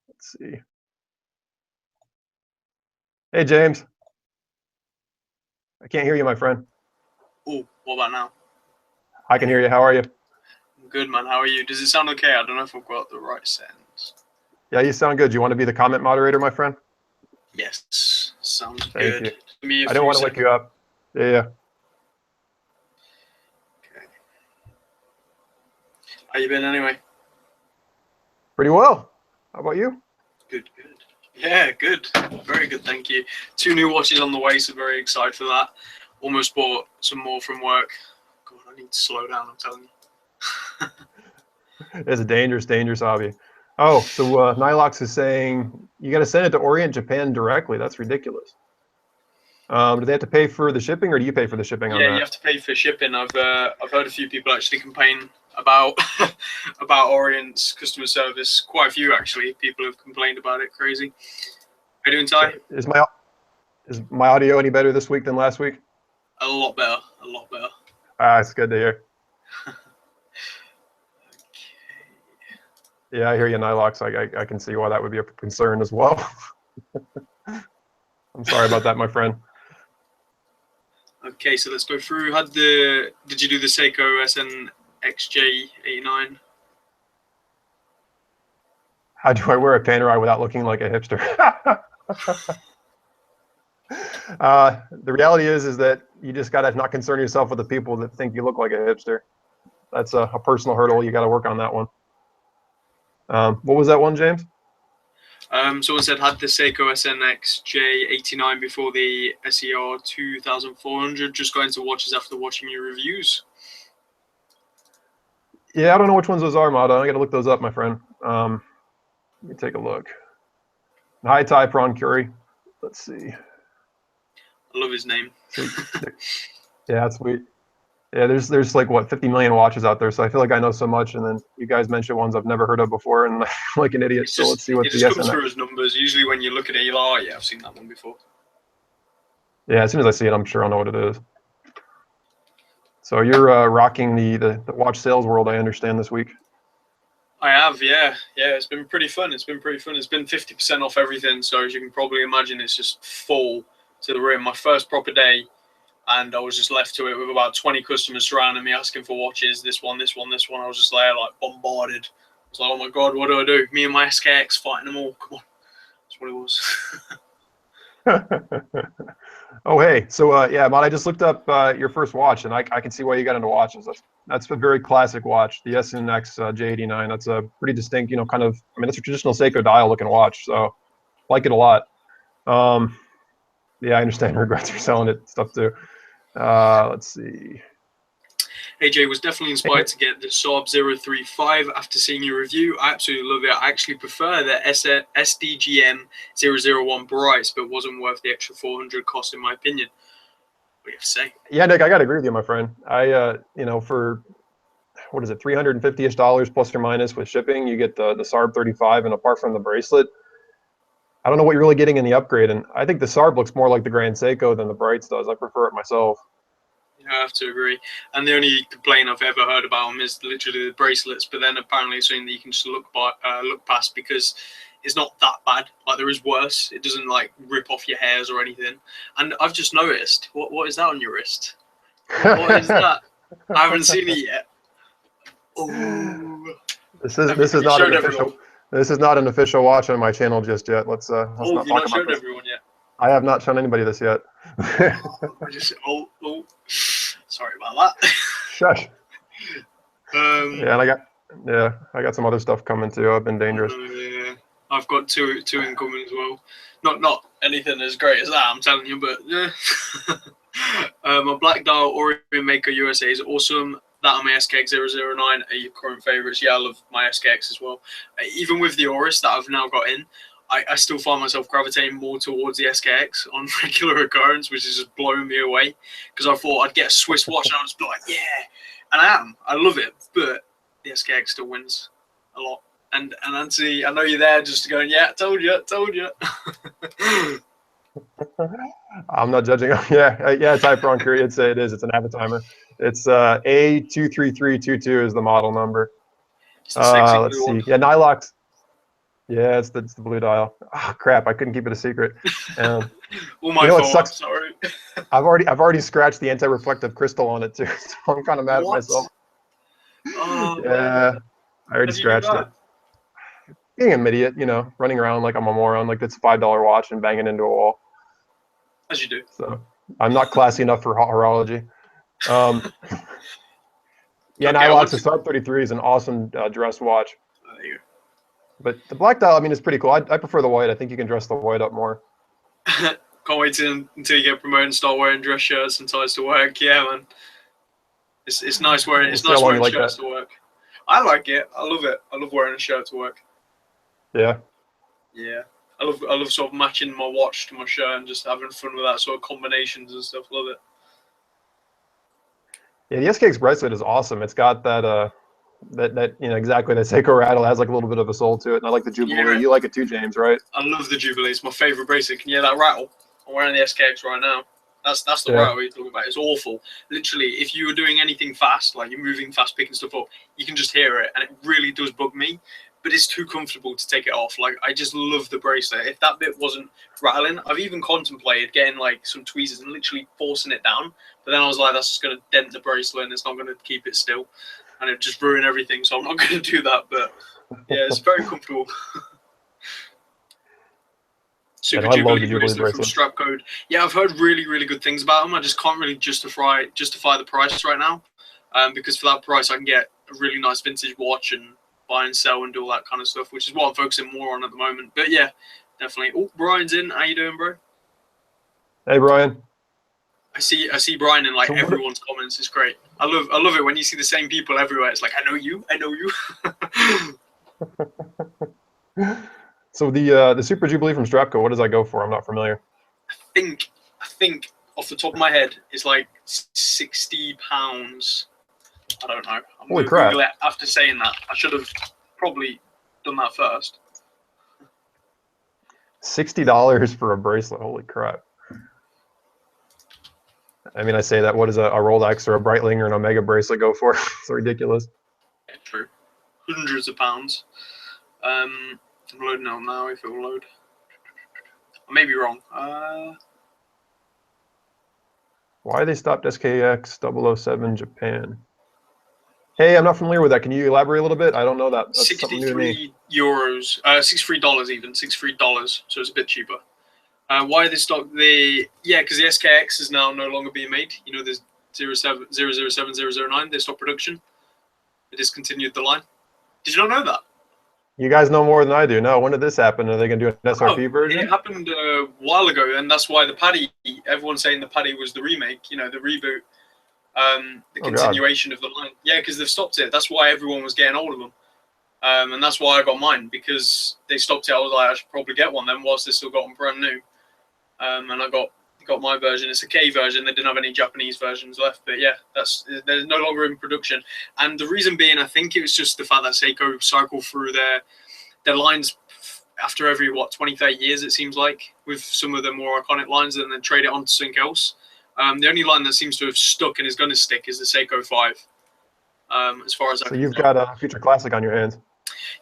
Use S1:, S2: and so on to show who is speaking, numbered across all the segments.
S1: Let's see. Hey, James. I can't hear you, my friend.
S2: Oh, what about now?
S1: I can hear you. How are you?
S2: I'm good, man. How are you? Does it sound okay? I don't know if I've got the right settings.
S1: Yeah, you sound good. You want to be the comment moderator, my friend?
S2: Yes, sounds
S1: Thank
S2: good.
S1: you. I didn't want to wake you up. Yeah.
S2: Okay. How you been anyway?
S1: Pretty well. How about you?
S2: Good, good. Yeah, good. Very good, thank you. 2 new watches on the way, so very excited for that. Almost bought some more from work. God, I need to slow down, I'm telling you.
S1: It's a dangerous, dangerous hobby. Oh, so Nilox is saying you got to send it to Orient, Japan directly. That's ridiculous. Do they have to pay for the shipping, or do you pay for the shipping on that?
S2: Yeah, you have to pay for shipping. I've heard a few people actually complain about about Orient's customer service. Quite a few actually. People have complained about it. Crazy. How you doing, Ty?
S1: Is my audio any better this week than last week?
S2: A lot better. A lot better.
S1: It's good to hear. Yeah, I hear you, Nilox. I can see why that would be a concern as well. I'm sorry about that, my friend.
S2: Okay, so let's go through. Did you do the Seiko SNXJ89?
S1: How do I wear a Panerai without looking like a hipster? The reality is that you just got to not concern yourself with the people that think you look like a hipster. That's a personal hurdle. You got to work on that one. What was that one, James?
S2: Someone said had the Seiko SNXJ89 before the SER 2400. Just got into watches after watching your reviews.
S1: Yeah, I don't know which ones those are, Mata. I got to look those up, my friend. Let me take a look. Hi, Ty Prawn Curry. Let's see.
S2: I love his name.
S1: Yeah, that's sweet. Yeah, there's like what 50 million watches out there, so I feel like I know so much, and then you guys mention ones I've never heard of before, and I'm like an idiot. So let's see what the
S2: just comes through as numbers. Usually, when you look at it, you're like, oh yeah, I've seen that one before.
S1: Yeah, as soon as I see it, I'm sure I'll know what it is. So you're rocking the watch sales world, I understand, this week.
S2: I have, yeah. It's been pretty fun. It's been 50% off everything, so as you can probably imagine, it's just full to the rim. My first proper day, and I was just left to it with about 20 customers surrounding me asking for watches. This one. I was just there like bombarded. I was like, oh my god, what do I do? Me and my SKX fighting them all. Come on, that's what it was.
S1: Oh hey, so yeah, Matt, I just looked up your first watch, and I can see why you got into watches. That's a very classic watch, the SNX J89. That's a pretty distinct, kind of. I mean, that's a traditional Seiko dial looking watch, so like it a lot. Yeah, I understand regrets for selling it stuff too. Let's see.
S2: AJ was definitely inspired to get the Saab 035 after seeing your review. I absolutely love it. I actually prefer the SDGM 001 Brights, but wasn't worth the extra 400 cost in my opinion. What do you have to say?
S1: Yeah, Nick, I got to agree with you, my friend. I, for what is it, $350-ish plus or minus with shipping, you get the SARB 35, and apart from the bracelet, I don't know what you're really getting in the upgrade. And I think the SARB looks more like the Grand Seiko than the Brights does. I prefer it myself.
S2: I have to agree. And the only complaint I've ever heard about them is literally the bracelets. But then apparently it's something that you can just look past because it's not that bad. Like there is worse. It doesn't like rip off your hairs or anything. And I've just noticed. What is that on your wrist? What is that? I haven't seen it yet. Oh.
S1: This is not an official. Everyone? This is not an official watch on my channel just yet. Let's not talk about this.
S2: You've not shown everyone yet.
S1: I have not shown anybody this yet.
S2: Sorry about that.
S1: Shush. Yeah, and I got some other stuff coming too. I've been dangerous.
S2: Yeah. I've got two incoming as well. Not anything as great as that, I'm telling you, but yeah. My black dial Orient Maker USA is awesome. That and my SKX 009 are your current favorites. Yeah, I love my SKX as well. Even with the Oris that I've now got in, I still find myself gravitating more towards the SKX on regular occurrence, which is just blowing me away. Because I thought I'd get a Swiss watch and I'd just be like, yeah. And I am. I love it. But the SKX still wins a lot. And Anthony, I know you're there just going, yeah, told you.
S1: I'm not judging. Yeah, Type Ron Curry. It is. It's an Avitimer. It's A23322 is the model number. Let's see. Yeah, Nilox. Yeah, it's the blue dial. Ah, crap! I couldn't keep it a secret. Um,
S2: All
S1: you
S2: my
S1: know what
S2: fault. I'm
S1: sucks?
S2: sorry.
S1: I've already scratched the anti-reflective crystal on it too, so I'm kind of mad at
S2: What?
S1: myself.
S2: Oh
S1: Yeah,
S2: man,
S1: I already
S2: how do you do
S1: scratched it.
S2: that?
S1: Being an idiot, running around like I'm a moron, like it's a $5 watch and banging into a wall.
S2: As you do.
S1: So I'm not classy enough for horology. Um, yeah, and
S2: Okay,
S1: I
S2: I
S1: watch
S2: want
S1: the
S2: to.
S1: Sub 33 is an awesome dress watch,
S2: There you
S1: but the black dial, I mean, is pretty cool. I prefer the white. I think you can dress the white up more.
S2: go. Can't wait until you get promoted and start wearing dress shirts and ties to work. Yeah, man. It's nice wearing
S1: We'll see how long you like
S2: shirts
S1: that.
S2: to work. I like it. I love it. I love wearing a shirt to work.
S1: Yeah.
S2: Yeah. I love sort of matching my watch to my shirt and just having fun with that sort of combinations and stuff. Love it.
S1: Yeah, the SKX bracelet is awesome. It's got that exactly that Seiko rattle has like a little bit of a soul to it, and I like the Jubilee.
S2: Yeah,
S1: You like it too, James, right?
S2: I love the Jubilee. It's my favourite bracelet. Can you hear that rattle? I'm wearing the SKX right now. That's the
S1: Yeah.
S2: rattle you're talking about. It's awful. Literally, if you were doing anything fast, like you're moving fast, picking stuff up, you can just hear it, and it really does bug me. But it's too comfortable to take it off. Like, I just love the bracelet. If that bit wasn't rattling, I've even contemplated getting like some tweezers and literally forcing it down. But then I was like, that's just going to dent the bracelet and it's not going to keep it still. And it just ruin everything. So I'm not going to do that. But yeah, it's very comfortable. Super
S1: I love
S2: Jubilee
S1: the Jubilee
S2: bracelet from
S1: bracelet.
S2: Strap Code. Yeah, I've heard really, really good things about them. I just can't really justify the price right now, because for that price I can get a really nice vintage watch and buy and sell and do all that kind of stuff, which is what I'm focusing more on at the moment. But yeah, definitely. Oh, Brian's in. How you doing, bro?
S1: Hey, Brian.
S2: I see Brian in like
S1: So
S2: everyone's comments. It's great. I love it when you see the same people everywhere. It's like, I know you.
S1: So the Super Jubilee from Strapco, what does that go for? I'm not familiar.
S2: I think off the top of my head, it's like £60. I don't know. I'm
S1: Holy
S2: gonna
S1: crap.
S2: Google it after saying that. I should have probably done that first.
S1: $60 for a bracelet. Holy crap. I mean, I say that. What does a Rolex or a Breitling or an Omega bracelet go for? It's ridiculous.
S2: Yeah, true. Hundreds of pounds. I'm loading out now if it will load. I may be wrong.
S1: Why they stopped SKX 007 Japan? Hey, I'm not familiar with that. Can you elaborate a little bit? I don't know that. That's something new to me.
S2: €63, $63 even, $63. So it's a bit cheaper. Why they stopped because the SKX is now no longer being made. You know, there's 007, they stopped production. They discontinued the line. Did you not know that?
S1: You guys know more than I do. No, when did this happen? Are they going to do an SRP version?
S2: It happened a while ago, and that's why the Paddy, everyone's saying the Paddy was the remake, the reboot, the continuation of the line. Yeah, because they've stopped it. That's why everyone was getting hold of them. And that's why I got mine, because they stopped it. I was like, I should probably get one then, whilst they still got them brand new. And I got my version. It's a K version. They didn't have any Japanese versions left, but yeah, they're no longer in production. And the reason being, I think it was just the fact that Seiko cycle through their lines after every 20, 30 years, it seems like, with some of the more iconic lines, and then trade it on to something else. The only line that seems to have stuck and is going to stick is the Seiko 5. As far as
S1: So you've got a Future Classic on your hands.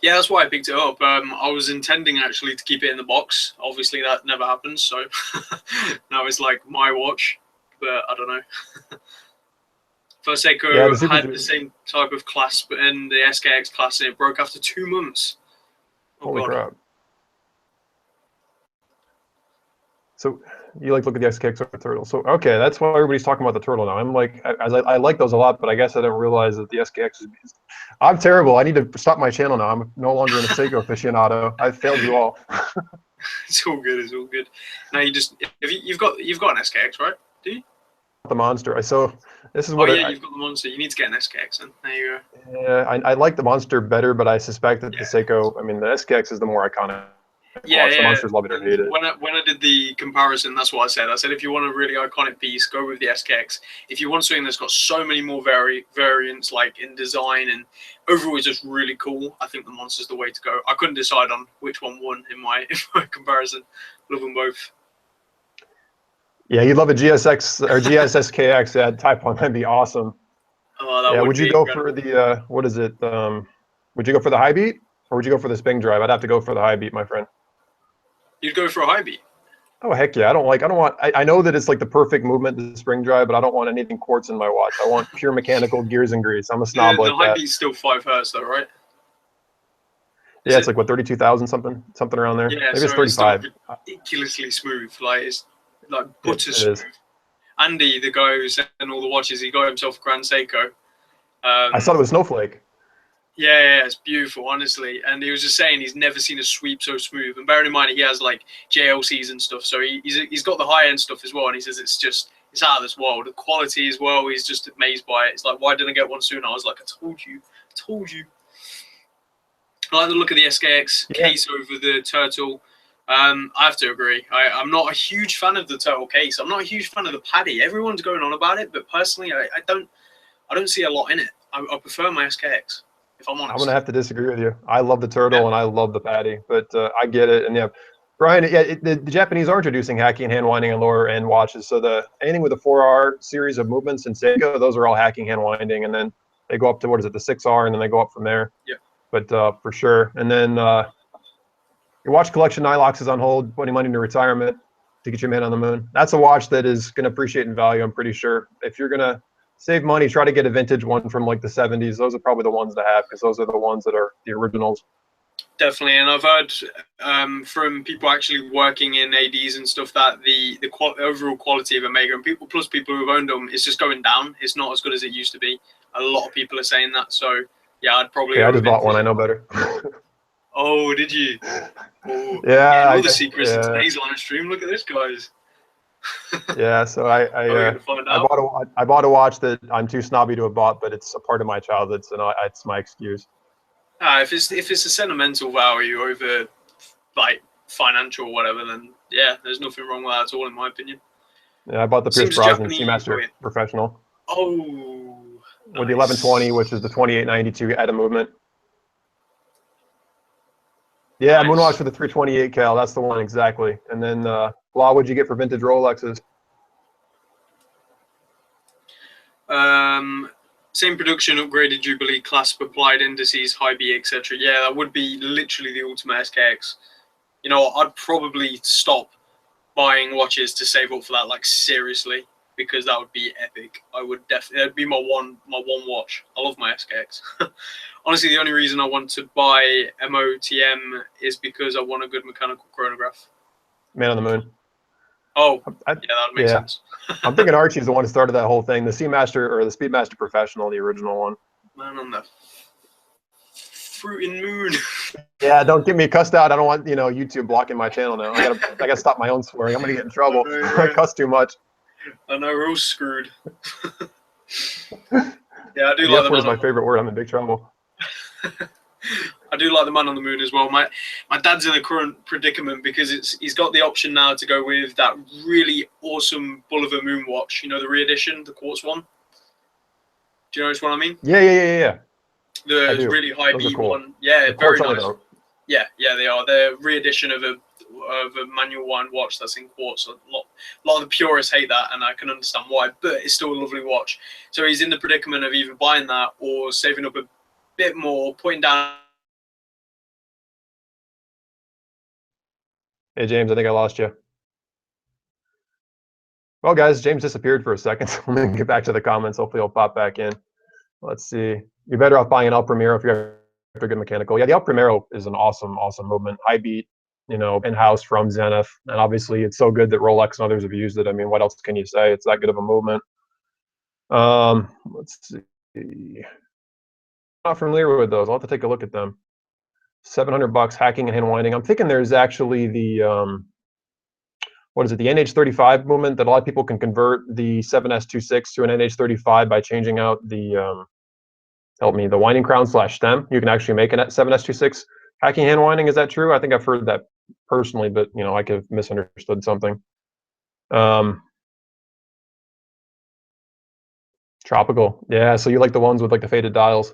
S2: Yeah, that's why I picked it up. I was intending actually to keep it in the box. Obviously, that never happened. So now it's like my watch, but I don't know. First Seiko had the same type of clasp in the SKX class, and it broke after 2 months. Oh,
S1: Holy
S2: God.
S1: crap. So you look at the SKX or the Turtle. So okay, that's why everybody's talking about the Turtle now. I'm like, I like those a lot, but I guess I didn't realize that the SKX is. I'm terrible. I need to stop my channel now. I'm no longer an Seiko aficionado. I failed you all.
S2: It's all good. It's all good. Now you've got an SKX, right? Do you?
S1: The Monster. So this is what.
S2: You've got the Monster. You need to get an SKX, then. There you
S1: go. Yeah, I like the Monster better, but I suspect that the Seiko. I mean, the SKX is the more iconic.
S2: Yeah,
S1: The Monsters love it or hate it.
S2: When I did the comparison, that's what I said. I said if you want a really iconic piece, go with the SKX. If you want something that's got so many more variants, like in design and overall is just really cool, I think the Monster's the way to go. I couldn't decide on which one won in my comparison. Love them both.
S1: Yeah, you'd love a GSX or GSSKX Type 1. That'd be awesome.
S2: Oh, that
S1: would you go for the what is it? Would you go for the high beat? Or would you go for the spring drive? I'd have to go for the high beat, my friend.
S2: You'd go for a high beat.
S1: Oh heck yeah! I know that it's like the perfect movement, the spring drive, but I don't want anything quartz in my watch. I want pure mechanical gears and grease. I'm a snob like
S2: the high
S1: that.
S2: beat's still 5 hertz though, right?
S1: Yeah, it's like what, 32,000 something around there.
S2: Yeah,
S1: Maybe
S2: so
S1: it's 35.
S2: It's still ridiculously smooth. Like it's like butter
S1: It
S2: smooth.
S1: is.
S2: Andy, the guy who's selling all the watches, he got himself a Grand Seiko.
S1: I saw it with Snowflake.
S2: Yeah, it's beautiful, honestly. And he was just saying he's never seen a sweep so smooth. And bearing in mind he has like JLCs and stuff, so he's got the high end stuff as well. And he says it's out of this world. The quality as well, he's just amazed by it. It's like, why didn't I get one sooner? I was like, I told you. I like the look of the SKX case over the turtle. I have to agree. I'm not a huge fan of the turtle case. I'm not a huge fan of the paddy. Everyone's going on about it, but personally, I don't see a lot in it. I prefer my SKX, if I'm honest.
S1: I'm gonna have to disagree with you. I love the turtle and I love the paddy, but I get it. And yeah, Brian, the Japanese are introducing hacking, hand winding, and lower end watches. So anything with a 4R series of movements in Seiko, those are all hacking, hand winding, and then they go up to the 6R, and then they go up from there.
S2: Yeah.
S1: But for sure. And then your watch collection, Nylox is on hold, putting money into retirement to get your man on the moon. That's a watch that is going to appreciate in value, I'm pretty sure. If you're going to save money, try to get a vintage one from like the 70s. Those are probably the ones to have because those are the ones that are the originals.
S2: Definitely, and I've heard from people actually working in ADs and stuff that the overall quality of Omega and people who've owned them is just going down. It's not as good as it used to be. A lot of people are saying that. So yeah, I'd probably.
S1: Yeah, I just bought one. I know better.
S2: Oh, did you? Oh,
S1: yeah.
S2: All the secrets in today's live stream. Look at this, guys.
S1: Yeah, so I bought a watch that I'm too snobby to have bought, but it's a part of my childhood, so it's my excuse.
S2: If it's a sentimental value over like financial or whatever, then yeah, there's nothing wrong with that at all, in my opinion.
S1: Yeah, I bought the Pierce Brosnan Seamaster Professional.
S2: Oh.
S1: With the 1120, which is the 2892 at a movement. Yeah, nice. Moonwatch for the 328 cal. That's the one exactly. And then, what'd you get for vintage Rolexes?
S2: Same production, upgraded Jubilee, clasp, applied indices, high B, etc. Yeah, that would be literally the ultimate SKX. You know, I'd probably stop buying watches to save up for that, like seriously, because that would be epic. I would definitely, that'd be my one watch. I love my SKX. Honestly, the only reason I want to buy MOTM is because I want a good mechanical chronograph.
S1: Man on the Moon.
S2: Oh, yeah, that would make sense.
S1: I'm thinking Archie's the one who started that whole thing. The Seamaster or the Speedmaster Professional, the original one.
S2: Man on the fruiting moon.
S1: Yeah, don't get me cussed out. I don't want YouTube blocking my channel now. I gotta stop my own swearing. I'm gonna get in trouble. I cuss too much.
S2: I know, we're all screwed. Yeah, I do
S1: like the word is my favorite word. I'm in big trouble.
S2: I do like the Man on the Moon as well. My dad's in a current predicament because he's got the option now to go with that really awesome Bolivar Moon watch. You know, the re-edition, the quartz one. Do you know what I mean?
S1: Yeah.
S2: The really high beat one. Yeah, very nice. Yeah, they are. They're re-edition of a manual wind watch that's in quartz. A lot of the purists hate that, and I can understand why, but it's still a lovely watch. So he's in the predicament of either buying that or saving up a bit more, putting down.
S1: Hey James, I think I lost you. Well guys, James disappeared for a second. So let me get back to the comments. Hopefully he'll pop back in. Let's see. You're better off buying an El Primero if you're after good mechanical. Yeah, the El Primero is an awesome movement. High beat, in-house from Zenith. And obviously it's so good that Rolex and others have used it. I mean, what else can you say? It's that good of a movement. Let's see. Not familiar with those. I'll have to take a look at them. $700 hacking and hand winding. I'm thinking there's actually the what is it? The NH35 movement that a lot of people can convert the 7S26 to an NH35 by changing out the the winding crown / stem. You can actually make a 7S26 hacking hand winding. Is that true? I think I've heard that personally, but I could have misunderstood something. Tropical. Yeah, so you like the ones with like the faded dials.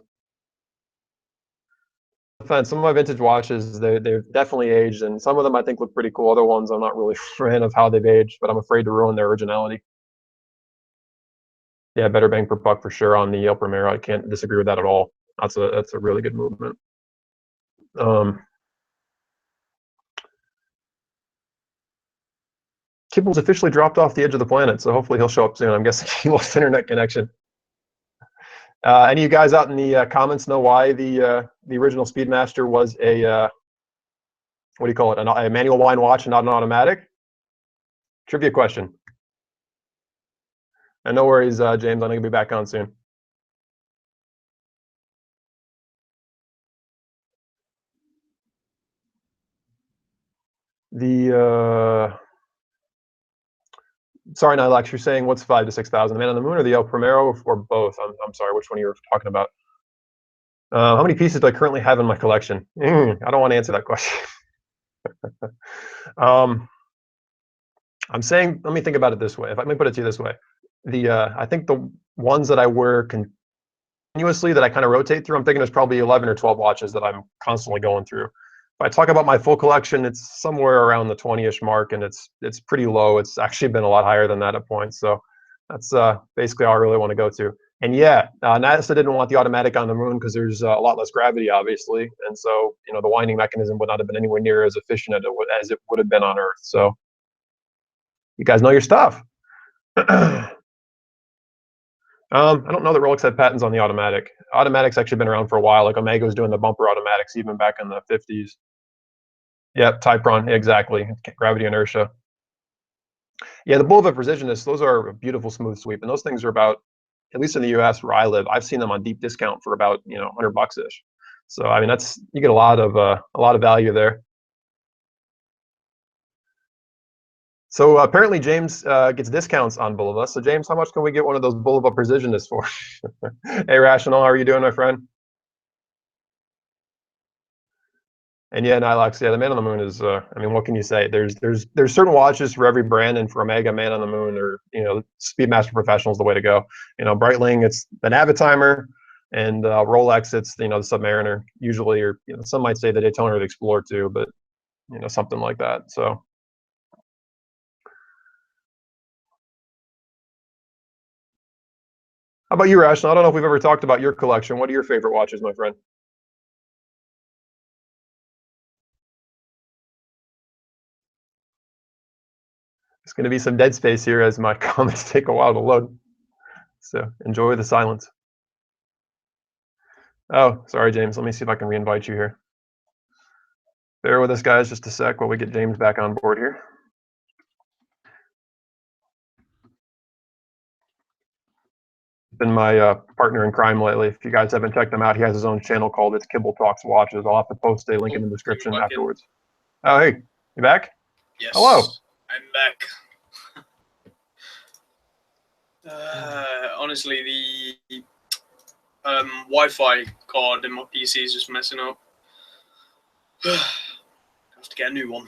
S1: Some of my vintage watches, they've definitely aged, and some of them I think look pretty cool. Other ones I'm not really a fan of how they've aged, but I'm afraid to ruin their originality. Yeah, better bang per buck for sure on the El Primero. I can't disagree with that at all. That's a really good movement. Kibble's officially dropped off the edge of the planet, so hopefully he'll show up soon. I'm guessing he lost internet connection. Any of you guys out in the comments know why the original Speedmaster was a what do you call it? A manual wind watch and not an automatic? Trivia question. And no worries, James. I'm gonna be back on soon. Sorry, Nilex, you're saying what's 5,000 to 6,000? The Man on the Moon or the El Primero or both? I'm sorry, which one you're talking about? How many pieces do I currently have in my collection? I don't want to answer that question. I'm saying, let me think about it this way. Let me put it to you this way. I think the ones that I wear continuously that I kind of rotate through, I'm thinking there's probably 11 or 12 watches that I'm constantly going through. If I talk about my full collection, it's somewhere around the 20-ish mark, and it's pretty low. It's actually been a lot higher than that at points. So that's basically all I really want to go to. And yeah, NASA didn't want the automatic on the moon because there's a lot less gravity, obviously, and so the winding mechanism would not have been anywhere near as efficient as it would have been on Earth. So you guys know your stuff. I don't know that Rolex had patents on the automatic. Automatic's actually been around for a while. Like Omega was doing the bumper automatics even back in the 50s. Yep, Typron, exactly. Gravity inertia. Yeah, the Bulova Precisionists, those are a beautiful smooth sweep, and those things are about, at least in the U.S. where I live, I've seen them on deep discount for about $100-ish. So I mean, you get a lot of value there. So apparently James gets discounts on Bulova. So James, how much can we get one of those Bulova Precisionists for? Hey, Rational, how are you doing, my friend? And yeah, Nilox, yeah, the Man on the Moon is, I mean, what can you say? There's certain watches for every brand, and for Omega, Man on the Moon, or Speedmaster Professional is the way to go. Breitling, it's the Navitimer, and Rolex, it's the Submariner usually, or some might say the Daytona or the Explorer too, but something like that. So. How about you, Rational? I don't know if we've ever talked about your collection. What are your favorite watches, my friend? There's going to be some dead space here as my comments take a while to load. So enjoy the silence. Oh, sorry, James. Let me see if I can re-invite you here. Bear with us, guys, just a sec while we get James back on board here. Been my partner in crime lately. If you guys haven't checked him out, he has his own channel called It's Kibble Talks Watches. I'll have to post a link in the description afterwards. Oh, hey, you back?
S2: Yes.
S1: Hello.
S2: I'm back. Honestly, the Wi-Fi card in my PC is just messing up. I have to get a new one.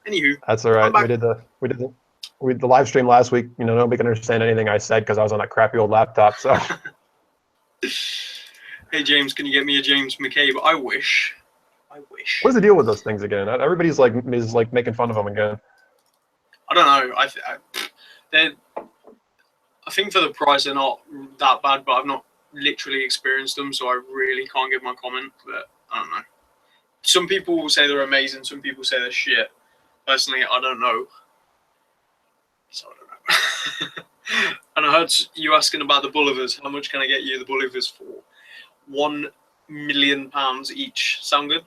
S2: Anywho,
S1: that's all right. We did the live stream last week. Nobody can understand anything I said because I was on that crappy old laptop. So.
S2: Hey James, can you get me a James McCabe? I wish.
S1: What's the deal with those things again? Everybody's like making fun of them again.
S2: I don't know. I think for the price they're not that bad, but I've not literally experienced them, so I really can't give my comment. But I don't know. Some people will say they're amazing. Some people say they're shit. Personally, I don't know. So I don't know. And I heard you asking about the Bullivers. How much can I get you the Bullivers for? £1 million each. Sound good?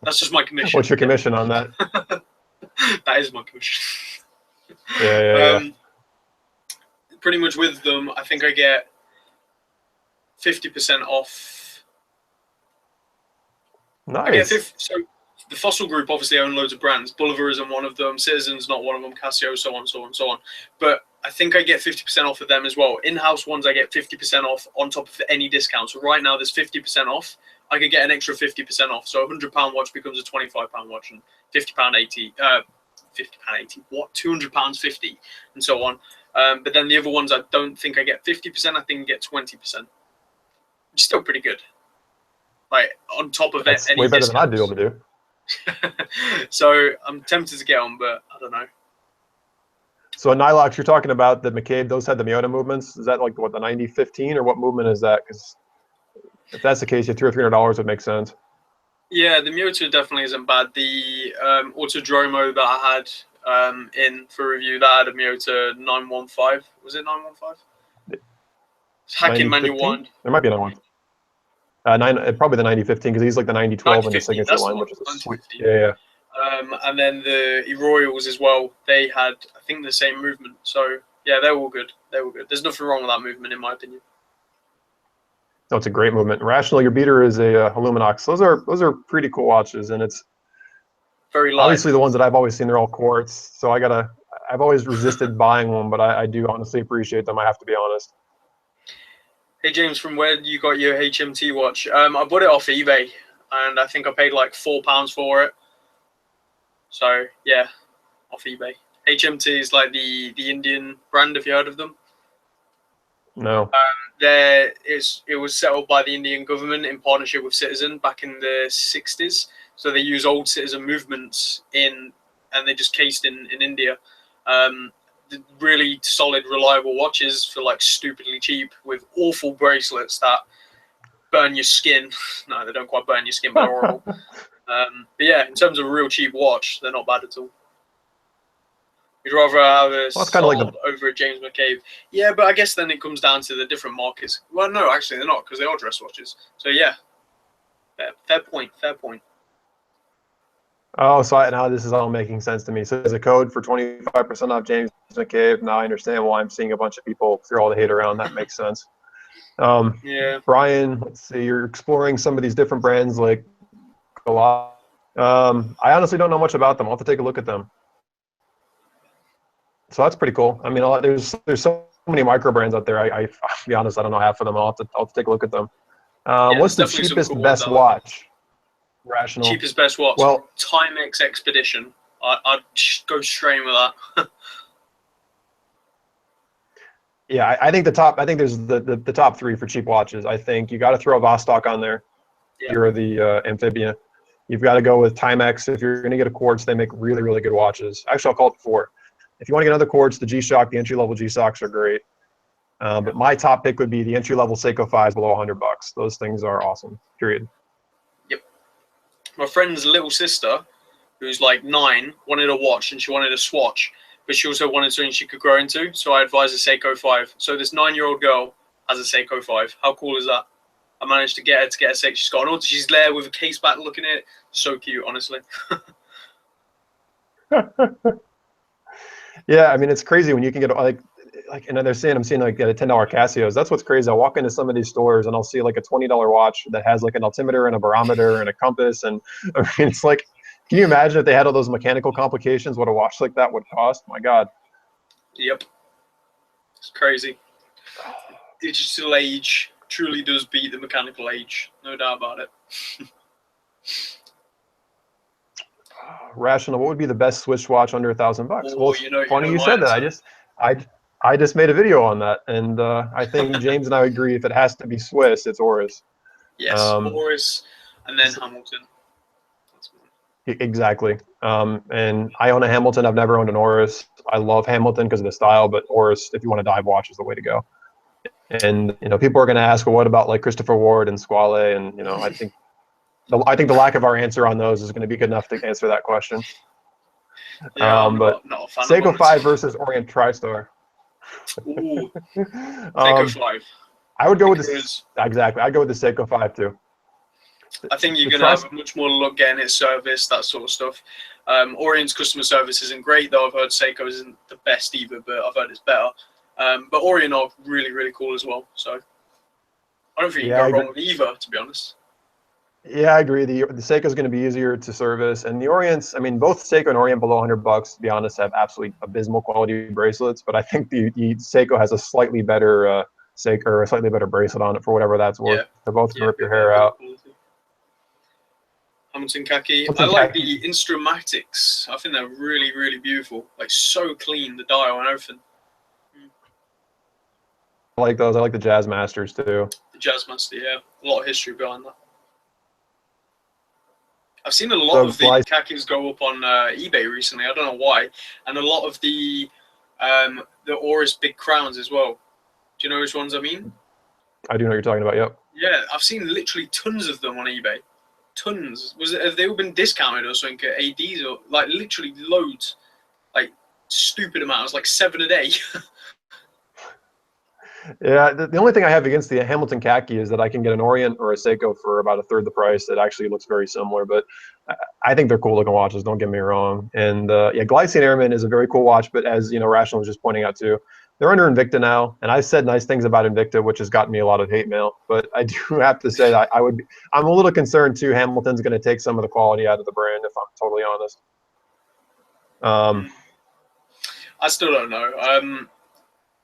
S2: That's just my commission.
S1: What's your commission on that?
S2: That is my commission.
S1: Yeah.
S2: Pretty much with them, I think I get 50% off.
S1: Nice.
S2: So the Fossil Group obviously own loads of brands. Bolivar isn't one of them. Citizen's not one of them. Casio, so on, so on, so on. But I think I get 50% off of them as well. In-house ones, I get 50% off on top of any discount. So right now, there's 50% off. I could get an extra 50% off. So a £100 watch becomes a £25 watch, and £50 80. £50 80. What? £200 50, and so on. But then the other ones, I don't think I get 50%. I think I get 20%. Which is still pretty good. Like on top of
S1: That's
S2: any
S1: way better
S2: discounts.
S1: than I'd be able to do.
S2: So I'm tempted to get on, but I don't know.
S1: So in Nilox, you're talking about the McCabe, those had the Miyota movements. Is that like what, the 90-15, or what movement is that? Because if that's the case, $200 or $300 would make sense.
S2: Yeah, the Miyota definitely isn't bad. The Autodromo that I had in for review, that had a Miyota 915. Was it 915? It's hacking manual
S1: 9015?
S2: one.
S1: There might be another one. Probably the 9015 because he's like the 9012 in the
S2: 9015,
S1: signature
S2: that's the
S1: line,
S2: one.
S1: which is a sweet.
S2: 9015.
S1: Yeah.
S2: And then the E-Royals as well, they had, I think, the same movement. So, yeah, they're all good. They're all good. There's nothing wrong with that movement, in my opinion.
S1: No, it's a great movement. Rational, your beater is a Illuminox. Those are pretty cool watches, and it's
S2: very light.
S1: obviously the ones that I've always seen. They're all quartz, so I've always resisted buying one, but I do honestly appreciate them. I have to be honest.
S2: Hey James, from where you got your HMT watch? I bought it off eBay, and I think I paid like £4 for it. So yeah, off eBay. HMT is like the Indian brand. Have you heard of them?
S1: No.
S2: It was set up by the Indian government in partnership with Citizen back in the 60s. So they use old Citizen movements and they just cased in India. Really solid, reliable watches for like stupidly cheap with awful bracelets that burn your skin. No, they don't quite burn your skin, but they're horrible. But yeah, in terms of a real cheap watch, they're not bad at all. You'd rather have a
S1: kind of like
S2: over a James McCabe. Yeah, but I guess then it comes down to the different markets. Well, no, actually they're not because they are dress watches. So yeah, fair point.
S1: Oh, so now this is all making sense to me. So there's a code for 25% off James McCabe. Now I understand why I'm seeing a bunch of people throw all the hate around. That makes sense.
S2: Yeah.
S1: Brian, let's see. You're exploring some of these different brands like I honestly don't know much about them. I'll have to take a look at them. So that's pretty cool. I mean, there's so many micro brands out there. I'll be honest, I don't know half of them. I'll have to take a look at them. What's the cheapest cool best watch? Rational.
S2: Cheapest best watch?
S1: Well,
S2: Timex Expedition. I'd go straight in with that.
S1: Yeah, I think there's the top three for cheap watches. I think you got to throw a Vostok on there. Yeah. You're the Amphibia. You've got to go with Timex. If you're going to get a quartz, they make really, really good watches. Actually, I'll call it 4. If you want to get another quartz, the G-Shock, the entry-level G-Shocks are great. But my top pick would be the entry-level Seiko 5s below $100. Those things are awesome, period.
S2: Yep. My friend's little sister, who's like 9, wanted a watch and she wanted a Swatch, but she also wanted something she could grow into. So I advised a Seiko 5. So this 9-year-old girl has a Seiko 5. How cool is that? I managed to get her to get a Seiko. She's got an order. She's there with a case back looking at it. So cute, honestly.
S1: Yeah, I mean, it's crazy when you can get like, and then I'm seeing like $10 Casios. That's what's crazy. I'll walk into some of these stores and I'll see like a $20 watch that has like an altimeter and a barometer and a compass. And I mean, it's like, can you imagine if they had all those mechanical complications, what a watch like that would cost? My God.
S2: Yep. It's crazy. Digital age truly does beat the mechanical age. No doubt about it.
S1: Rational. What would be the best Swiss watch under $1,000? Well, funny you said that. I just made a video on that, and I think James and I agree. If it has to be Swiss, it's Oris.
S2: Yes, Oris, and then Hamilton.
S1: Exactly. And I own a Hamilton. I've never owned an Oris. I love Hamilton because of the style, but Oris, if you want a dive watch, is the way to go. And people are going to ask, well, what about like Christopher Ward and Squale? And I think the lack of our answer on those is going to be good enough to answer that question.
S2: Yeah,
S1: but
S2: not a fan
S1: Seiko 5 versus Orient TriStar.
S2: Ooh, Seiko 5.
S1: I would go with this. Exactly. I'd go with the Seiko 5 too.
S2: I think you're going to have much more luck getting it serviced, that sort of stuff. Orient's customer service isn't great, though I've heard Seiko isn't the best either, but I've heard it's better. But Orient are really, really cool as well. So I don't think you can go wrong with either, to be honest.
S1: Yeah, I agree. The Seiko is going to be easier to service, and the Orients. I mean, both Seiko and Orient below $100, to be honest, have absolutely abysmal quality bracelets. But I think the Seiko has a slightly better Seiko or a slightly better bracelet on it for whatever that's worth. Yeah. They're both going to rip your hair out.
S2: Hamilton khaki. I like the Instrumatics. I think they're really, really beautiful. Like so clean, the dial and everything.
S1: I like those. I like the Jazz Masters too.
S2: The Jazz Master, yeah, a lot of history behind that. I've seen a lot of the khakis go up on eBay recently. I don't know why, and a lot of the Oris big crowns as well. Do you know which ones I mean?
S1: I do know what you're talking about. Yep.
S2: Yeah, I've seen literally tons of them on eBay. tons. Have they all been discounted or something at ADs, or like literally loads, like stupid amounts, like 7 a day?
S1: Yeah, the only thing I have against the Hamilton khaki is that I can get an Orient or a Seiko for about a third the price. That actually looks very similar, but I think they're cool looking watches. Don't get me wrong. And yeah, Glycine Airman is a very cool watch, but as you know, Rational was just pointing out too, they're under Invicta now, and I've said nice things about Invicta, which has gotten me a lot of hate mail. But I do have to say that I'm a little concerned too. Hamilton's going to take some of the quality out of the brand, if I'm totally honest.
S2: I still don't know.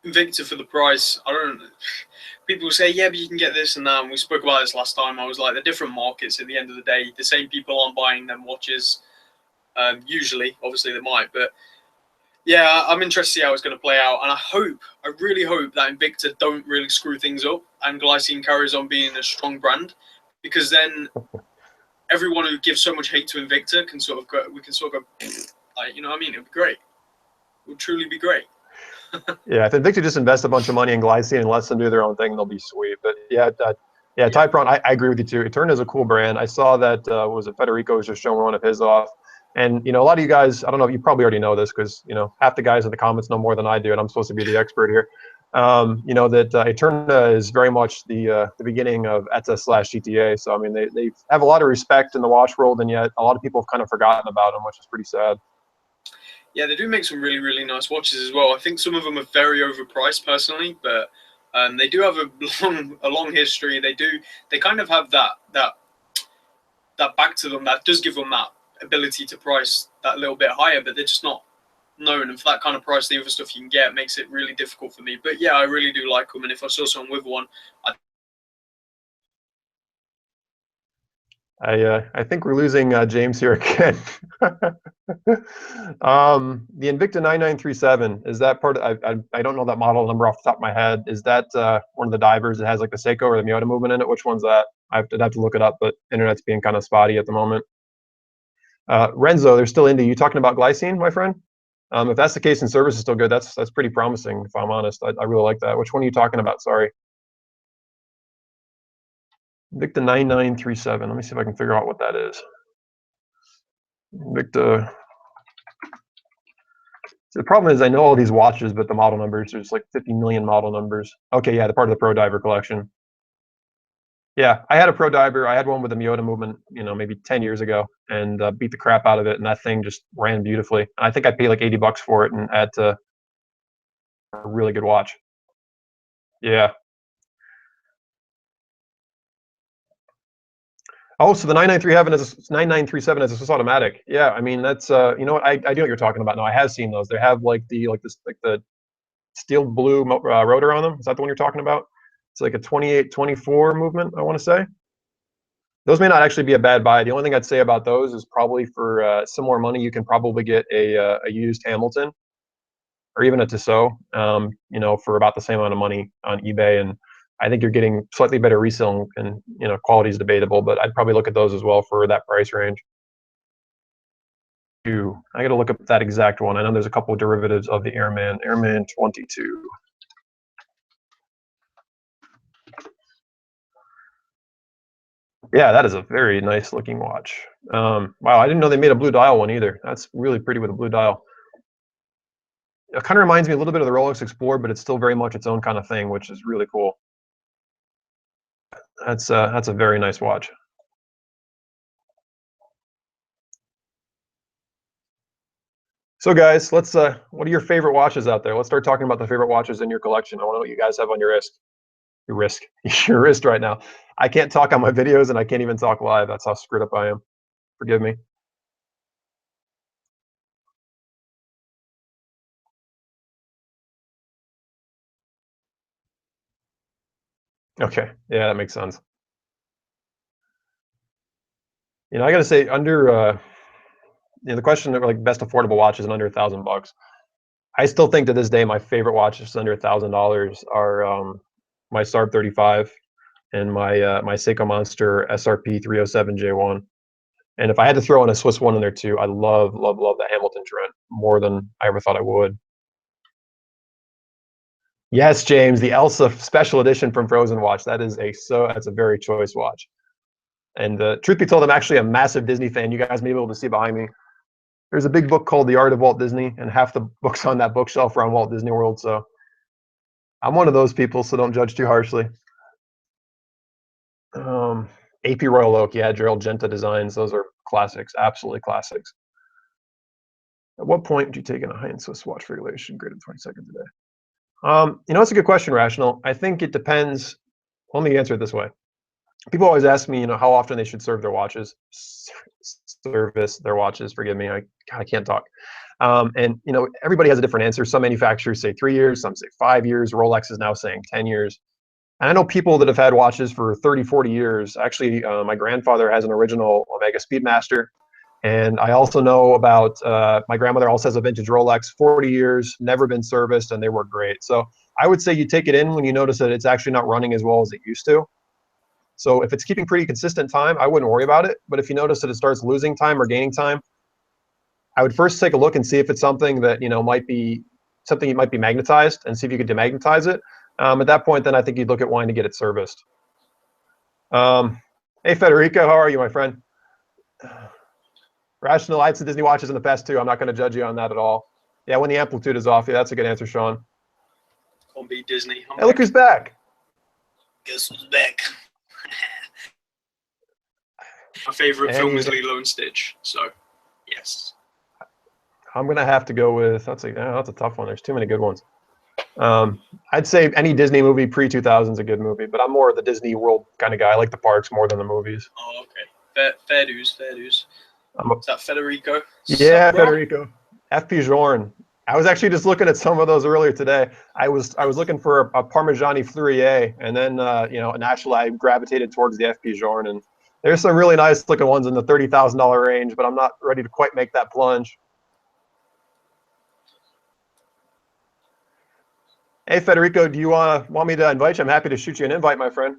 S2: Invicta for the price, I don't. People say, yeah, but you can get this and that. And we spoke about this last time. I was like, the different markets. At the end of the day, the same people aren't buying them watches. Usually, obviously they might, but yeah, I'm interested to see how it's going to play out. And I really hope that Invicta don't really screw things up and Glycine carries on being a strong brand, because then everyone who gives so much hate to Invicta can sort of go, like, you know what I mean? It'd be great. It would truly be great.
S1: Yeah, if Invicta just invest a bunch of money in Glycine and lets them do their own thing, they'll be sweet. But yeah, yeah, Typron, I agree with you too. Eterna is a cool brand. I saw that was it Federico was just showing one of his off, and you know, a lot of you guys, I don't know, you probably already know this because you know half the guys in the comments know more than I do, and I'm supposed to be the expert here. You know that Eterna is very much the beginning of ETA/GTA. So I mean, they have a lot of respect in the watch world, and yet a lot of people have kind of forgotten about them, which is pretty sad.
S2: Yeah, they do make some really, really nice watches as well. I think some of them are very overpriced personally, but they do have a long history. They kind of have that back to them that does give them that ability to price that little bit higher, but they're just not known. And for that kind of price, the other stuff you can get makes it really difficult for me. But yeah, I really do like them. And if I saw someone with one,
S1: I think we're losing James here again. The Invicta 9937, is that part of, I don't know that model number off the top of my head. Is that one of the divers that has like the Seiko or the Miyota movement in it? Which one's that? I'd have to look it up, but internet's being kind of spotty at the moment. Renzo, they're still into you talking about Glycine, my friend. If that's the case and service is still good, that's pretty promising, if I'm honest. I really like that. Which one are you talking about? Sorry. Invicta 9937. Let me see if I can figure out what that is. Invicta. So the problem is I know all these watches, but the model numbers, there's like 50 million model numbers. Okay, yeah, the part of the Pro Diver collection. Yeah, I had a Pro Diver. I had one with the Miyota movement, you know, maybe 10 years ago, and beat the crap out of it, and that thing just ran beautifully. I think I paid like $80 for it, and had a really good watch. Yeah. Oh, so the 9937 is a Swiss automatic. Yeah, I mean that's you know what, I do know what you're talking about. No, I have seen those. They have like the steel blue rotor on them. Is that the one you're talking about? It's like a 28-24 movement, I want to say. Those may not actually be a bad buy. The only thing I'd say about those is probably for similar money, you can probably get a used Hamilton or even a Tissot, you know, for about the same amount of money on eBay. And I think you're getting slightly better resale, and you know, quality is debatable, but I'd probably look at those as well for that price range. I got to look up that exact one. I know there's a couple of derivatives of the Airman 22. Yeah, that is a very nice looking watch. Wow, I didn't know they made a blue dial one either. That's really pretty with a blue dial. It kind of reminds me a little bit of the Rolex Explorer, but it's still very much its own kind of thing, which is really cool. That's a very nice watch. So guys, let's what are your favorite watches out there? Let's start talking about the favorite watches in your collection. I want to know what you guys have on your wrist. Your wrist right now. I can't talk on my videos, and I can't even talk live. That's how screwed up I am. Forgive me. Okay, yeah, that makes sense. You know, I got to say, under you know, the question of like best affordable watches and under $1,000. I still think to this day my favorite watches under $1,000 are my SARB 35 and my Seiko Monster SRP 307 J1. And if I had to throw in a Swiss one in there too, I love the Hamilton Trent more than I ever thought I would. Yes, James, the Elsa special edition from Frozen watch. That's a very choice watch. And truth be told, I'm actually a massive Disney fan. You guys may be able to see behind me. There's a big book called The Art of Walt Disney, and half the books on that bookshelf are on Walt Disney World. So I'm one of those people, so don't judge too harshly. AP Royal Oak, yeah, Gerald Genta designs. Those are classics, absolutely classics. At what point would you take in a high-end Swiss watch regulation greater than 20 seconds a day? It's a good question, Rational. I think it depends. Let me answer it this way. People always ask me, how often they should serve their watches. Service their watches, forgive me, I can't talk. And everybody has a different answer. Some manufacturers say 3 years, some say 5 years. Rolex is now saying 10 years. And I know people that have had watches for 30, 40 years. Actually, my grandfather has an original Omega Speedmaster. And I also know about my grandmother also has a vintage Rolex, 40 years, never been serviced, and they work great. So I would say you take it in when you notice that it's actually not running as well as it used to. So if it's keeping pretty consistent time, I wouldn't worry about it. But if you notice that it starts losing time or gaining time, I would first take a look and see if it's something that might be something you might be magnetized, and see if you could demagnetize it. At that point, then I think you'd look at wanting to get it serviced. Hey, Federico, how are you, my friend? Rational, I had some Disney watches in the past too. I'm not going to judge you on that at all. Yeah, when the amplitude is off. Yeah, that's a good answer, Sean.
S2: Can't beat Disney.
S1: Hey, look who's back.
S2: Guess who's back? My favorite film is Lilo and Stitch. So, yes.
S1: I'm going to have to go with, that's a tough one. There's too many good ones. I'd say any Disney movie pre-2000 is a good movie, but I'm more of the Disney World kind of guy. I like the parks more than the movies.
S2: Oh, okay. Fair dues. Is that Federico?
S1: Yeah, Federico. FP Journe. I was actually just looking at some of those earlier today. I was looking for a Parmigiani Fleurier, and then naturally I gravitated towards the FP Journe, and there's some really nice looking ones in the $30,000 range, but I'm not ready to quite make that plunge. Hey, Federico, do you want me to invite you? I'm happy to shoot you an invite, my friend.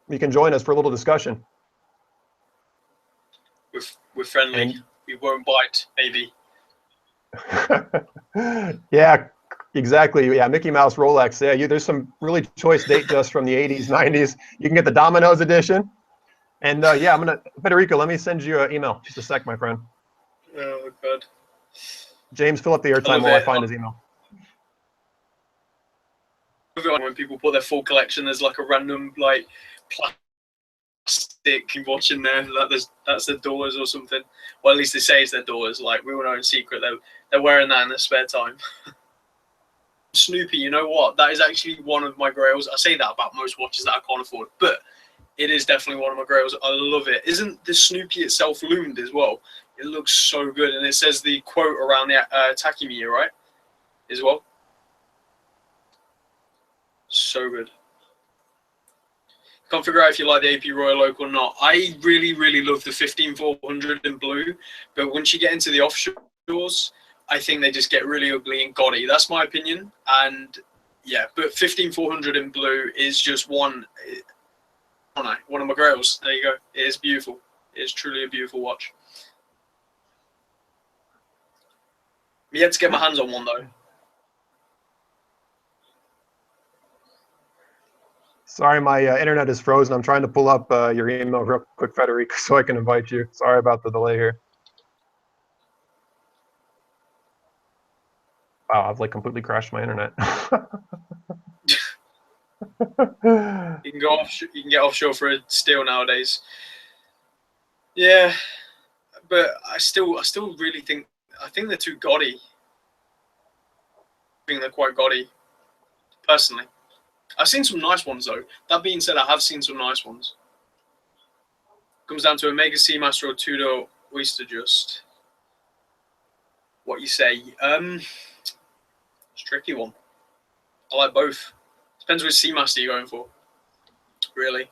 S1: You can join us for a little discussion.
S2: We're friendly. And we won't bite, maybe.
S1: Yeah, exactly. Yeah, Mickey Mouse Rolex. Yeah, there's some really choice date just from the 80s, 90s. You can get the Domino's edition. And yeah, Federico, let me send you an email. Just a sec, my friend.
S2: Oh, God.
S1: James, fill up the airtime while I find his email.
S2: When people put their full collection, there's like a random plastic watch in there. That's their doors or something. Well, at least they say it's their doors. Like, we all know in secret they're wearing that in their spare time. Snoopy, you know what? That is actually one of my grails. I say that about most watches that I can't afford, but it is definitely one of my grails. I love it. Isn't the Snoopy itself loomed as well? It looks so good, and it says the quote around the tachymeter, right? As well. So good. Can't figure out if you like the AP Royal Oak or not. I really, really love the 15400 in blue, but once you get into the offshores, I think they just get really ugly and gaudy. That's my opinion. And yeah, but 15400 in blue is just one of my grails. There you go. It is beautiful. It is truly a beautiful watch. I'm yet to get my hands on one though.
S1: Sorry, my internet is frozen. I'm trying to pull up your email real quick, Federico, so I can invite you. Sorry about the delay here. Wow, I've completely crashed my internet.
S2: You can get offshore for a steal nowadays. Yeah, but I still really think they're too gaudy. I think they're quite gaudy, personally. I've seen some nice ones though. That being said, I have seen some nice ones. Comes down to a Mega Seamaster or Tudor Oyster Just. What you say? It's a tricky one. I like both. Depends which Seamaster you're going for. Really.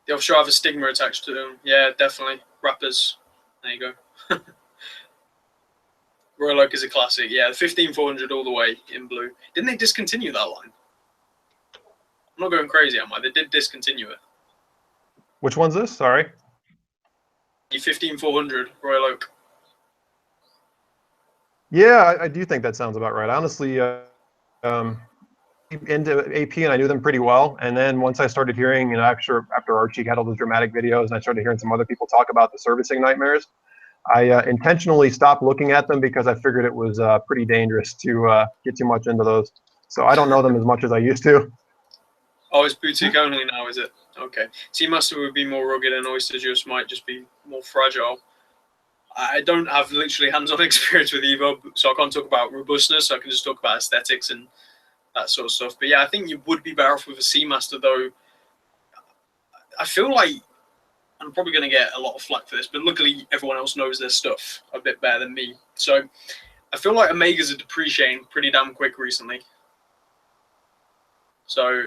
S2: The offshore have a stigma attached to them. Yeah, definitely. Rappers. There you go. Royal Oak is a classic. Yeah, the 15400 all the way in blue. Didn't they discontinue that line? I'm not going crazy, am I? They did discontinue it.
S1: Which one's this? Sorry.
S2: The 15400 Royal Oak.
S1: Yeah, I do think that sounds about right. Honestly, into AP and I knew them pretty well. And then once I started hearing, you know, after Archie had all those dramatic videos and I started hearing some other people talk about the servicing nightmares, I intentionally stopped looking at them because I figured it was pretty dangerous to get too much into those. So I don't know them as much as I used to.
S2: Oh, it's boutique only now, is it? Okay. Seamaster would be more rugged and Oyster Juice might just be more fragile. I don't have literally hands-on experience with either, so I can't talk about robustness. I can just talk about aesthetics and that sort of stuff. But yeah, I think you would be better off with a Seamaster, though. I feel like I'm probably going to get a lot of flack for this, but luckily everyone else knows their stuff a bit better than me. So I feel like Omegas are depreciating pretty damn quick recently. So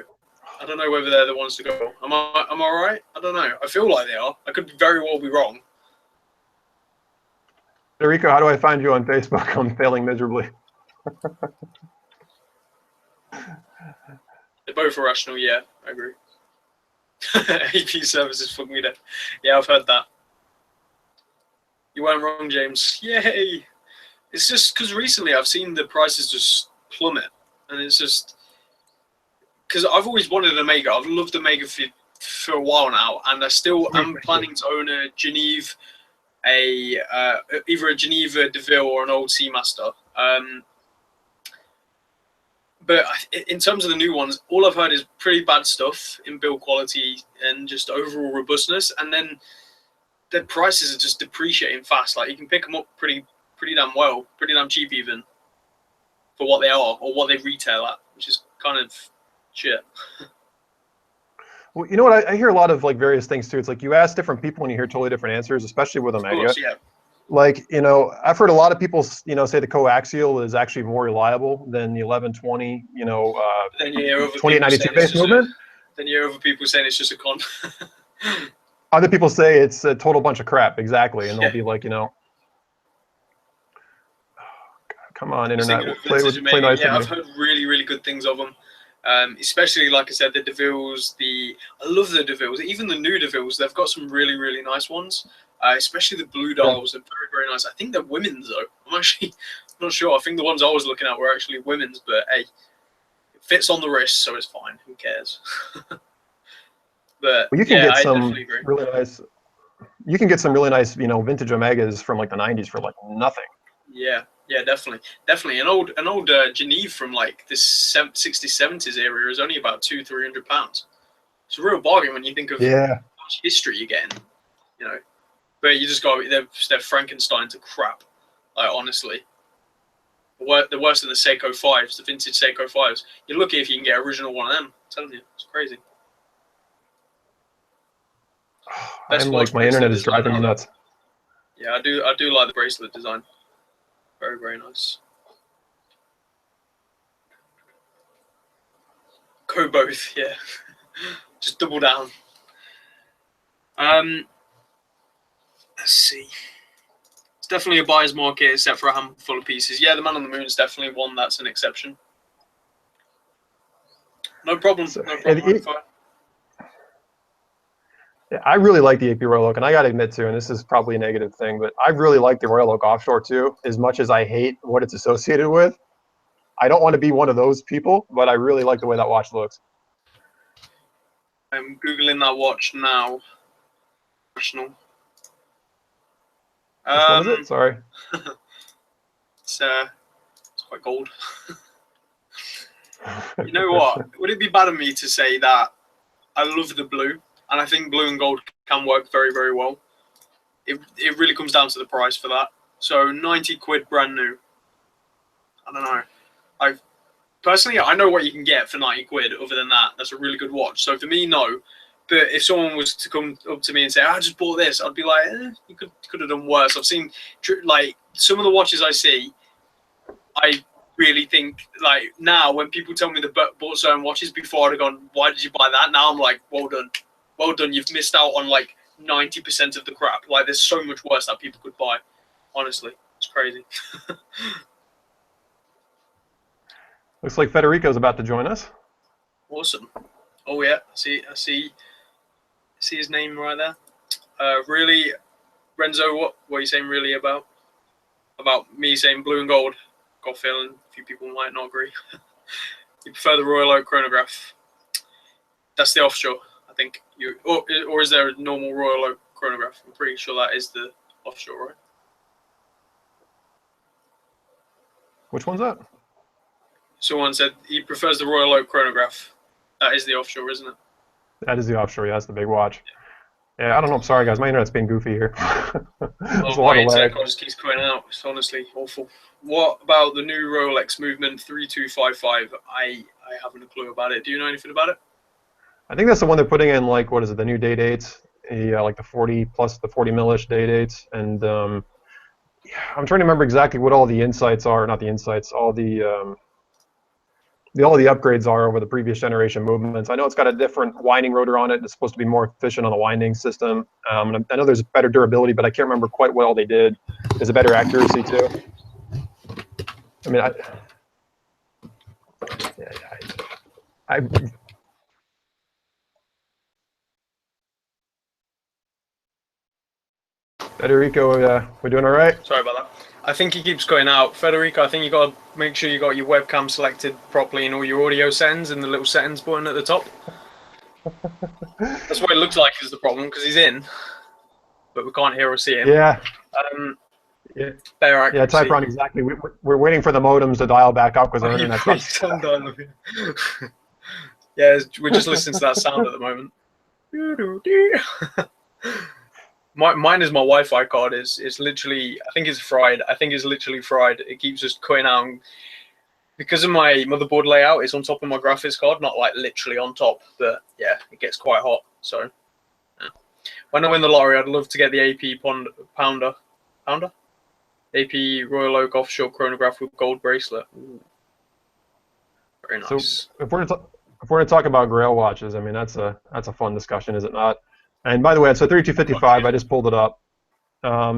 S2: I don't know whether they're the ones to go. Am I right? I don't know. I feel like they are. I could very well be wrong.
S1: Federico, how do I find you on Facebook? I'm failing miserably.
S2: They're both irrational, yeah, I agree. AP services fuck me dead. Yeah, I've heard that. You weren't wrong, James. Yay! It's just because recently I've seen the prices just plummet, and it's just because I've always wanted an Omega. I've loved the Omega for a while now, and I still am planning to own a Geneve, either a Geneva DeVille or an old Seamaster. But in terms of the new ones, all I've heard is pretty bad stuff in build quality and just overall robustness. And then their prices are just depreciating fast. Like you can pick them up pretty damn well, pretty damn cheap even for what they are or what they retail at, which is kind of shit.
S1: Well, you know what? I hear a lot of like various things too. It's like you ask different people and you hear totally different answers, especially with Omega.
S2: Of course, yeah.
S1: Like, you know, I've heard a lot of people, you know, say the coaxial is actually more reliable than the 1120, you know, 2892 base movement.
S2: Then you hear other people saying it's just a con.
S1: Other people say it's a total bunch of crap, exactly, and they'll be like, you know, come on, internet, play nice
S2: yeah,
S1: with me.
S2: I've heard really good things of them. Especially, like I said, the DeVilles, I love the DeVilles. Even the new DeVilles, they've got some really nice ones. Especially the blue dials are very nice. I think they're women's though. I'm actually not sure. I think the ones I was looking at were actually women's, but hey, it fits on the wrist, so it's fine. Who cares? But
S1: well, you can
S2: yeah,
S1: get some
S2: really
S1: nice. You can get some really nice, you know, vintage Omegas from like the 90s for like nothing.
S2: Yeah, definitely. An old Geneve from like this 60s, 70s era is only about £200-300. It's a real bargain when you think of how much history you're getting, you know. But you just got they're Frankenstein to crap, like honestly. They're worse than the Seiko 5s, the vintage Seiko 5s. You're lucky if you can get original one of them. I'm telling you, it's crazy.
S1: I'm like, my internet is driving me nuts.
S2: Yeah, I do like the bracelet design. Very nice. Go both, yeah. Just double down. Let's see. It's definitely a buyer's market, except for a handful of pieces. Yeah, the Man on the Moon is definitely one that's an exception. No problem.
S1: I really like the AP Royal Oak, and I got to admit too, and this is probably a negative thing, but I really like the Royal Oak Offshore too, as much as I hate what it's associated with. I don't want to be one of those people, but I really like the way that watch looks.
S2: I'm Googling that watch now. Professional.
S1: Which one is it? Sorry.
S2: It's quite gold. You know what? Would it be bad of me to say that I love the blue, and I think blue and gold can work very well? It really comes down to the price for that. So 90 quid brand new. I don't know. Personally, I know what you can get for 90 quid. Other than that, that's a really good watch. So for me, no. But if someone was to come up to me and say, "I just bought this," I'd be like, "You could have done worse." I've seen like some of the watches I see. I really think like now when people tell me they bought certain watches before, I'd have gone, "Why did you buy that?" Now I'm like, "Well done. You've missed out on like 90% of the crap." Like there's so much worse that people could buy. Honestly, it's crazy.
S1: Looks like Federico's about to join us.
S2: Awesome. Oh yeah, I see his name right there. Really, Renzo, what are you saying really about me saying blue and gold? Got a feeling a few people might not agree. You prefer the Royal Oak chronograph? That's the offshore, I think. Or is there a normal Royal Oak chronograph? I'm pretty sure that is the offshore, right?
S1: Which one's that?
S2: Someone said he prefers the Royal Oak chronograph. That is the offshore, isn't it?
S1: That is the offshore. Yeah, that's the big watch. Yeah, I don't know. I'm sorry, guys. My internet's being goofy here. There's a lot
S2: my
S1: of lag.
S2: internet just keeps going out. It's honestly awful. What about the new Rolex movement 3255? I haven't a clue about it. Do you know anything about it?
S1: I think that's the one they're putting in, like, what is it, the new day dates? Like the 40 plus the 40 millish day dates. And I'm trying to remember exactly what all the insights are. Not the insights, all the upgrades are over the previous generation movements. I know it's got a different winding rotor on it. It's supposed to be more efficient on the winding system. And I know there's better durability, but I can't remember quite what all they did. There's a better accuracy too. I mean, Federico, we're doing all right?
S2: Sorry about that. I think he keeps going out. Federico, I think you got to make sure you got your webcam selected properly and all your audio settings and the little settings button at the top. That's what it looks like is the problem, because he's in, but we can't hear or see him.
S1: Yeah.
S2: Yeah. Better accuracy.
S1: Yeah, type run exactly. We're waiting for the modems to dial back up because our internet's not.
S2: Yeah, we're just listening to that sound at the moment. Mine is my Wi-Fi card. It's literally, I think it's fried. It keeps just cutting out. Because of my motherboard layout, it's on top of my graphics card, not like literally on top, but yeah, it gets quite hot. So yeah. When I win the lottery, I'd love to get the AP pounder? AP Royal Oak offshore chronograph with gold bracelet. Ooh. Very nice.
S1: So if we're to talk about Grail watches, I mean that's a fun discussion, is it not? And by the way, it's a 3255. I just pulled it up.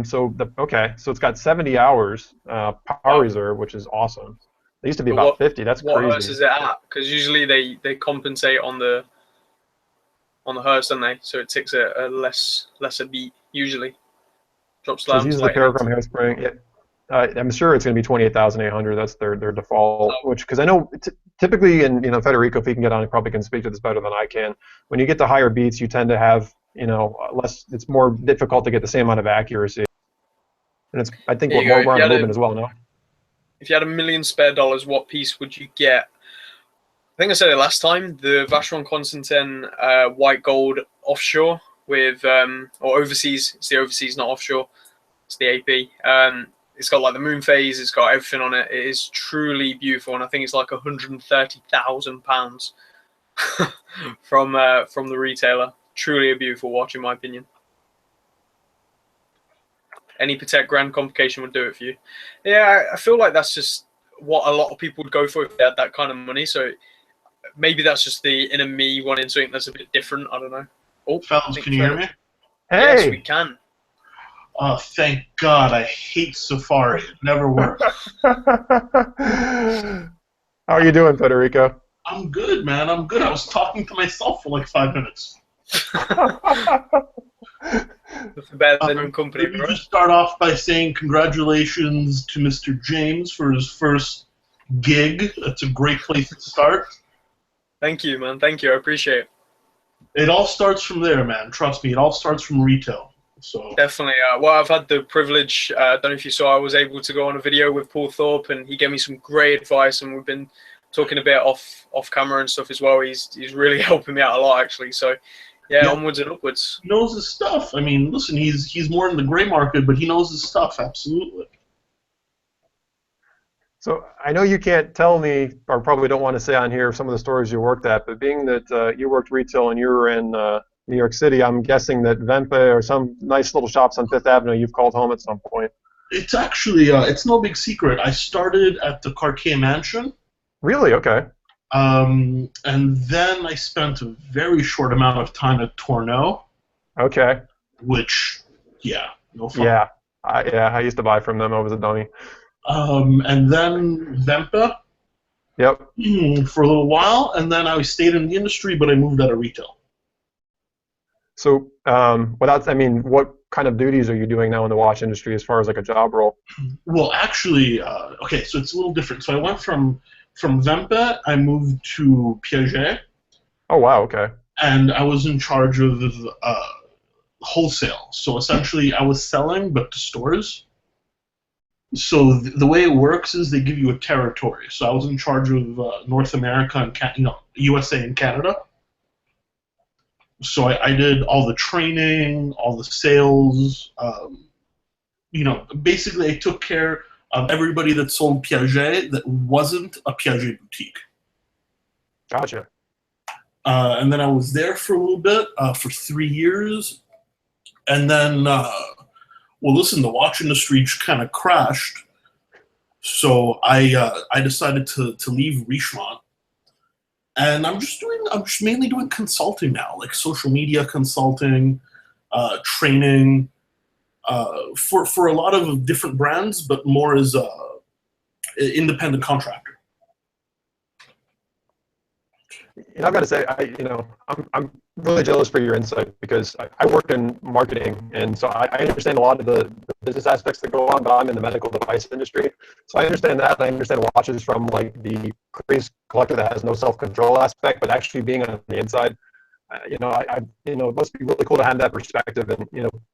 S1: So it's got 70 hours power reserve, which is awesome. It used to be about 50. That's crazy.
S2: What hertz is it at? Because usually they compensate on the hertz, don't they? So it ticks a lesser beat usually. Drops down.
S1: So uses the paragram hairspring. Yeah. I'm sure it's going to be 28,800. That's their default. Because I know typically, and Federico, if he can get on, he probably can speak to this better than I can. When you get to higher beats, you tend to have less. It's more difficult to get the same amount of accuracy. And it's I think more on the movement as well. No.
S2: If you had $1 million spare, what piece would you get? I think I said it last time. The Vacheron Constantin white gold offshore with or overseas. It's the overseas, not offshore. It's the AP. It's got like the moon phase. It's got everything on it. It is truly beautiful, and I think it's like £130,000 from the retailer. Truly a beautiful watch, in my opinion. Any Patek Grand complication would do it for you. Yeah, I feel like that's just what a lot of people would go for if they had that kind of money. So maybe that's just the inner me wanting something that's a bit different. I don't know.
S3: Oh, fellas, can you hear me?
S1: Hey.
S2: Yes, we can.
S3: Oh, thank God. I hate Safari. It never works.
S1: How are you doing, Federico?
S3: I'm good, man. I'm good. I was talking to myself for like 5 minutes.
S2: Better than company,
S3: Let me just start off by saying congratulations to Mr. James for his first gig. That's a great place to start.
S2: Thank you, man. Thank you. I appreciate it.
S3: It all starts from there, man. Trust me. It all starts from retail. So
S2: definitely. Well, I've had the privilege. I don't know if you saw. I was able to go on a video with Paul Thorpe, and he gave me some great advice. And we've been talking a bit off camera and stuff as well. He's really helping me out a lot, actually. So yeah, onwards and upwards.
S3: He knows his stuff. I mean, listen, he's more in the gray market, but he knows his stuff. Absolutely.
S1: So I know you can't tell me, or probably don't want to say on here, some of the stores you worked at, but being that you worked retail and you were in New York City, I'm guessing that Vempe or some nice little shops on Fifth Avenue you've called home at some point.
S3: It's actually, it's no big secret. I started at the Cartier Mansion.
S1: Really? Okay.
S3: And then I spent a very short amount of time at Tourneau.
S1: Okay.
S3: Which, yeah, no fun.
S1: Yeah. I used to buy from them. I was a dummy.
S3: And then Vempe.
S1: Yep.
S3: For a little while, and then I stayed in the industry, but I moved out of retail.
S1: So, what kind of duties are you doing now in the watch industry as far as like a job role?
S3: Well, actually, okay, so it's a little different. So I went from from Vempe, I moved to Piaget,
S1: Oh wow, okay.
S3: and I was in charge of wholesale. So essentially, I was selling, but to stores. So the way it works is they give you a territory. So I was in charge of North America and USA and Canada. So I did all the training, all the sales. Basically, I took care of everybody that sold Piaget that wasn't a Piaget boutique.
S1: Gotcha.
S3: And then I was there for a little bit, for 3 years. And then, listen, the watch industry kind of crashed. So I decided to leave Richemont. And I'm just mainly doing consulting now, like social media consulting, training, for a lot of different brands, but more as a independent contractor.
S1: I've got to say, I'm really jealous for your insight because I work in marketing, and so I understand a lot of the business aspects that go on, but I'm in the medical device industry. So I understand that. I understand watches from like the crazy collector that has no self-control aspect, but actually being on the inside, it must be really cool to have that perspective. And,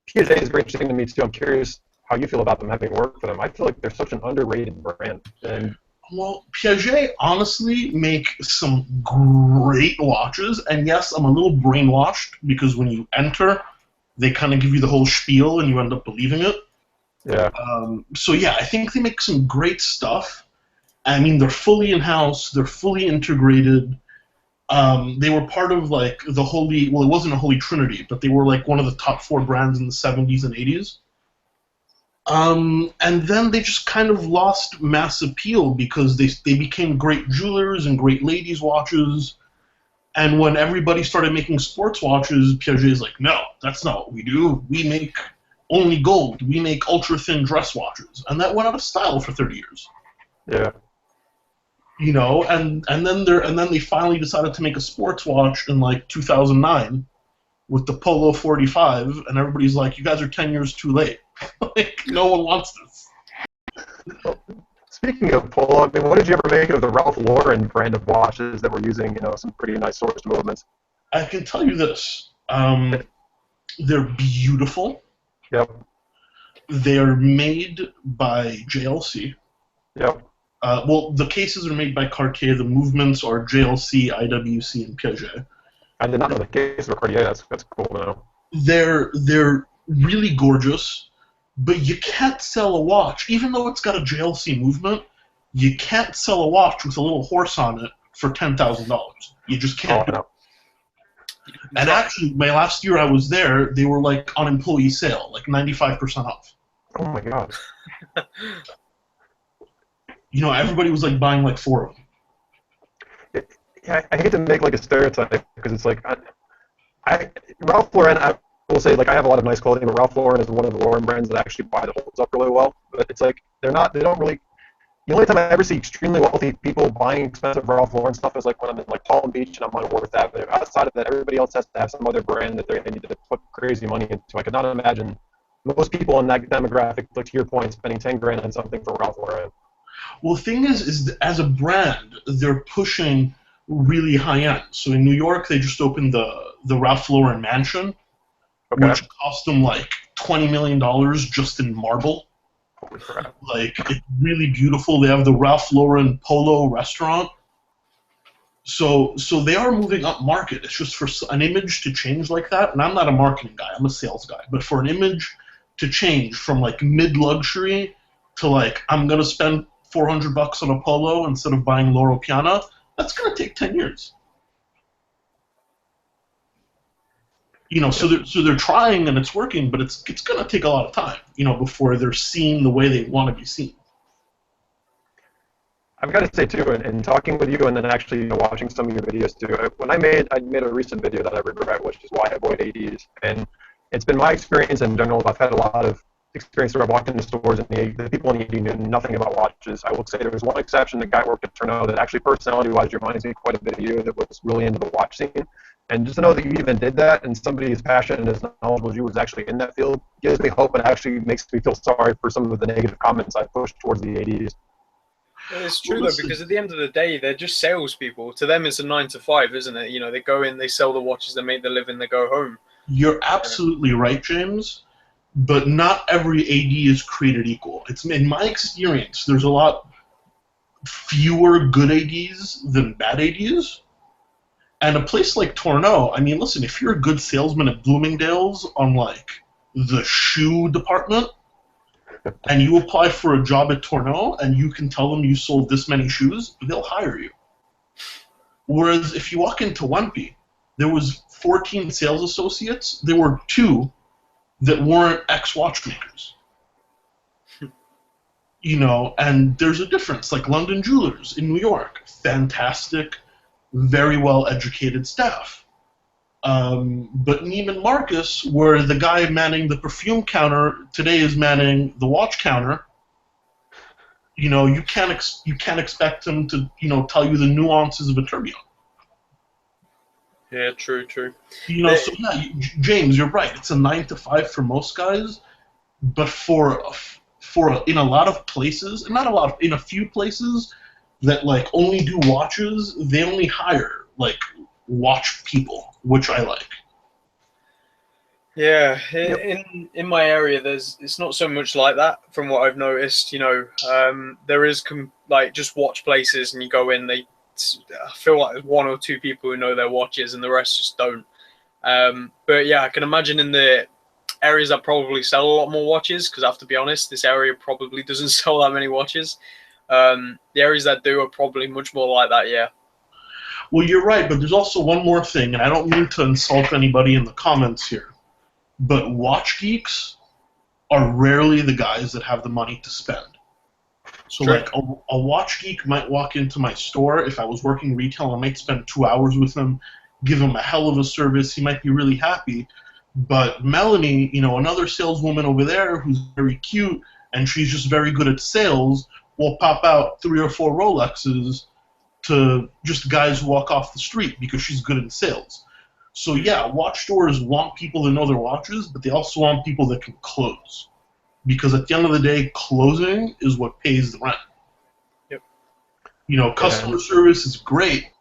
S1: Piaget is very interesting to me too. I'm curious how you feel about them having worked for them. I feel like they're such an underrated brand. And
S3: well, Piaget honestly make some great watches, and yes, I'm a little brainwashed because when you enter, they kind of give you the whole spiel and you end up believing it.
S1: Yeah.
S3: So yeah, I think they make some great stuff. I mean, they're fully in-house, they're fully integrated. They were part of like the holy, well, it wasn't a holy trinity, but they were like one of the top 4 brands in the 70s and 80s. And then they just kind of lost mass appeal because they became great jewelers and great ladies' watches. And when everybody started making sports watches, Piaget is like, no, that's not what we do. We make only gold. We make ultra-thin dress watches. And that went out of style for 30 years.
S1: Yeah.
S3: And then they finally decided to make a sports watch in like 2009 with the Polo 45, and everybody's like, you guys are 10 years too late. Like, no one wants this.
S1: Speaking of Polo, I mean, what did you ever make of the Ralph Lauren brand of watches that were using, some pretty nice source movements?
S3: I can tell you this. They're beautiful.
S1: Yep.
S3: They're made by JLC.
S1: Yep.
S3: The cases are made by Cartier. The movements are JLC, IWC, and Piaget.
S1: I did not know the case were Cartier. That's cool to know.
S3: They're really gorgeous, but you can't sell a watch, even though it's got a JLC movement. You can't sell a watch with a little horse on it for $10,000. You just can't.
S1: Oh, no.
S3: And actually, my last year I was there, they were like on employee sale, like 95% off.
S1: Oh my god.
S3: Everybody was like buying like 4 of them.
S1: I hate to make like a stereotype because it's like Ralph Lauren. I will say like I have a lot of nice clothing, but Ralph Lauren is one of the Lauren brands that actually buy the holds up really well. But it's like they don't really. The only time I ever see extremely wealthy people buying expensive Ralph Lauren stuff is like when I'm in like Palm Beach and I'm on Worth Avenue. Outside of that, everybody else has to have some other brand that they need to put crazy money into. I could not imagine most people in that demographic, like to your point, spending $10,000 on something for Ralph Lauren.
S3: Well, the thing is as a brand, they're pushing really high end. So in New York, they just opened the Ralph Lauren mansion,
S1: Okay.
S3: which cost them like $20 million just in marble.
S1: Holy crap.
S3: Like, it's really beautiful. They have the Ralph Lauren Polo restaurant. So they are moving up market. It's just for an image to change like that, and I'm not a marketing guy, I'm a sales guy, but for an image to change from like mid-luxury to like, I'm going to spend $400 on a Polo instead of buying Loro Piana, that's going to take 10 years. So they're trying and it's working, but it's going to take a lot of time, before they're seen the way they want to be seen.
S1: I've got to say too, in talking with you and then actually watching some of your videos too, when I made a recent video that I regret, which is why I avoid ADs, and it's been my experience in general. I've had a lot of experience where I've walked into stores and the people in the AD knew nothing about watches. I will say there was one exception, the guy I worked at Tourneau, that actually personality-wise reminds me quite a bit of you, that was really into the watch scene. And just to know that you even did that and somebody as passionate and as knowledgeable as you was actually in that field gives me hope and actually makes me feel sorry for some of the negative comments I pushed towards the ADs.
S2: It's true
S3: Well,
S2: though,
S3: listen,
S2: because at the end of the day, they're just salespeople. To them, it's a 9 to 5, isn't it? You know, they go in, they sell the watches, they make the living, they go home.
S3: you're absolutely right, James. But not every AD is created equal. It's in my experience, there's a lot fewer good ADs than bad ADs. And a place like Tourneau, I mean, listen, if you're a good salesman at Bloomingdale's on like the shoe department, and you apply for a job at Tourneau, and you can tell them you sold this many shoes, they'll hire you. Whereas if you walk into Wimpy, there was 14 sales associates. There were 2 that weren't ex-watchmakers. You know, and there's a difference. Like London Jewelers in New York, fantastic, very well-educated staff. But Neiman Marcus, where the guy manning the perfume counter today is manning the watch counter, you know, you can't expect him to, you know, tell you the nuances of a tourbillon.
S2: Yeah, true.
S3: You know, so yeah, James, you're right. It's a 9 to 5 for most guys, but in a lot of places, and not a lot, in a few places that like only do watches, they only hire like watch people, which I like.
S2: Yeah, in my area, it's not so much like that from what I've noticed. You know, there is like just watch places, and you go in, I feel like there's 1 or 2 people who know their watches, and the rest just don't. But yeah, I can imagine in the areas that probably sell a lot more watches, because I have to be honest, this area probably doesn't sell that many watches. The areas that do are probably much more like that, yeah.
S3: Well, you're right, but there's also one more thing, and I don't mean to insult anybody in the comments here, but watch geeks are rarely the guys that have the money to spend. So,
S2: Sure.
S3: like, a watch geek might walk into my store. If I was working retail, I might spend 2 hours with him, give him a hell of a service. He might be really happy. But Melanie, you know, another saleswoman over there who's very cute, and she's just very good at sales, will pop out 3 or 4 Rolexes to just guys who walk off the street because she's good at sales. So, yeah, watch stores want people to know their watches, but they also want people that can close. Because at the end of the day, closing is what pays the rent.
S2: Yep.
S3: You know, customer service is great,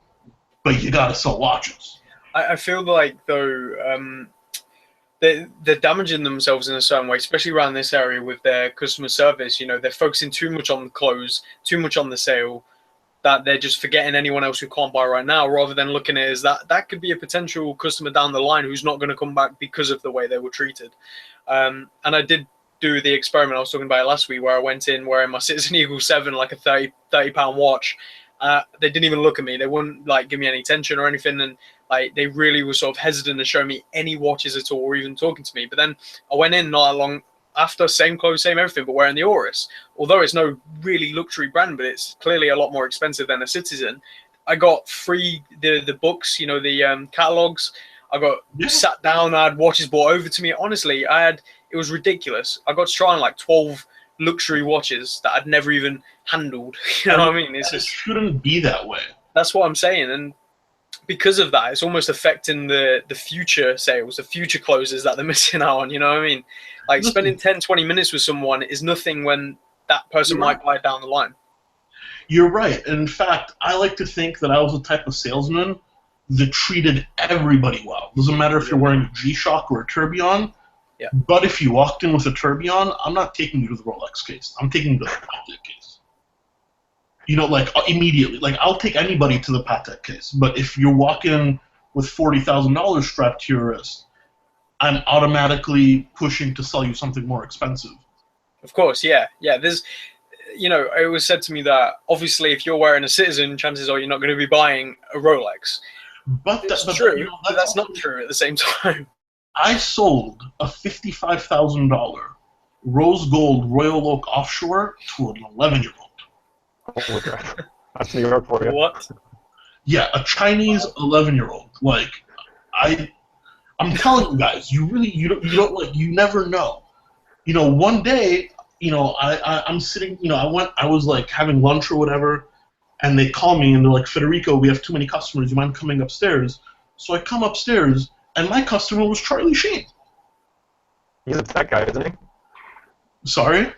S3: but you gotta sell watches.
S2: I feel like, though, they're damaging themselves in a certain way, especially around this area with their customer service. You know, they're focusing too much on the close, too much on the sale, that they're just forgetting anyone else who can't buy right now, rather than looking at it as that could be a potential customer down the line who's not going to come back because of the way they were treated. And I did do the experiment I was talking about last week, where I went in wearing my Citizen Eagle 7, like a 30 pound watch. They didn't even look at me. They wouldn't like give me any attention or anything, and like they really were sort of hesitant to show me any watches at all, or even talking to me. But then I went in not long after, same clothes, same everything, but wearing the Oris. Although it's no really luxury brand, but it's clearly a lot more expensive than a Citizen. I got free the books, you know, the catalogs. I got sat down. I had watches brought over to me. Honestly, it was ridiculous. I got to try on like 12 luxury watches that I'd never even handled. You know what I mean?
S3: It shouldn't be that way.
S2: That's what I'm saying. And because of that, it's almost affecting the future sales, the future closes that they're missing out on. You know what I mean? Like spending 10, 20 minutes with someone is nothing when that person might buy down the line.
S3: You're right. In fact, I like to think that I was the type of salesman that treated everybody well. Doesn't matter if you're wearing a G-Shock or a tourbillon.
S2: Yeah.
S3: But if you walked in with a tourbillon, I'm not taking you to the Rolex case. I'm taking you to the Patek case. You know, like immediately. Like I'll take anybody to the Patek case. But if you're walking with $40,000 strapped to your wrist, I'm automatically pushing to sell you something more expensive.
S2: Of course, yeah. There's, you know, it was said to me that obviously if you're wearing a Citizen, chances are you're not going to be buying a Rolex.
S3: But
S2: that's
S3: but,
S2: true.
S3: You know,
S2: but that's not true at the same time.
S3: I sold a $55,000 rose gold Royal Oak offshore to an 11-year-old.
S1: Holy crap. That's New York for you.
S2: What?
S3: Yeah, a Chinese 11-year-old. Like, I'm telling you guys, you don't like, you never know. You know, one day, you know, I'm sitting, you know, I was like having lunch or whatever, and they call me and they're like, Federico, we have too many customers. You mind coming upstairs? So I come upstairs, and my customer was Charlie Sheen.
S1: He's a Patek guy, isn't he?
S3: Sorry?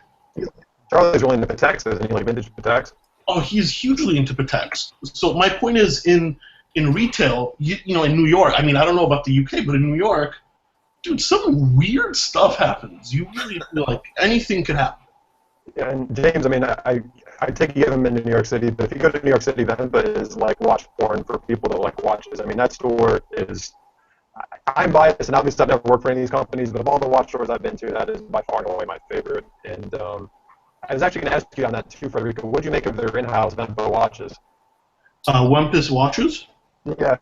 S1: Charlie's really into Pateks, isn't he? Like vintage Pateks?
S3: Oh, he's hugely into Pateks. So my point is, in retail, you know, in New York, I mean, I don't know about the UK, but in New York, dude, some weird stuff happens. You really feel like anything could happen.
S1: Yeah, and James, I mean, I take you him into New York City, but if you go to New York City, Venta is like watch porn for people that like watches. I mean, that store is. I'm biased, and obviously I've never worked for any of these companies, but of all the watch stores I've been to, that is by far and away my favorite. And I was actually going to ask you on that too, Federico. What do you make of their in-house Venta watches?
S3: Wempus watches.
S1: Yeah.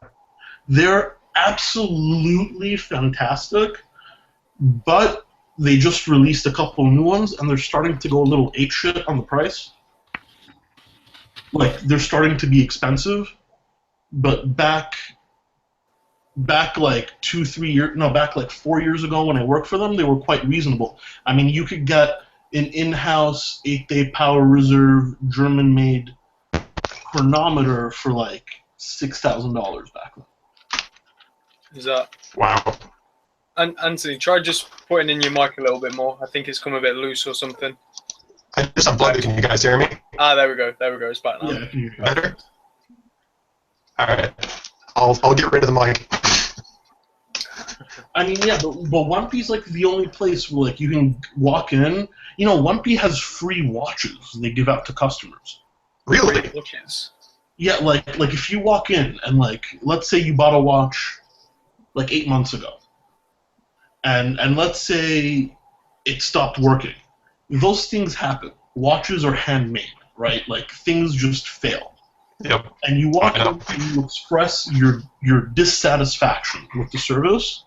S3: They're absolutely fantastic, but they just released a couple new ones, and they're starting to go a little apeshit on the price. Like, they're starting to be expensive, but back like 4 years ago when I worked for them, they were quite reasonable. I mean, you could get an in-house 8-day power reserve German-made chronometer for like $6,000 back then.
S2: Is that...
S1: Wow.
S2: And Anthony, try just putting in your mic a little bit more. I think it's come a bit loose or something.
S1: I just unplugged it. Can you guys hear me?
S2: Ah, there we go. It's back now.
S3: Yeah, I can hear you.
S1: Better? All right. I'll get rid of the mic.
S3: I mean, yeah, but One Piece is like the only place where like you can walk in. You know, One Piece has free watches they give out to customers.
S1: Really?
S2: Watches.
S3: Yeah, like if you walk in and like let's say you bought a watch like 8 months ago, and let's say it stopped working. Those things happen. Watches are handmade, right? Like things just fail.
S1: Yep.
S3: And you walk in and you express your dissatisfaction with the service.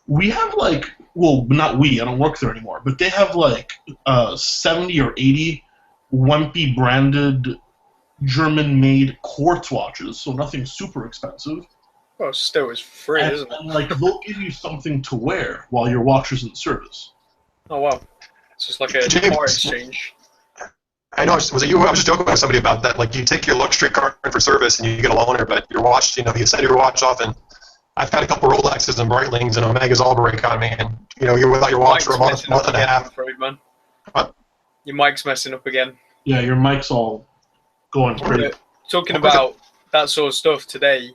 S3: We have like, well, not we, I don't work there anymore, but they have like 70 or 80 Wimpy branded German-made quartz watches, so nothing super expensive.
S2: Well, still, it's free, isn't it?
S3: And like they'll give you something to wear while your watch is in service.
S2: Oh wow, it's just like a
S1: James,
S2: car exchange.
S1: I know. Was it you? I was just joking with somebody about that. Like, you take your luxury car in for service and you get a loaner, but your watch, you know, you send your watch off, and I've got a couple Rolexes and Breitlings and Omegas all break on me, and you know, you're without your watch for a month and a half.
S2: Afraid, man.
S1: What?
S2: Your mic's messing up again.
S3: Yeah, your mic's all going crazy.
S2: Talking about that sort of stuff today,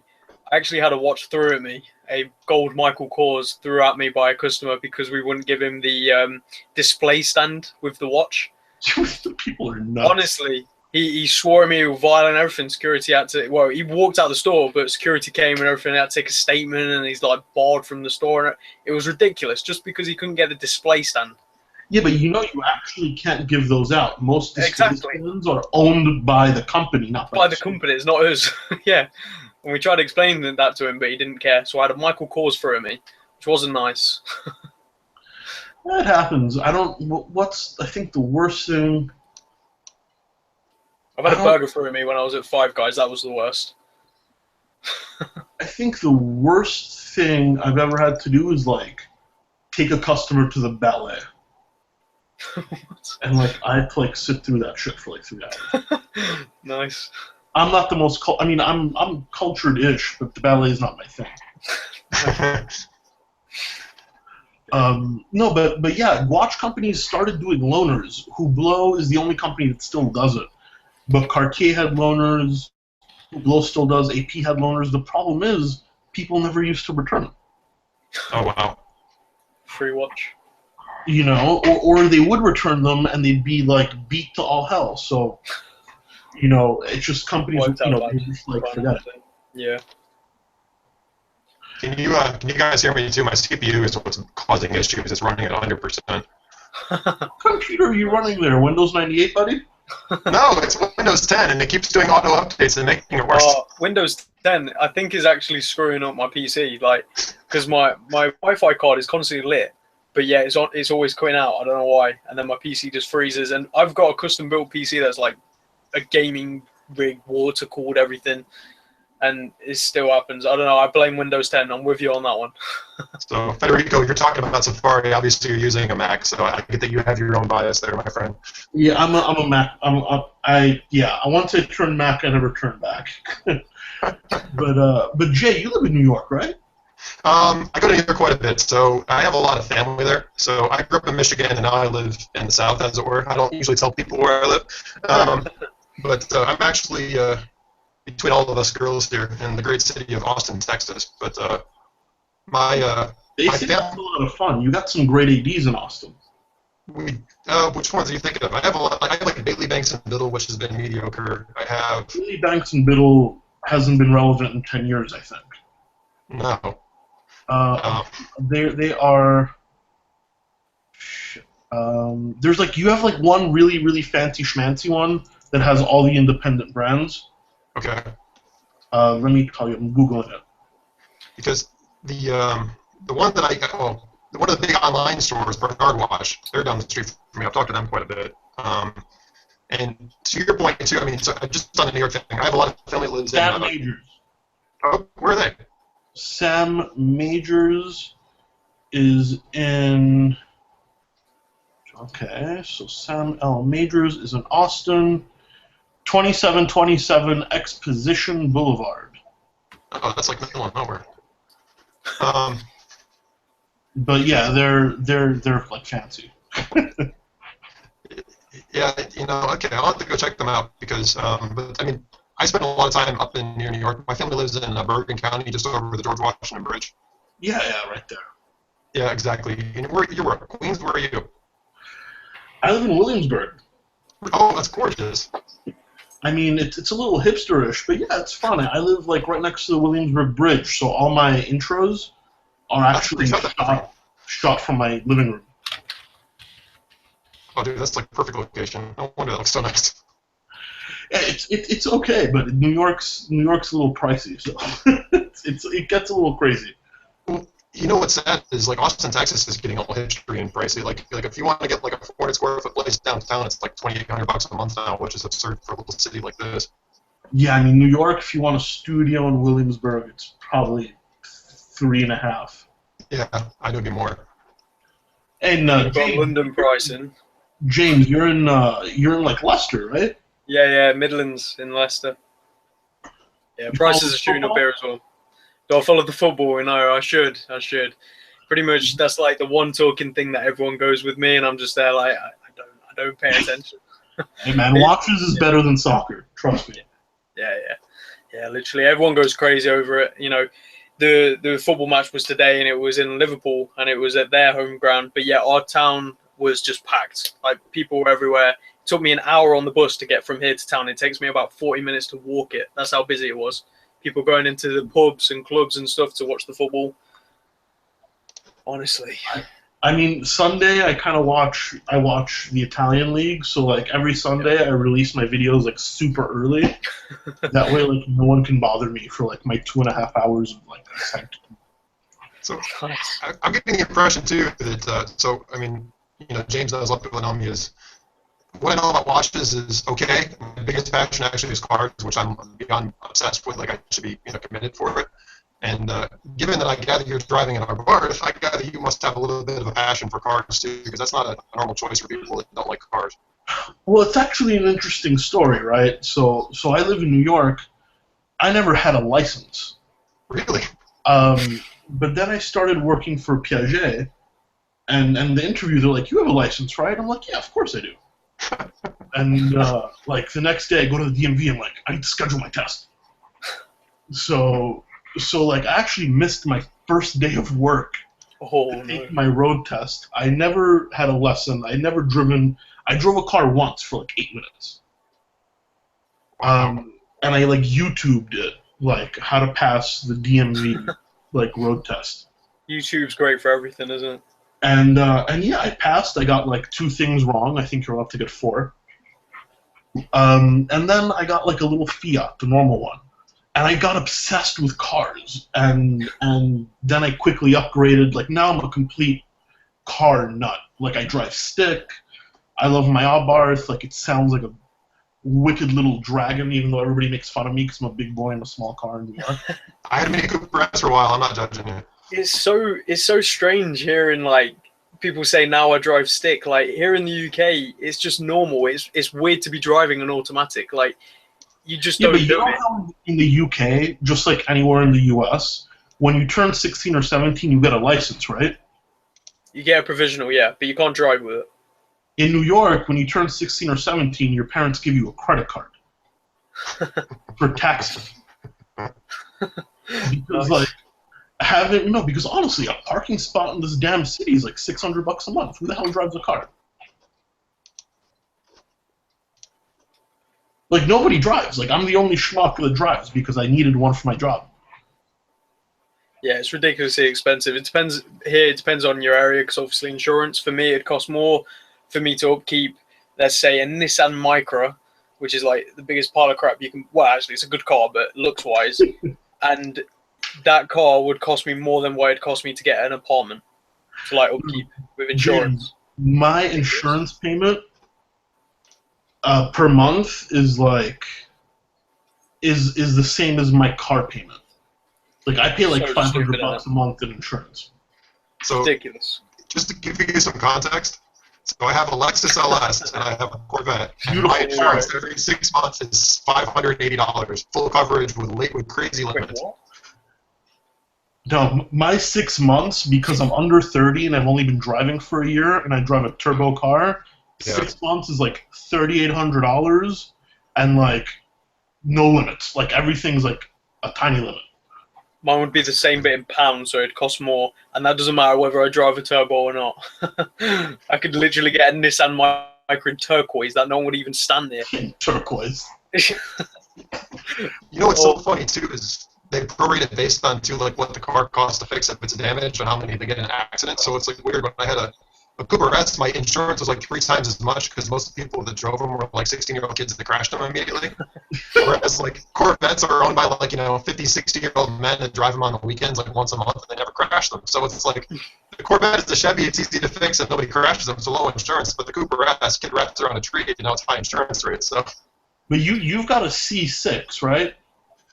S2: I actually had a watch thrown at me, a gold Michael Kors threw at me by a customer because we wouldn't give him the display stand with the watch.
S3: The people are nuts.
S2: Honestly, he swore at me with violent and everything. Security had to, well, he walked out the store, but security came and everything. Had to take a statement, and he's like barred from the store. And it was ridiculous just because he couldn't get the display stand.
S3: Yeah, but you know you actually can't give those out. Most display
S2: Exactly.
S3: stands are owned by the company, not
S2: By the company. It's not us. Yeah. And we tried to explain that to him, but he didn't care. So I had a Michael Kors throw at me, which wasn't nice.
S3: That happens. I think the worst thing...
S2: I've had a burger thrown at me when I was at Five Guys. That was the worst.
S3: I think the worst thing I've ever had to do is, like, take a customer to the ballet. And, like, I had to, like, sit through that shit for, like, 3 hours.
S2: Nice.
S3: I'm not the most... I'm cultured-ish, but the ballet is not my thing. No, but yeah, watch companies started doing loaners. Hublot is the only company that still does it. But Cartier had loaners. Hublot still does. AP had loaners. The problem is people never used to return them.
S1: Oh, wow.
S2: Free watch.
S3: You know, or they would return them and they'd be like beat to all hell. So, you know, it's just companies, you know, they just like forget it.
S2: Yeah.
S1: Can you guys hear me too? My CPU is what's causing issues. It's running at 100%.
S3: What computer are you running there? Windows 98, buddy?
S1: No, it's Windows 10, and it keeps doing auto updates and making it worse.
S2: Windows 10, I think, is actually screwing up my PC. Like, because my Wi-Fi card is constantly lit, but yeah, it's always cutting out. I don't know why. And then my PC just freezes. And I've got a custom-built PC that's like a gaming rig, water cooled, everything. And it still happens. I don't know. I blame Windows 10. I'm with you on that one.
S1: So, Federico, you're talking about Safari. Obviously, you're using a Mac, so I get that you have your own bias there, my friend.
S3: Yeah, I'm a Mac. I want to turn Mac. I never turn back. But Jay, you live in New York, right?
S1: I go to New York quite a bit, so I have a lot of family there. So I grew up in Michigan, and now I live in the South, as it were. I don't usually tell people where I live. But I'm actually between all of us girls here in the great city of Austin, Texas. But my
S3: They
S1: my
S3: seem to have
S1: family,
S3: a lot of fun. You got some great ADs in Austin.
S1: which ones are you thinking of? I have a lot. I have like Bailey Banks and Biddle, which has been mediocre. I have
S3: Really, Banks and Biddle hasn't been relevant in 10 years, I think.
S1: no.
S3: They are. There's like you have like one really fancy schmancy one that has all the independent brands.
S1: Okay.
S3: Let me tell you, I'm googling it.
S1: Because the one that one of the big online stores, Bernard Watch, they're down the street from me. I've talked to them quite a bit. And to your point too, I mean, so I just done a New York thing. I have a lot of family that lives
S3: Sam
S1: in.
S3: Majors.
S1: Oh, where are they?
S3: Sam Majors is in. Okay, so Sam L. Majors is in Austin, 2727 Exposition Boulevard.
S1: Oh, that's like middle of nowhere.
S3: But yeah, they're like fancy.
S1: Yeah, okay, I'll have to go check them out because, but I mean, I spend a lot of time up in near New York. My family lives in Bergen County, just over the George Washington Bridge.
S3: Yeah, right there.
S1: Yeah, exactly. And you were Queens. Where are you?
S3: I live in Williamsburg.
S1: Oh, that's gorgeous.
S3: I mean, it's a little hipsterish, but yeah, it's fun. I live like right next to the Williamsburg Bridge, so all my intros are actually shot from my living room.
S1: Oh, dude, that's like perfect location. No wonder that looks so nice.
S3: Yeah, it's okay, but New York's a little pricey, so it gets a little crazy.
S1: Well, you know what's sad is like Austin, Texas is getting all hipstery and pricey. Like if you want to get like a 400 square foot place downtown, it's like $2,800 a month now, which is absurd for a little city like this.
S3: Yeah, I mean New York. If you want a studio in Williamsburg, it's probably 3.5.
S1: Yeah, I know it'd be more.
S3: And
S2: Got
S3: James,
S2: London pricing.
S3: James, you're in like Leicester, right?
S2: Yeah, Midlands in Leicester. Yeah,
S3: You
S2: prices
S3: follow
S2: are shooting up
S3: football?
S2: here as well. Do I follow the football? No, I should. Pretty much, that's like the one talking thing that everyone goes with me, and I'm just there like I don't pay attention.
S3: Hey man, watches is better than soccer. Trust me.
S2: Yeah. Literally, everyone goes crazy over it. The football match was today, and it was in Liverpool, and it was at their home ground. But yeah, our town was just packed. Like people were everywhere. It took me an hour on the bus to get from here to town. It takes me about 40 minutes to walk it. That's how busy it was. People going into the pubs and clubs and stuff to watch the football. Honestly.
S3: I mean, Sunday I watch the Italian league, so like every Sunday I release my videos like super early. That way, like no one can bother me for like my 2.5 hours of like sanctity.
S1: So I'm getting the impression too that so I mean, James knows a lot of people know me is what I know about watches is okay. My biggest passion actually is cars, which I'm beyond obsessed with. Like I should be committed for it. And given that I gather you're driving in our bar, I gather you must have a little bit of a passion for cars too, because that's not a normal choice for people that don't like cars.
S3: Well, it's actually an interesting story, right? So I live in New York. I never had a license.
S1: Really?
S3: But then I started working for Piaget, and the interview, they're like, "You have a license, right?" I'm like, "Yeah, of course I do." And like the next day, I go to the DMV. I'm like, "I need to schedule my test." So like I actually missed my first day of work to take my road test. I never had a lesson. I drove a car once for like 8 minutes. And I like YouTubed it, like how to pass the DMV like road test.
S2: YouTube's great for everything, isn't it?
S3: And yeah, I passed. I got like 2 things wrong. I think you're allowed to get 4. And then I got like a little Fiat, the normal one. And I got obsessed with cars, and then I quickly upgraded. Like now I'm a complete car nut. Like I drive stick. I love my Audemars. Like it sounds like a wicked little dragon, even though everybody makes fun of me because I'm a big boy in a small car in New York.
S1: I had a Mini Cooper S for a while. I'm not judging you.
S2: It's so strange hearing like people say now I drive stick. Like here in the UK, it's just normal. It's weird to be driving an automatic. Like you just don't
S3: but you
S2: do
S3: know
S2: it.
S3: how in the UK, just like anywhere in the US, when you turn 16 or 17, you get a license, right?
S2: You get a provisional, yeah, but you can't drive with it.
S3: In New York, when you turn 16 or 17, your parents give you a credit card. for taxes. Because
S2: Nice.
S3: because honestly, a parking spot in this damn city is like $600 a month. Who the hell drives a car? Like, nobody drives. Like, I'm the only schmuck that drives because I needed one for my job.
S2: Yeah, it's ridiculously expensive. It depends here. It depends on your area, because obviously insurance for me, it costs more for me to upkeep, let's say, a Nissan Micra, which is like the biggest pile of crap you can. Well, actually, it's a good car, but looks wise, and that car would cost me more than what it cost me to get an apartment to like upkeep with insurance.
S3: My insurance payment per month is the same as my car payment. Like, I pay like
S2: So
S3: $500 a month in insurance.
S1: So
S2: Ridiculous.
S1: just to give you some context, so I have a Lexus LS and I have a Corvette. And my
S3: Beautiful.
S1: insurance every 6 months is $580, full coverage with crazy
S2: Wait,
S1: limits.
S2: what?
S3: No, my 6 months, because I'm under 30 and I've only been driving for a year and I drive a turbo car,
S1: Yeah.
S3: 6 months is like $3,800 and like no limits. Like, everything's like a tiny limit.
S2: Mine would be the same bit in pounds, so it'd cost more, and that doesn't matter whether I drive a turbo or not. I could literally get a Nissan Micra in turquoise that no one would even stand near.
S3: Turquoise.
S1: You know what's so funny too is they prorate it based on like what the car costs to fix if it's damaged and how many they get in an accident. So it's like weird. When I had a Cooper S, my insurance was like 3 times as much because most of the people that drove them were like 16-year-old kids that crashed them immediately. Whereas like Corvettes are owned by like 50, 60-year-old men that drive them on the weekends like once a month and they never crash them. So it's like the Corvette is the Chevy, it's easy to fix and nobody crashes them. It's a low insurance, but the Cooper S, kid wraps around a tree, it's high insurance rates. So.
S3: But you've got a C6, right?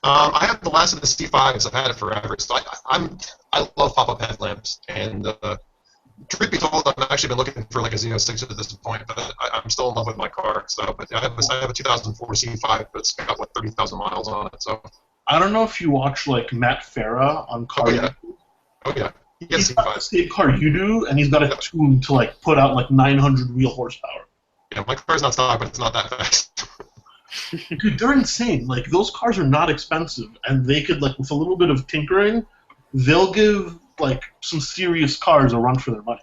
S1: I have the last of the C5s. I've had it forever. So I love pop-up headlamps. And truth be told, I've actually been looking for like a Z06 at this point, but I'm still in love with my car. So, but I have a 2004 C5, but it's got like 30,000 miles on it. So
S3: I don't know if you watch like Matt Farah on car.
S1: Oh yeah.
S3: He's got the same car you do, and he's got it tuned to like put out like 900 wheel horsepower.
S1: Yeah, my car's not stock, but it's not that fast.
S3: Dude, they're insane. Like, those cars are not expensive, and they could, like, with a little bit of tinkering, they'll give like some serious cars a run for their money.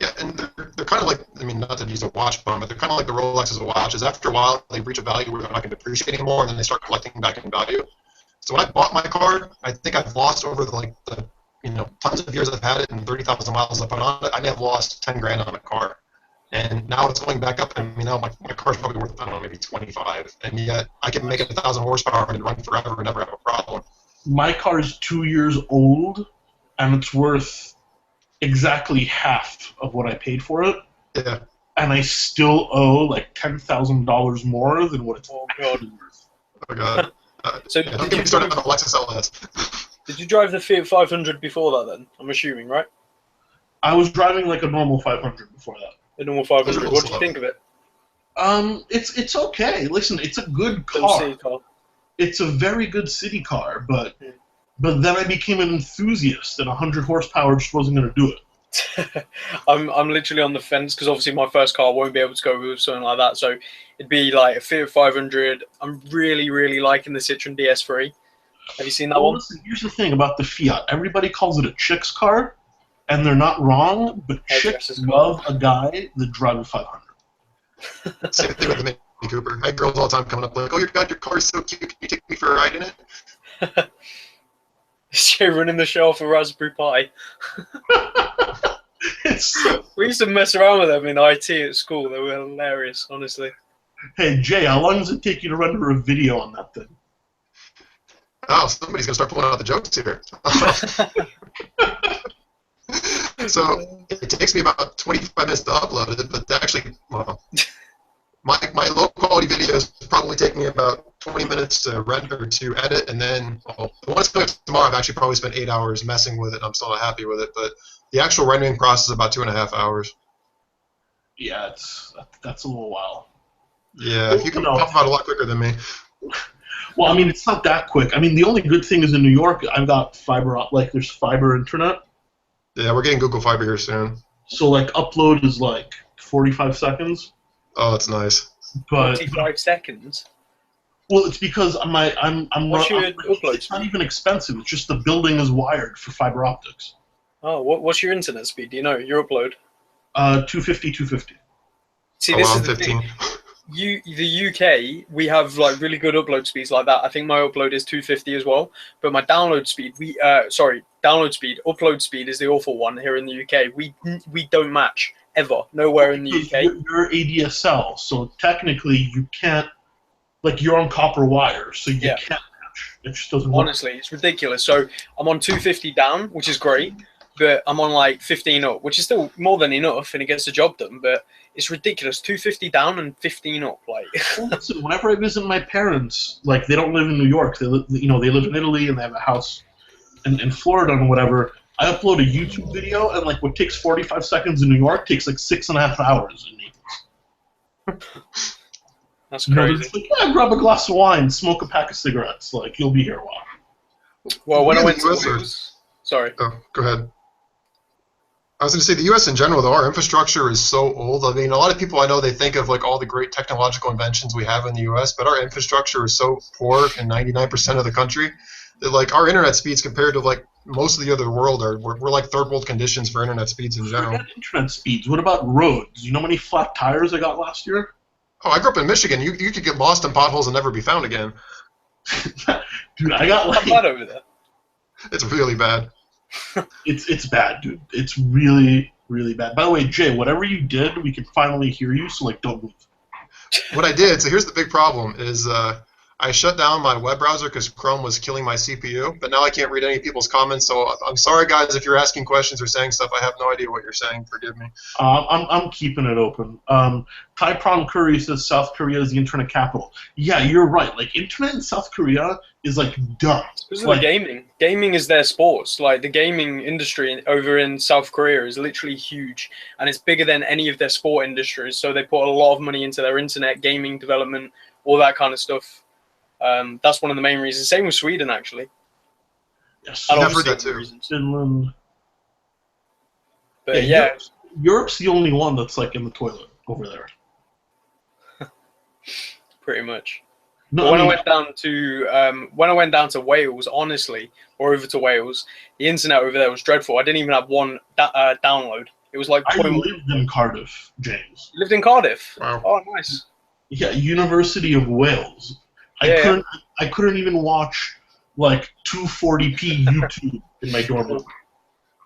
S1: Yeah, and they're kind of like, I mean, not to use a watch bum, but they're kind of like the Rolexes of watches. After a while, they reach a value where they're not going to depreciate anymore, and then they start collecting back in value. So when I bought my car, I think I've lost over the tons of years I've had it and 30,000 miles I put on it. I may have lost 10 grand on a car. And now it's going back up, and now my car's probably worth, I don't know, maybe 25. And yet I can make it 1,000 horsepower and run forever and never have a problem.
S3: My car's 2 years old, and it's worth exactly half of what I paid for it.
S1: Yeah.
S3: And I still owe like $10,000 more than what it's
S2: God.
S3: worth.
S1: Oh, God.
S2: So
S1: yeah, don't get me started on the Lexus LS.
S2: Did you drive the Fiat 500 before that then? I'm assuming, right?
S3: I was driving like a normal 500 before that.
S2: The normal 500. What do you think of it?
S3: It's okay. Listen, it's a good car.
S2: Car.
S3: It's a very good city car, but then I became an enthusiast, and 100 horsepower just wasn't going to do it.
S2: I'm literally on the fence because obviously my first car won't be able to go with something like that. So it'd be like a Fiat 500. I'm really, really liking the Citroen DS3. Have you seen that one?
S3: Listen, here's the thing about the Fiat. Everybody calls it a chick's car, and they're not wrong, but chicks love a guy that drives a 500.
S1: Same thing with the Mini Cooper. I have girls all the time coming up like, "Oh, your car is so cute. Can you take me for a ride in it?"
S2: She running the show off a Raspberry Pi. We used to mess around with them in IT at school. They were hilarious, honestly.
S3: Hey, Jay, how long does it take you to render a video on that thing?
S1: Oh, somebody's going to start pulling out the jokes here. So it takes me about 25 minutes to upload it, but actually, well, my low-quality videos probably take me about 20 minutes to render, to edit, and then the one that's coming tomorrow, I've actually probably spent 8 hours messing with it, and I'm still not happy with it, but the actual rendering process is about 2.5 hours.
S3: Yeah, that's a little while.
S1: Yeah, you can pump out a lot quicker than me.
S3: Well, I mean, it's not that quick. I mean, the only good thing is in New York, I've got there's fiber internet.
S1: Yeah, we're getting Google Fiber here soon.
S3: So, like, upload is like 45 seconds.
S1: Oh, that's nice.
S3: But
S2: 45 seconds?
S3: Well, it's because
S2: What's your upload
S3: it's not even expensive. It's just the building is wired for fiber optics.
S2: Oh, what's your internet speed? Do you know your upload?
S3: 250, 250.
S2: See, this is the thing. The UK, we have like really good upload speeds like that. I think my upload is 250 as well. But my download speed, upload speed is the awful one here in the UK. We don't match ever, nowhere in the UK.
S3: You're ADSL, so technically you can't. Like, you're on copper wire, so you can't match. It just doesn't work.
S2: Honestly, it's ridiculous. So I'm on 250 down, which is great, but I'm on like 15 up, which is still more than enough, and it gets the job done. But it's ridiculous. 250 down and 15 up, like.
S3: Well, listen, whenever I visit my parents, like, they don't live in New York. They live in Italy, and they have a house in Florida and whatever. I upload a YouTube video, and like what takes 45 seconds in New York takes like 6.5 hours in Naples.
S2: That's crazy.
S3: It's like, yeah, grab a glass of wine, smoke a pack of cigarettes. Like, you'll be here a while.
S2: Well, when I went to Wales, sorry.
S1: Oh, go ahead. I was going to say, the U.S. in general, though, our infrastructure is so old. I mean, a lot of people I know, they think of like all the great technological inventions we have in the U.S., but our infrastructure is so poor in 99% of the country that like our internet speeds compared to like most of the other world we're like third world conditions for internet speeds in general.
S3: Forget internet speeds. What about roads? You know how many flat tires I got last year?
S1: Oh, I grew up in Michigan. You could get lost in potholes and never be found again.
S3: Dude, I got like...
S2: How bad over there?
S1: It's really bad.
S3: It's bad, dude. It's really, really bad. By the way, Jay, whatever you did, we can finally hear you, so, like, don't move.
S1: What I did, so here's the big problem, is I shut down my web browser because Chrome was killing my CPU, but now I can't read any people's comments, so I'm sorry, guys, if you're asking questions or saying stuff. I have no idea what you're saying. Forgive me.
S3: I'm keeping it open. Thai Prawn Curry says South Korea is the internet capital. Yeah, you're right. Like, internet in South Korea is, like, dumb.
S2: Because of the gaming. Gaming is their sports. Like, the gaming industry over in South Korea is literally huge, and it's bigger than any of their sport industries, so they put a lot of money into their internet, gaming development, all that kind of stuff. That's one of the main reasons. Same with Sweden, actually.
S3: Yes,
S1: I've heard that too.
S3: Finland.
S2: But yeah,
S3: Europe's the only one that's like in the toilet over there.
S2: Pretty much.
S3: No,
S2: when I went down to Wales, honestly, or over to Wales, the internet over there was dreadful. I didn't even have one download. It was like.
S3: I lived in Cardiff, James.
S2: You lived in Cardiff?
S1: Wow.
S2: Oh, nice.
S3: Yeah, University of Wales. I couldn't even watch like 240p YouTube in my dorm room.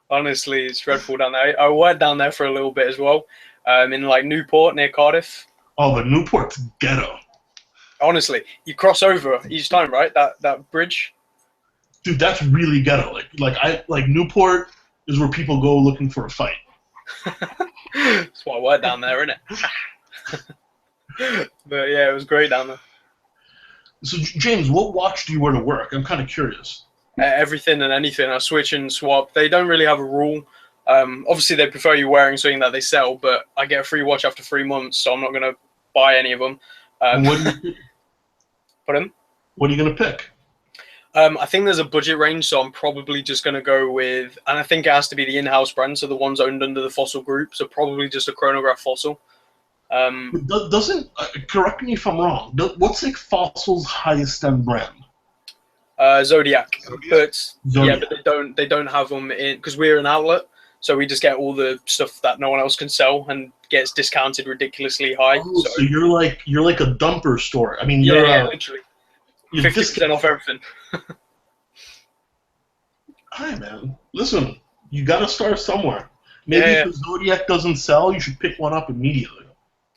S2: Honestly, it's dreadful down there. I worked down there for a little bit as well, in like Newport near Cardiff.
S3: Oh, but Newport's ghetto.
S2: Honestly, you cross over each time, right? That bridge.
S3: Dude, that's really ghetto. Like Newport is where people go looking for a fight.
S2: That's why I worked down there, isn't it? But yeah, it was great down there.
S3: So, James, what watch do you wear to work? I'm kind of curious.
S2: Everything and anything. I switch and swap. They don't really have a rule. Obviously, they prefer you wearing something that they sell, but I get a free watch after 3 months, so I'm not going to buy any of them. Pardon?
S3: What are you going to pick?
S2: I think there's a budget range, so I'm probably just going to go with, and I think it has to be the in-house brand, so the ones owned under the Fossil group, so probably just a chronograph Fossil.
S3: Doesn't correct me if I'm wrong. What's like Fossil's highest end brand?
S2: Zodiac. But
S3: Zodiac.
S2: Yeah, but they don't have them in because we're an outlet, so we just get all the stuff that no one else can sell and gets discounted ridiculously high.
S3: Oh, so you're like a dumper store. I mean,
S2: yeah, literally 50% off everything.
S3: Hi, man. Listen, you got to start somewhere. Maybe if the Zodiac doesn't sell, you should pick one up immediately.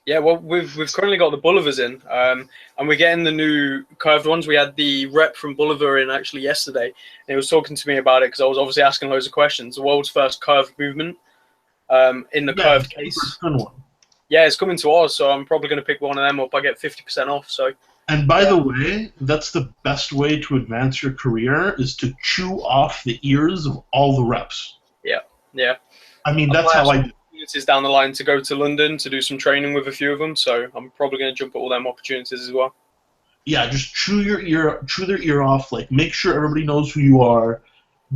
S2: Yeah, well, we've currently got the Boulevers in, and we're getting the new curved ones. We had the rep from Bolivar in actually yesterday, and he was talking to me about it because I was obviously asking loads of questions. The world's first curved movement in the curved case. Yeah, it's coming to ours, so I'm probably going to pick one of them up. I get 50% off. So.
S3: And by the way, that's the best way to advance your career is to chew off the ears of all the reps.
S2: Yeah.
S3: I mean, that's how I do.
S2: Opportunities down the line to go to London to do some training with a few of them, so I'm probably going to jump at all them opportunities as well.
S3: Yeah, just chew their ear off. Like, make sure everybody knows who you are.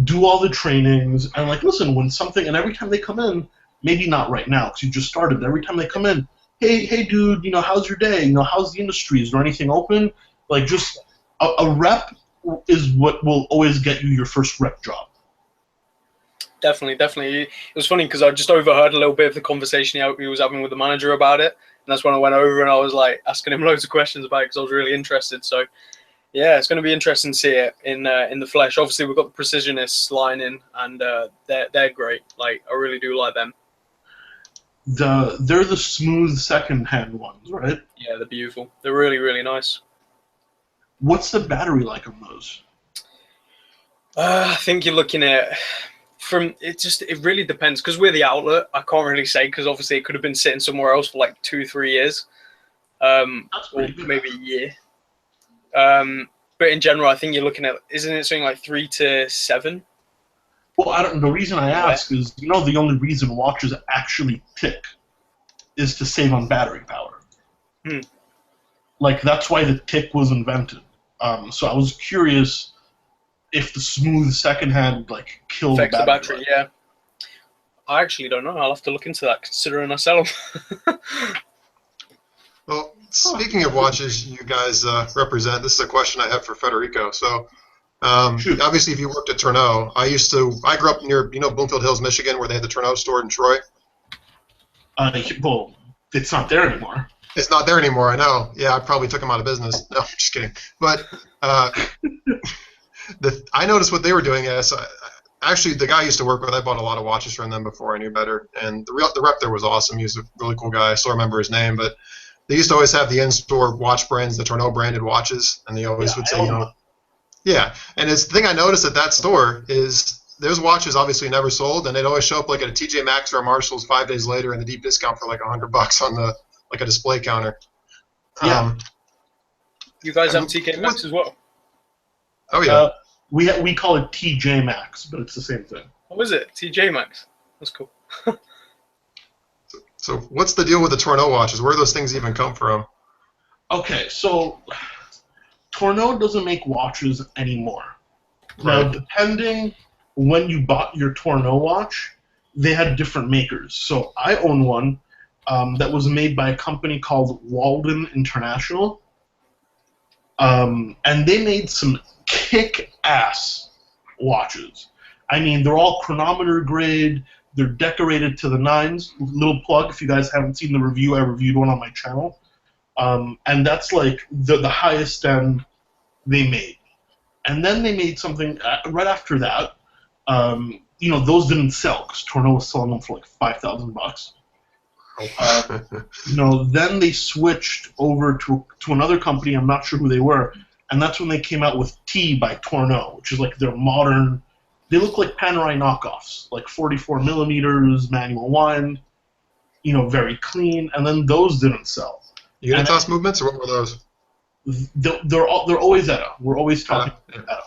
S3: Do all the trainings, and like, listen, when something, and every time they come in, maybe not right now because you just started. Every time they come in, hey, dude, how's your day? How's the industry? Is there anything open? Like, just a rep is what will always get you your first rep job.
S2: Definitely. It was funny because I just overheard a little bit of the conversation he was having with the manager about it, and that's when I went over and I was like asking him loads of questions about it because I was really interested. So yeah, it's going to be interesting to see it in the flesh. Obviously, we've got the Precisionists line in, and they're great. Like, I really do like them.
S3: They're the smooth second-hand ones, right?
S2: Yeah, they're beautiful. They're really, really nice.
S3: What's the battery like on those?
S2: I think you're looking at it really depends because we're the outlet. I can't really say because obviously it could have been sitting somewhere else for like 2-3 years, or maybe a year. But in general, I think you're looking at, isn't it something like 3 to 7?
S3: Well, the reason I ask is, the only reason watches actually tick is to save on battery power. Like, that's why the tick was invented. So I was curious if the smooth secondhand like killed the
S2: battery. Yeah, I actually don't know. I'll have to look into that, considering I sell them.
S1: Well, speaking of watches, you guys represent. This is a question I have for Federico. So, obviously, if you worked at Tourneau, I grew up near Bloomfield Hills, Michigan, where they had the Tourneau store in Troy.
S3: Well, it's not there anymore.
S1: It's not there anymore. I know. Yeah, I probably took them out of business. No, I'm just kidding. But I noticed what they were doing as actually the guy I used to work with. I bought a lot of watches from them before I knew better, and the rep there was awesome. He was a really cool guy. I still remember his name, but they used to always have the in-store watch brands, the Tourneau branded watches, and they always would say, yeah. And it's the thing I noticed at that store is those watches obviously never sold, and they'd always show up like at a TJ Maxx or a Marshalls 5 days later in the deep discount for like $100 on the like a display counter.
S3: Yeah.
S2: You guys have TK Maxx as well?
S1: Oh yeah.
S3: We call it TJ Maxx, but it's the same thing.
S2: What is it? TJ Maxx. That's cool.
S1: So what's the deal with the Tourneau watches? Where do those things even come from?
S3: Okay, so Tourneau doesn't make watches anymore.
S1: Right.
S3: Now, depending when you bought your Tourneau watch, they had different makers. So I own one that was made by a company called Walden International. And they made some kick-ass watches. I mean, they're all chronometer grade. They're decorated to the nines. Little plug, if you guys haven't seen the review, I reviewed one on my channel. And that's like the highest end they made. And then they made something right after that. Those didn't sell because Tourneau was selling them for like $5,000. Then they switched over to another company. I'm not sure who they were, and that's when they came out with T by Tourneau, which is like their modern. They look like Panerai knockoffs, like 44 millimeters, manual wind, very clean. And then those didn't sell.
S1: Unitas movements, or what were those?
S3: They're always ETA. We're always talking ETA.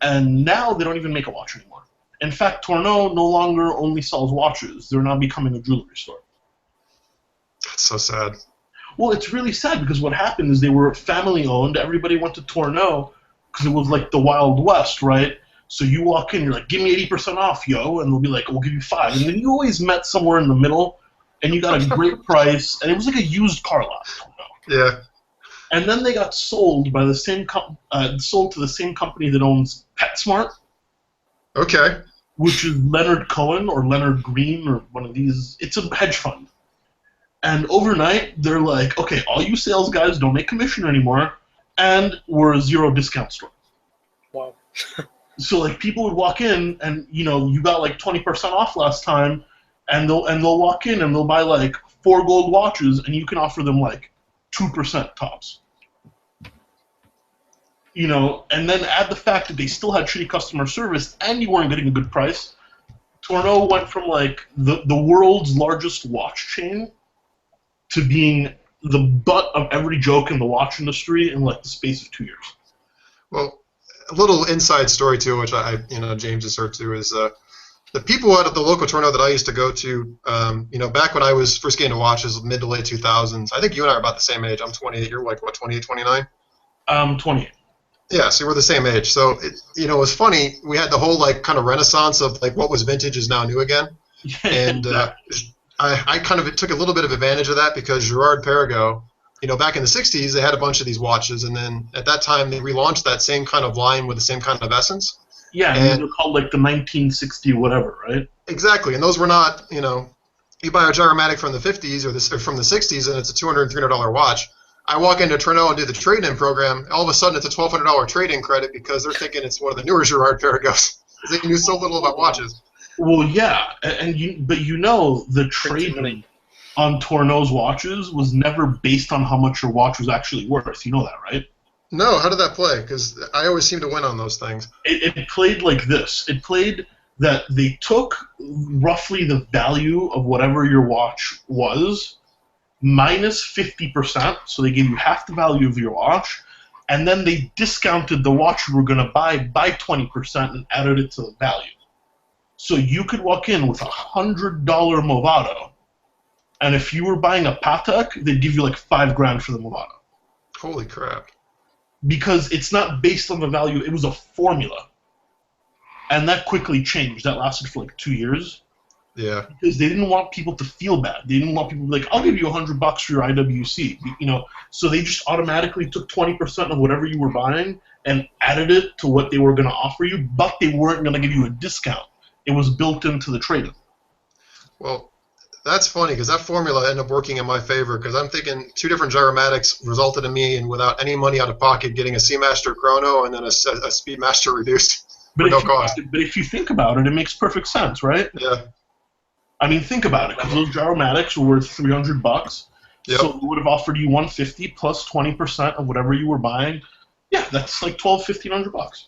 S3: And now they don't even make a watch anymore. In fact, Tourneau no longer only sells watches. They're now becoming a jewelry store.
S1: That's so sad.
S3: Well, it's really sad because what happened is they were family-owned. Everybody went to Tourneau because it was like the Wild West, right? So you walk in, you're like, give me 80% off, yo. And they'll be like, we'll give you 5. And then you always met somewhere in the middle, and you got a great price. And it was like a used car lot, Tourneau.
S1: Yeah.
S3: And then they got sold by the same sold to the same company that owns PetSmart.
S1: Okay.
S3: Which is Leonard Cohen or Leonard Green or one of these. It's a hedge fund. And overnight, they're like, okay, all you sales guys don't make commission anymore, and we're a zero discount store.
S2: Wow.
S3: So like people would walk in, and you got like 20% off last time, and they'll walk in and they'll buy like 4 gold watches, and you can offer them like 2% tops. And then add the fact that they still had shitty customer service and you weren't getting a good price. Tourneau went from like the world's largest watch chain to being the butt of every joke in the watch industry in like the space of 2 years.
S1: Well, a little inside story too, which James has heard too, is the people at the local Tourneau that I used to go to, back when I was first getting into watches, mid to late 2000s. I think you and I are about the same age. I'm 28. You're like what, 28, 29?
S3: 28. Yeah,
S1: so we're the same age. So it was funny. We had the whole like kind of renaissance of like what was vintage is now new again, and I kind of took a little bit of advantage of that because Gerard Perregaux, back in the 60s, they had a bunch of these watches, and then at that time, they relaunched that same kind of line with the same kind of essence.
S3: Yeah, and they're called like the 1960 whatever, right?
S1: Exactly, and those were not, you buy a Gyromatic from the 50s or from the 60s, and it's a $200, $300 watch. I walk into Tourneau and do the trade-in program. All of a sudden, it's a $1,200 trade-in credit because they're thinking it's one of the newer Girard Perregaux. They knew so little about watches.
S3: Well, yeah, but the trade-in on Tourneau's watches was never based on how much your watch was actually worth. You know that, right?
S1: No, how did that play? Because I always seem to win on those things.
S3: It played like this. It played that they took roughly the value of whatever your watch was, minus 50%, so they gave you half the value of your watch, and then they discounted the watch you were going to buy by 20% and added it to the value. So you could walk in with a $100 Movado, and if you were buying a Patek, they'd give you like $5,000 for the Movado.
S1: Holy crap.
S3: Because it's not based on the value, it was a formula. And that quickly changed. That lasted for like 2 years.
S1: Yeah.
S3: Because they didn't want people to feel bad. They didn't want people to be like, I'll give you $100 for your IWC. So they just automatically took 20% of whatever you were buying and added it to what they were going to offer you, but they weren't going to give you a discount. It was built into the trade-in.
S1: Well, that's funny because that formula ended up working in my favor because I'm thinking 2 different Gyromatics resulted in me, and without any money out of pocket, getting a Seamaster Chrono and then a Speedmaster reduced for no cost.
S3: But if you think about it, it makes perfect sense, right?
S1: Yeah.
S3: I mean, think about it, because those Gyromatics were worth $300.
S1: Yep.
S3: So they would have offered you $150 plus 20% of whatever you were buying. Yeah, that's like $1,200-$1,500.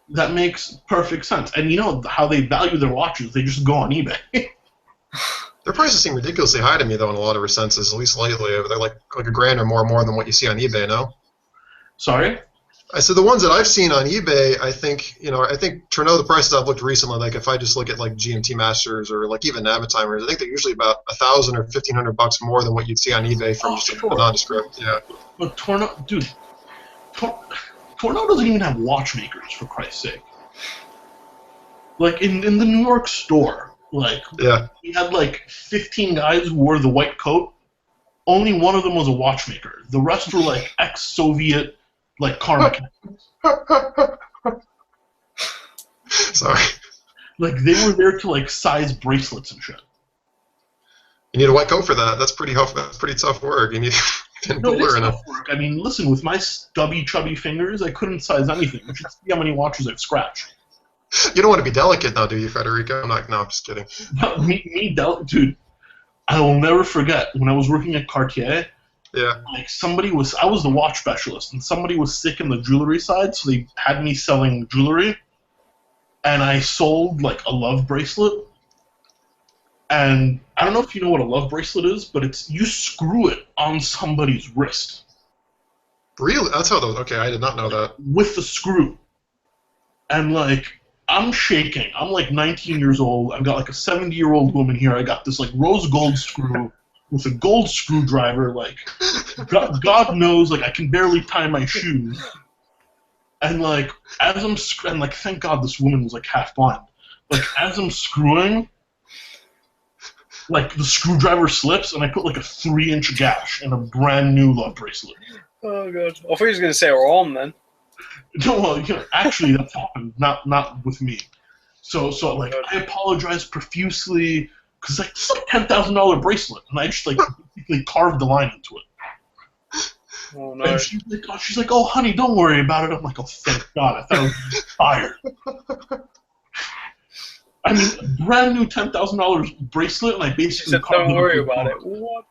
S3: That makes perfect sense. And you know how they value their watches? They just go on eBay.
S1: Their prices seem ridiculously high to me, though, in a lot of senses, at least lately. They're like $1,000 or more than what you see on eBay, no?
S3: Sorry?
S1: I said the ones that I've seen on eBay, I think Tourneau, the prices I've looked recently, like if I just look at like GMT Masters or like even Navitimers, I think they're usually about $1,000 or $1,500 more than what you'd see on eBay from just a nondescript. Yeah.
S3: But Tourneau doesn't even have watchmakers, for Christ's sake. Like in the New York store, like we had like 15 guys who wore the white coat. Only one of them was a watchmaker. The rest were like ex-Soviet, like car mechanics.
S1: Sorry.
S3: Like they were there to like size bracelets and shit.
S1: You need a white coat for that. That's pretty tough work. You need
S3: no, it is tough work. I mean, listen, with my stubby, chubby fingers, I couldn't size anything. You should see how many watches I've scratched.
S1: You don't want to be delicate now, do you, Federico? No, I'm just kidding.
S3: Dude, I will never forget when I was working at Cartier.
S1: Yeah.
S3: Like I was the watch specialist, and somebody was sick in the jewelry side, so they had me selling jewelry, and I sold like a love bracelet. And I don't know if you know what a love bracelet is, but it's you screw it on somebody's wrist.
S1: Really? That's how those. Okay, I did not know that.
S3: With the screw. And like I'm shaking. I'm like 19 years old. I've got like a 70-year-old woman here. I got this like rose gold screw with a gold screwdriver. Like God knows, like I can barely tie my shoes. And like and like thank God this woman was like half blind. Like as I'm screwing, like the screwdriver slips, and I put like a 3-inch gash in a brand new love bracelet.
S2: Oh god! I thought you was gonna say arm then.
S3: No, well, actually that's happened, not with me. So like I apologize profusely because like this is like $10,000 bracelet, and I just like basically carved the line into it.
S2: Oh no!
S3: And she's like, oh honey, don't worry about it. I'm like, oh thank God, I thought I was fired. I mean, a brand new $10,000 bracelet, and I basically
S2: said, don't worry about it. What?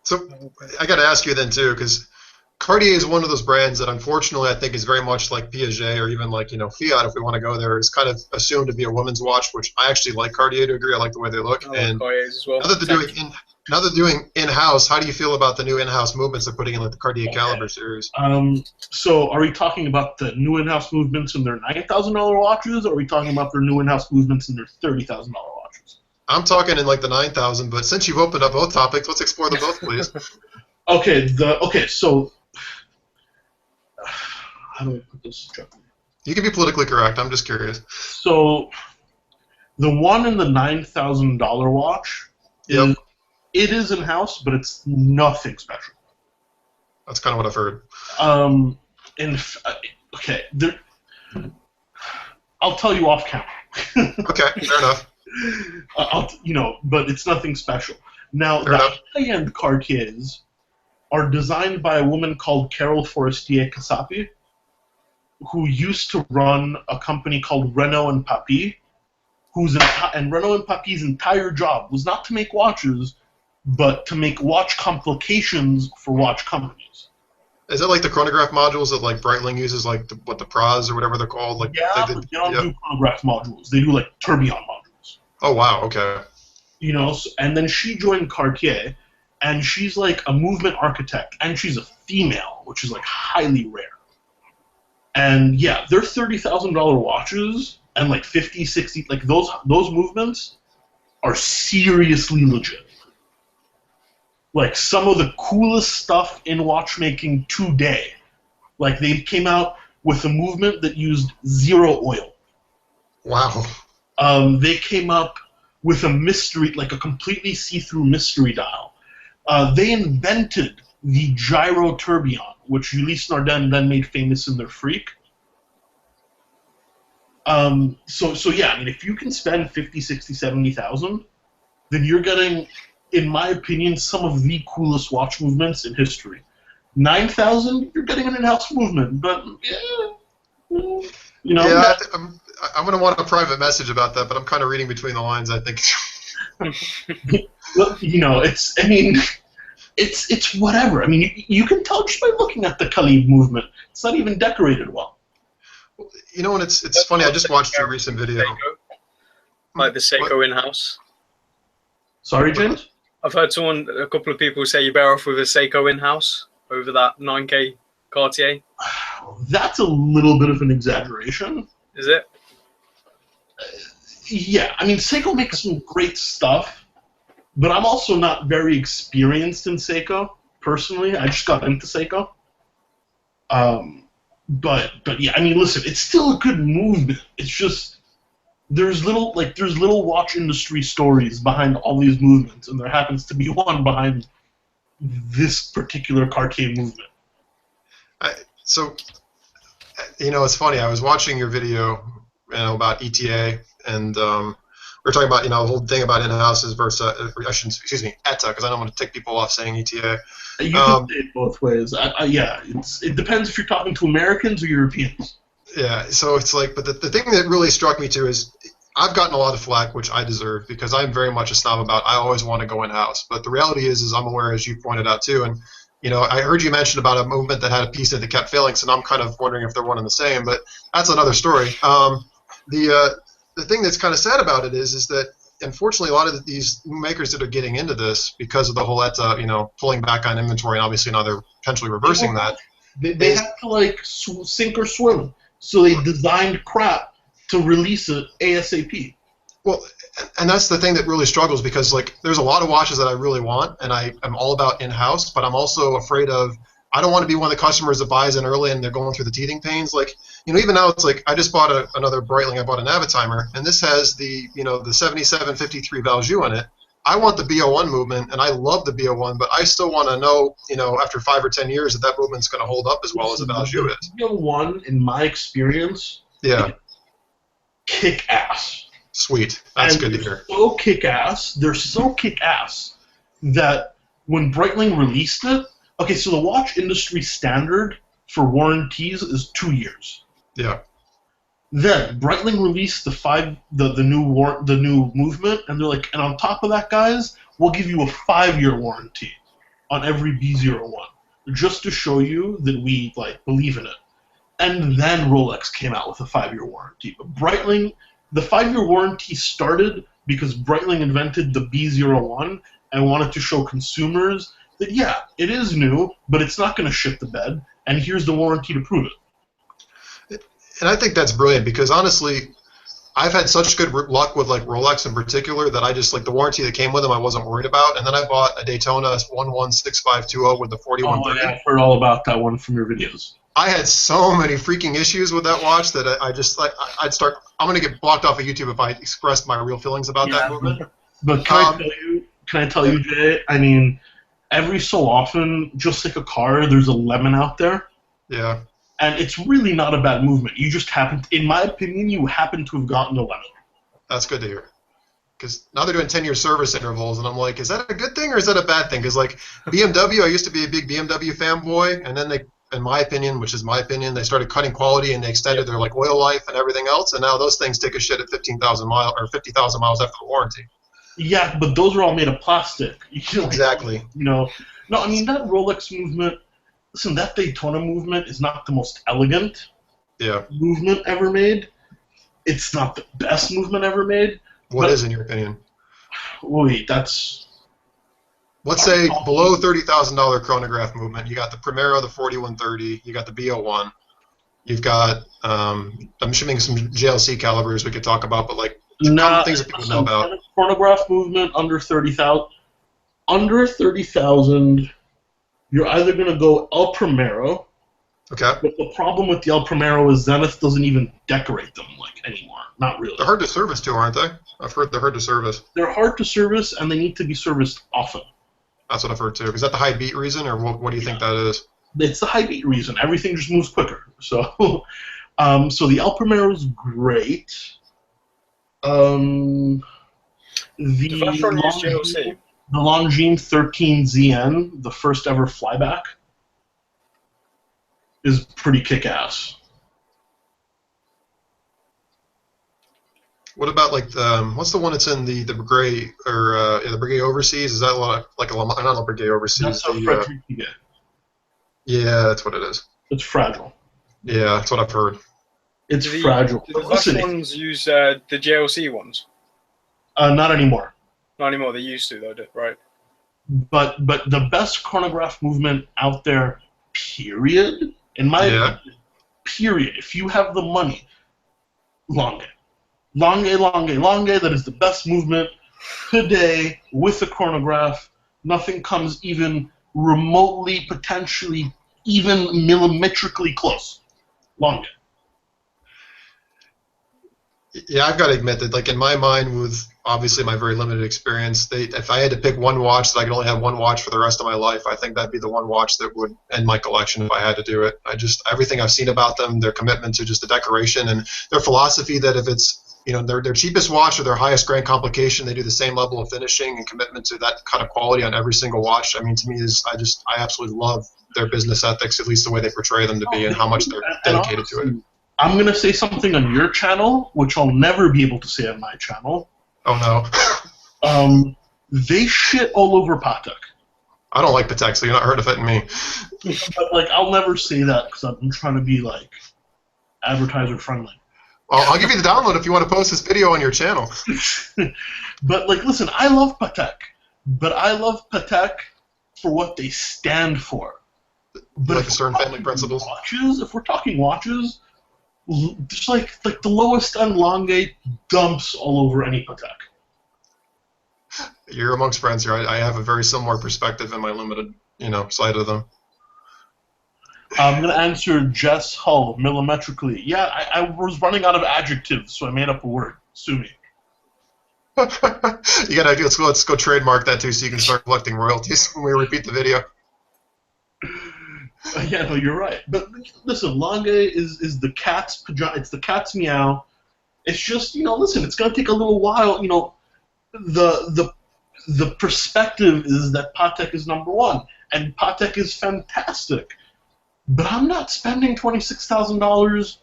S1: So I got to ask you then too, because Cartier is one of those brands that unfortunately I think is very much like Piaget or even like Fiat, if we want to go there, is kind of assumed to be a woman's watch, which I actually like Cartier to agree. I like the way they look. And
S2: Cartier's as well.
S1: Now they're doing in-house, how do you feel about the new in-house movements they're putting in like the Cartier Caliber series?
S3: So are we talking about the new in-house movements in their $9,000 watches, or are we talking about their new in-house movements in their $30,000 watches?
S1: I'm talking in like the 9,000, but since you've opened up both topics, let's explore them both, please.
S3: So how do I put this?
S1: You can be politically correct. I'm just curious.
S3: So the one in the $9,000 watch is it is in-house, but it's nothing special.
S1: That's kind of what I've heard.
S3: Okay, I'll tell you off camera.
S1: Okay, fair enough.
S3: But it's nothing special. Now,
S1: Fair
S3: the
S1: enough.
S3: high-end Cartiers are designed by a woman called Carole Forestier-Casapi, who used to run a company called Renault and Papy, and Renault and Papy's entire job was not to make watches, but to make watch complications for watch companies.
S1: Is it like the chronograph modules that like Breitling uses, like the Praz or whatever they're called? Like
S3: Yeah, but they don't do chronograph modules. They do like tourbillon modules.
S1: Oh wow, okay.
S3: And then she joined Cartier, and she's like a movement architect, and she's a female, which is like highly rare. And yeah, they're $30,000 watches, and like 50, 60, like those movements are seriously legit. Like some of the coolest stuff in watchmaking today. Like they came out with a movement that used 0 oil.
S1: Wow.
S3: They came up with a mystery, like a completely see-through mystery dial. They invented the gyro tourbillon, which Ulysse Nardin then made famous in their Freak. So yeah, I mean, if you can spend 50, 60, 70,000, then you're getting, in my opinion, some of the coolest watch movements in history. 9,000, you're getting an in-house movement, but
S1: Yeah, I'm going to want a private message about that, but I'm kind of reading between the lines, I think.
S3: Well, it's whatever. I mean, you can tell just by looking at the Khalib movement. It's not even decorated well.
S1: And it's funny, I just watched your recent video.
S2: Like the Seiko in-house.
S3: Sorry, James?
S2: I've heard a couple of people say you're better off with a Seiko in-house over that 9K Cartier.
S3: That's a little bit of an exaggeration.
S2: Is it?
S3: Yeah, I mean, Seiko makes some great stuff, but I'm also not very experienced in Seiko, personally. I just got into Seiko. But yeah, I mean, listen, it's still a good movement. It's just there's little watch industry stories behind all these movements, and there happens to be one behind this particular Cartier movement.
S1: It's funny. I was watching your video, about ETA, and we're talking about, the whole thing about in-houses versus, ETA, because I don't want to tick people off saying ETA.
S3: You can say it both ways. Yeah, it depends if you're talking to Americans or Europeans.
S1: Yeah, so it's like, but the thing that really struck me too is I've gotten a lot of flack, which I deserve, because I'm very much a snob about I always want to go in-house. But the reality is I'm aware, as you pointed out too, and I heard you mention about a movement that had a piece that kept failing, so now I'm kind of wondering if they're one and the same, but that's another story. The thing that's kind of sad about it is that unfortunately a lot of these makers that are getting into this because of the whole ETA, pulling back on inventory, and obviously now they're potentially reversing that.
S3: They had to sink or swim, so they designed crap to release it ASAP.
S1: Well, and that's the thing that really struggles, because there's a lot of watches that I really want, and I'm all about in-house, but I'm also afraid of, I don't want to be one of the customers that buys in early and they're going through the teething pains. Even now it's I just bought another Breitling. I bought a Navitimer, and this has the 7753 Valjoux in it. I want the BO1 movement, and I love the BO1, but I still want to know, after 5 or 10 years that movement's going to hold up as well as the Valjoux is.
S3: BO1, in my experience, kick ass.
S1: Sweet. That's good to hear.
S3: They're so kick-ass that when Breitling released it, okay, so the watch industry standard for warranties is 2 years.
S1: Yeah.
S3: Then Breitling released the new movement, and they're like, and on top of that, guys, we'll give you a 5-year warranty on every B01, just to show you that we believe in it. And then Rolex came out with a 5-year warranty. But Breitling, the 5-year warranty started because Breitling invented the B01 and wanted to show consumers that, yeah, it is new, but it's not going to shit the bed, and here's the warranty to prove it.
S1: And I think that's brilliant, because honestly, I've had such good luck with Rolex in particular that I just the warranty that came with them I wasn't worried about. And then I bought a Daytona 116520 with the 4130.
S3: Oh, yeah, I've heard all about that one from your videos.
S1: I had so many freaking issues with that watch that I'm going to get blocked off of YouTube if I expressed my real feelings about that movement.
S3: But can I tell you, can I tell you, Jay? I mean, every so often, just like a car, there's a lemon out there.
S1: Yeah.
S3: And it's really not a bad movement. You just happen, in my opinion, you happen to have gotten a lemon.
S1: That's good to hear. Because now they're doing 10-year service intervals, and I'm like, is that a good thing or is that a bad thing? Because, like, BMW, I used to be a big BMW fanboy, and then they, in my opinion, which is my opinion, they started cutting quality and they extended their, like, oil life and everything else, and now those things take a shit at 15,000 miles or 50,000 miles after the warranty.
S3: Yeah, but those are all made of plastic.
S1: Exactly.
S3: You know, no, I mean, that Rolex movement, listen, that Daytona movement is not the most elegant movement ever made. It's not the best movement ever made.
S1: What is, in your opinion?
S3: Wait, that's...
S1: Let's say below $30,000 chronograph movement. You got the Primero, the 4130. You got the B01. You've got, I'm assuming some JLC calibers we could talk about, but like common things that people know about.
S3: Chronograph movement under 30,000. Under 30,000, you're either going to go El Primero.
S1: Okay.
S3: But the problem with the El Primero is Zenith doesn't even decorate them like anymore. Not really.
S1: They're hard to service too, aren't they? I've heard they're hard to service.
S3: They're hard to service, and they need to be serviced often.
S1: That's what I've heard too. Is that the high beat reason, or what do you think that is?
S3: It's the high beat reason. Everything just moves quicker. So, so the El Primero is great. The Longines 13ZN, the first ever flyback, is pretty kick-ass.
S1: What about like the what's the one that's in the Breguet or the Breguet Overseas? Is that not a Breguet Overseas?
S3: That's a Piguet.
S1: Yeah, that's what it is.
S3: It's fragile.
S1: Yeah, that's what I've heard.
S3: It's fragile.
S2: Do the Vacherons use the JLC ones?
S3: Not anymore.
S2: Not anymore. They used to, though, right?
S3: But the best chronograph movement out there, period, in my opinion, period, if you have the money, Longines. Longines, that is the best movement today with a chronograph. Nothing comes even remotely, potentially, even millimetrically close. Longines.
S1: Yeah, I've got to admit that, like, in my mind, with obviously my very limited experience, if I had to pick one watch that I could only have one watch for the rest of my life, I think that'd be the one watch that would end my collection if I had to do it. Everything I've seen about them, their commitment to just the decoration and their philosophy that if it's, you know, their cheapest watch or their highest grand complication, they do the same level of finishing and commitment to that kind of quality on every single watch. I mean, to me, I absolutely love their business ethics, at least the way they portray them to be and how much they're dedicated to it.
S3: I'm going to say something on your channel, which I'll never be able to say on my channel.
S1: Oh, no.
S3: They shit all over Patek.
S1: I don't like Patek, so you're not heard of it in me.
S3: But, like, I'll never say that because I'm trying to be, like, advertiser-friendly.
S1: Well, I'll give you the download if you want to post this video on your channel.
S3: But, like, listen, I love Patek. But I love Patek for what they stand for. But
S1: like the Stern family principles?
S3: Watches, if we're talking watches, just like the lowest end Longines dumps all over any Patek.
S1: You're amongst friends here. I have a very similar perspective in my limited, sight of them.
S3: I'm going to answer Jess Hull millimetrically. Yeah, I was running out of adjectives, so I made up a word. Sue me.
S1: You got to let's go trademark that too, so you can start collecting royalties when we repeat the video.
S3: Yeah, no, you're right. But listen, Longines is the cat's pajama. It's the cat's meow. It's just, listen, it's going to take a little while. The perspective is that Patek is number one, and Patek is fantastic. But I'm not spending $26,000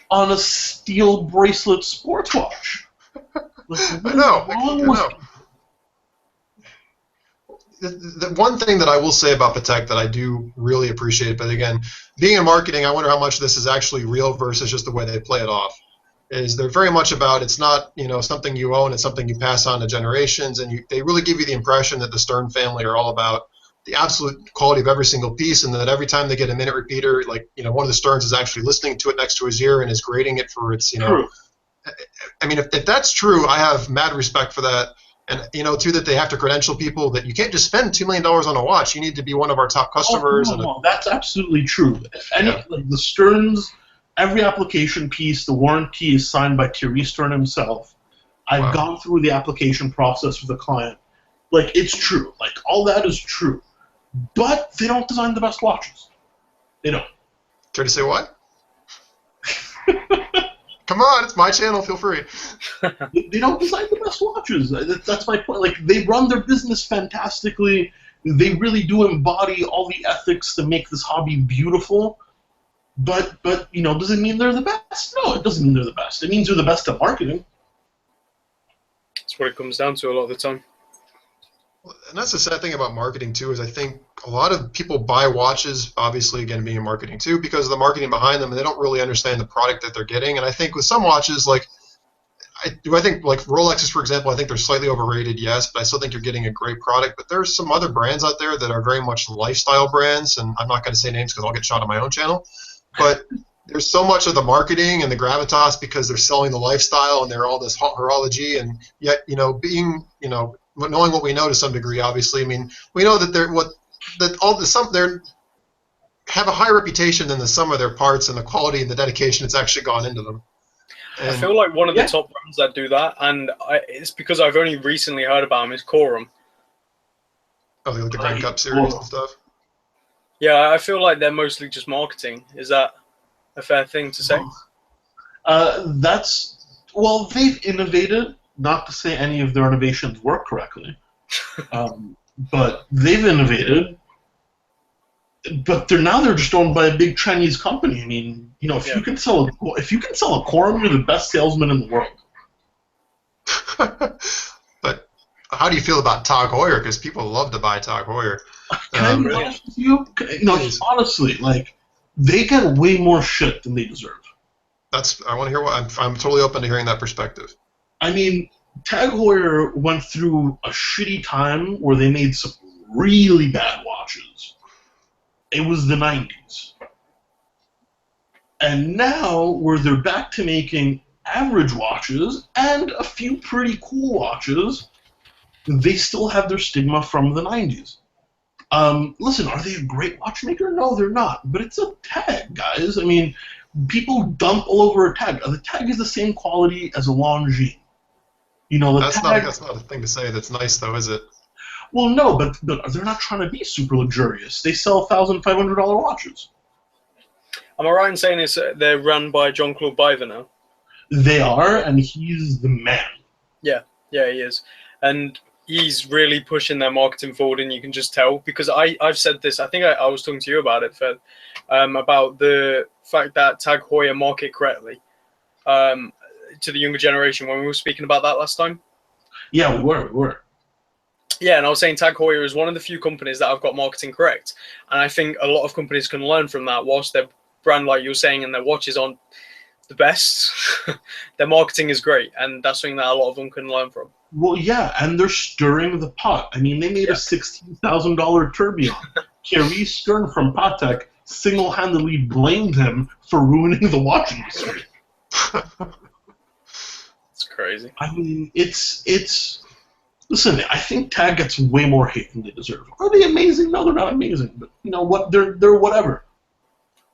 S3: on a steel bracelet sports watch. Like,
S1: I know. The one thing that I will say about Patek that I do really appreciate, but again, being in marketing, I wonder how much this is actually real versus just the way they play it off. Is they're very much about it's not something you own, it's something you pass on to generations, and they really give you the impression that the Stern family are all about the absolute quality of every single piece, and that every time they get a minute repeater, like one of the Sterns is actually listening to it next to his ear and is grading it for its
S3: True.
S1: I mean, if that's true, I have mad respect for that. And, too, that they have to credential people that you can't just spend $2 million on a watch. You need to be one of our top customers.
S3: No, that's absolutely true. Like the Sterns, every application piece, the warranty is signed by Thierry Stern himself. I've gone through the application process with the client. Like, it's true. Like, all that is true. But they don't design the best watches. They don't.
S1: Try to say what? Come on, it's my channel. Feel free.
S3: They don't design the best watches. That's my point. Like, they run their business fantastically. They really do embody all the ethics to make this hobby beautiful. But you know, does it mean they're the best? No, it doesn't mean they're the best. It means they're the best at marketing.
S2: That's what it comes down to a lot of the time.
S1: And that's the sad thing about marketing too, is I think a lot of people buy watches, obviously again being in marketing too, because of the marketing behind them, and they don't really understand the product that they're getting. And I think with some watches, like I think like Rolexes, for example, I think they're slightly overrated, yes, but I still think you're getting a great product. But there's some other brands out there that are very much lifestyle brands, and I'm not going to say names because I'll get shot on my own channel. But there's so much of the marketing and the gravitas because they're selling the lifestyle and they're all this horology, and yet, you know, being, you know, knowing what we know to some degree, obviously, I mean, we know that they're have a higher reputation than the sum of their parts and the quality and the dedication that's actually gone into them. And
S2: I feel like one of the top brands that do that, and it's because I've only recently heard about them, is Corum.
S1: Oh, like the Grand Cup series and stuff.
S2: Yeah, I feel like they're mostly just marketing. Is that a fair thing to say?
S3: Well, they've innovated. Not to say any of their innovations work correctly, but they've innovated. But they're just owned by a big Chinese company. I mean, you know, if you can sell a Corum, you're the best salesman in the world.
S1: But how do you feel about Tag Heuer? Because people love to buy Tag Heuer.
S3: Can I be honest with you? You know, honestly, like, they get way more shit than they deserve.
S1: I want to hear what I'm totally open to hearing that perspective.
S3: I mean, Tag Heuer went through a shitty time where they made some really bad watches. It was the 90s. And now, where they're back to making average watches and a few pretty cool watches, they still have their stigma from the 90s. Listen, are they a great watchmaker? No, they're not. But it's a Tag, guys. I mean, people dump all over a Tag. The Tag is the same quality as a Longines. You know,
S1: that's not a thing to say that's nice, though, is it?
S3: Well, no, but they're not trying to be super luxurious. They sell $1,500 watches.
S2: Am I right in saying they're run by Jean-Claude Biver now?
S3: They are, and he's the man.
S2: Yeah, he is. And he's really pushing their marketing forward, and you can just tell, because I've said this, I think I was talking to you about it, Fed, about the fact that Tag Heuer market correctly to the younger generation when we were speaking about that last time.
S3: Yeah, we were.
S2: Yeah, and I was saying Tag Heuer is one of the few companies that have got marketing correct. And I think a lot of companies can learn from that. Whilst their brand, like you were saying, and their watches aren't the best, their marketing is great. And that's something that a lot of them can learn from.
S3: Well, yeah, and they're stirring the pot. I mean, they made a $16,000 tourbillon. Thierry Stern from Patek single-handedly blamed him for ruining the watch industry.
S2: It's crazy.
S3: I mean, it's... Listen, I think Tag gets way more hate than they deserve. Are they amazing? No, they're not amazing. But you know what? They're whatever.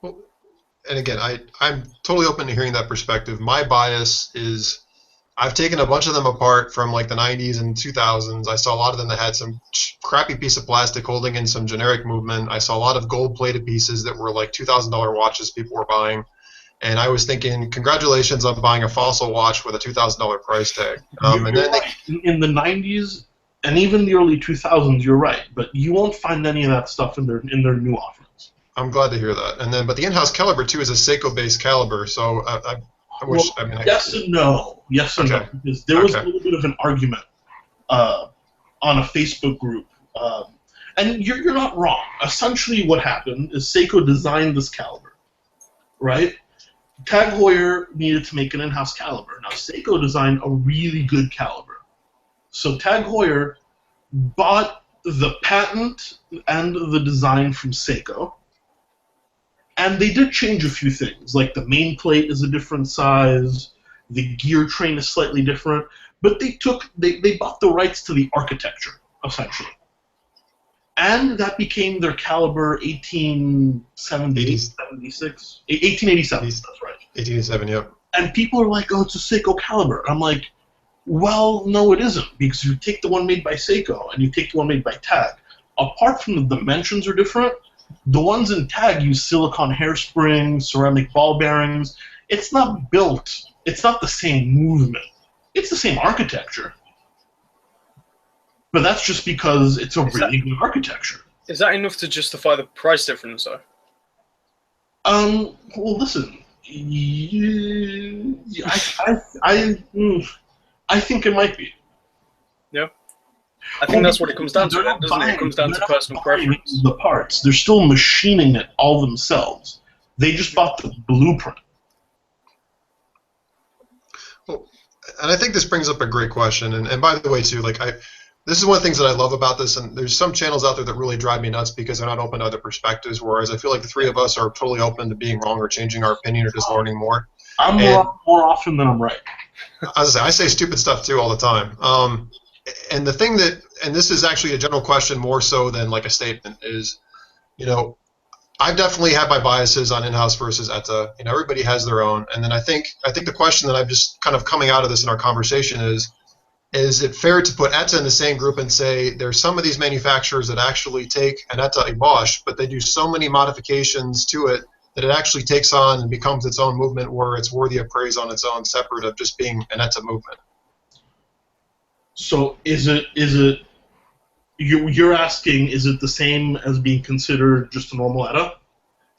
S1: Well, and again, I'm totally open to hearing that perspective. My bias is I've taken a bunch of them apart from like the 90s and 2000s. I saw a lot of them that had some crappy piece of plastic holding in some generic movement. I saw a lot of gold-plated pieces that were like $2,000 watches people were buying. And I was thinking, congratulations on buying a Fossil watch with a $2,000 price tag. And then
S3: in the 90s and even the early 2000s, you're right, but you won't find any of that stuff in their new offerings.
S1: I'm glad to hear that. And then, but the in-house caliber too is a Seiko-based caliber, so I wish.
S3: Well, yes and no, because there was a little bit of an argument on a Facebook group, and you're not wrong. Essentially, what happened is Seiko designed this caliber, right? Tag Heuer needed to make an in-house caliber. Now, Seiko designed a really good caliber. So Tag Heuer bought the patent and the design from Seiko, and they did change a few things, like the main plate is a different size, the gear train is slightly different, but they bought the rights to the architecture, essentially. And that became their caliber 1887, that's right.
S1: 1887, yep.
S3: And people are like, oh, it's a Seiko caliber. I'm like, Well, no, it isn't, because you take the one made by Seiko and you take the one made by Tag. Apart from the dimensions are different, the ones in Tag use silicon hairsprings, ceramic ball bearings. It's not built. It's not the same movement. It's the same architecture. But that's just because it's a really good architecture.
S2: Is that enough to justify the price difference, though?
S3: Well, listen. I think it might be.
S2: Yeah. I think that's what it comes down to, doesn't it? It comes down to personal preference.
S3: The parts. They're still machining it all themselves. They just bought the blueprint.
S1: Well, and I think this brings up a great question. And by the way, too, like this is one of the things that I love about this. And there's some channels out there that really drive me nuts because they're not open to other perspectives. Whereas I feel like the three of us are totally open to being wrong or changing our opinion or just learning more.
S3: I'm wrong more often than I'm right.
S1: I say stupid stuff too all the time. And the thing that, and this is actually a general question more so than like a statement, is, you know, I've definitely had my biases on in-house versus ETA. You know, everybody has their own. And then I think the question that I'm just kind of coming out of this in our conversation is it fair to put ETA in the same group and say there's some of these manufacturers that actually take an ETA, a Bosch, but they do so many modifications to it that it actually takes on and becomes its own movement where it's worthy of praise on its own, separate of just being an ETA movement.
S3: So is it you're asking, is it the same as being considered just a normal ETA?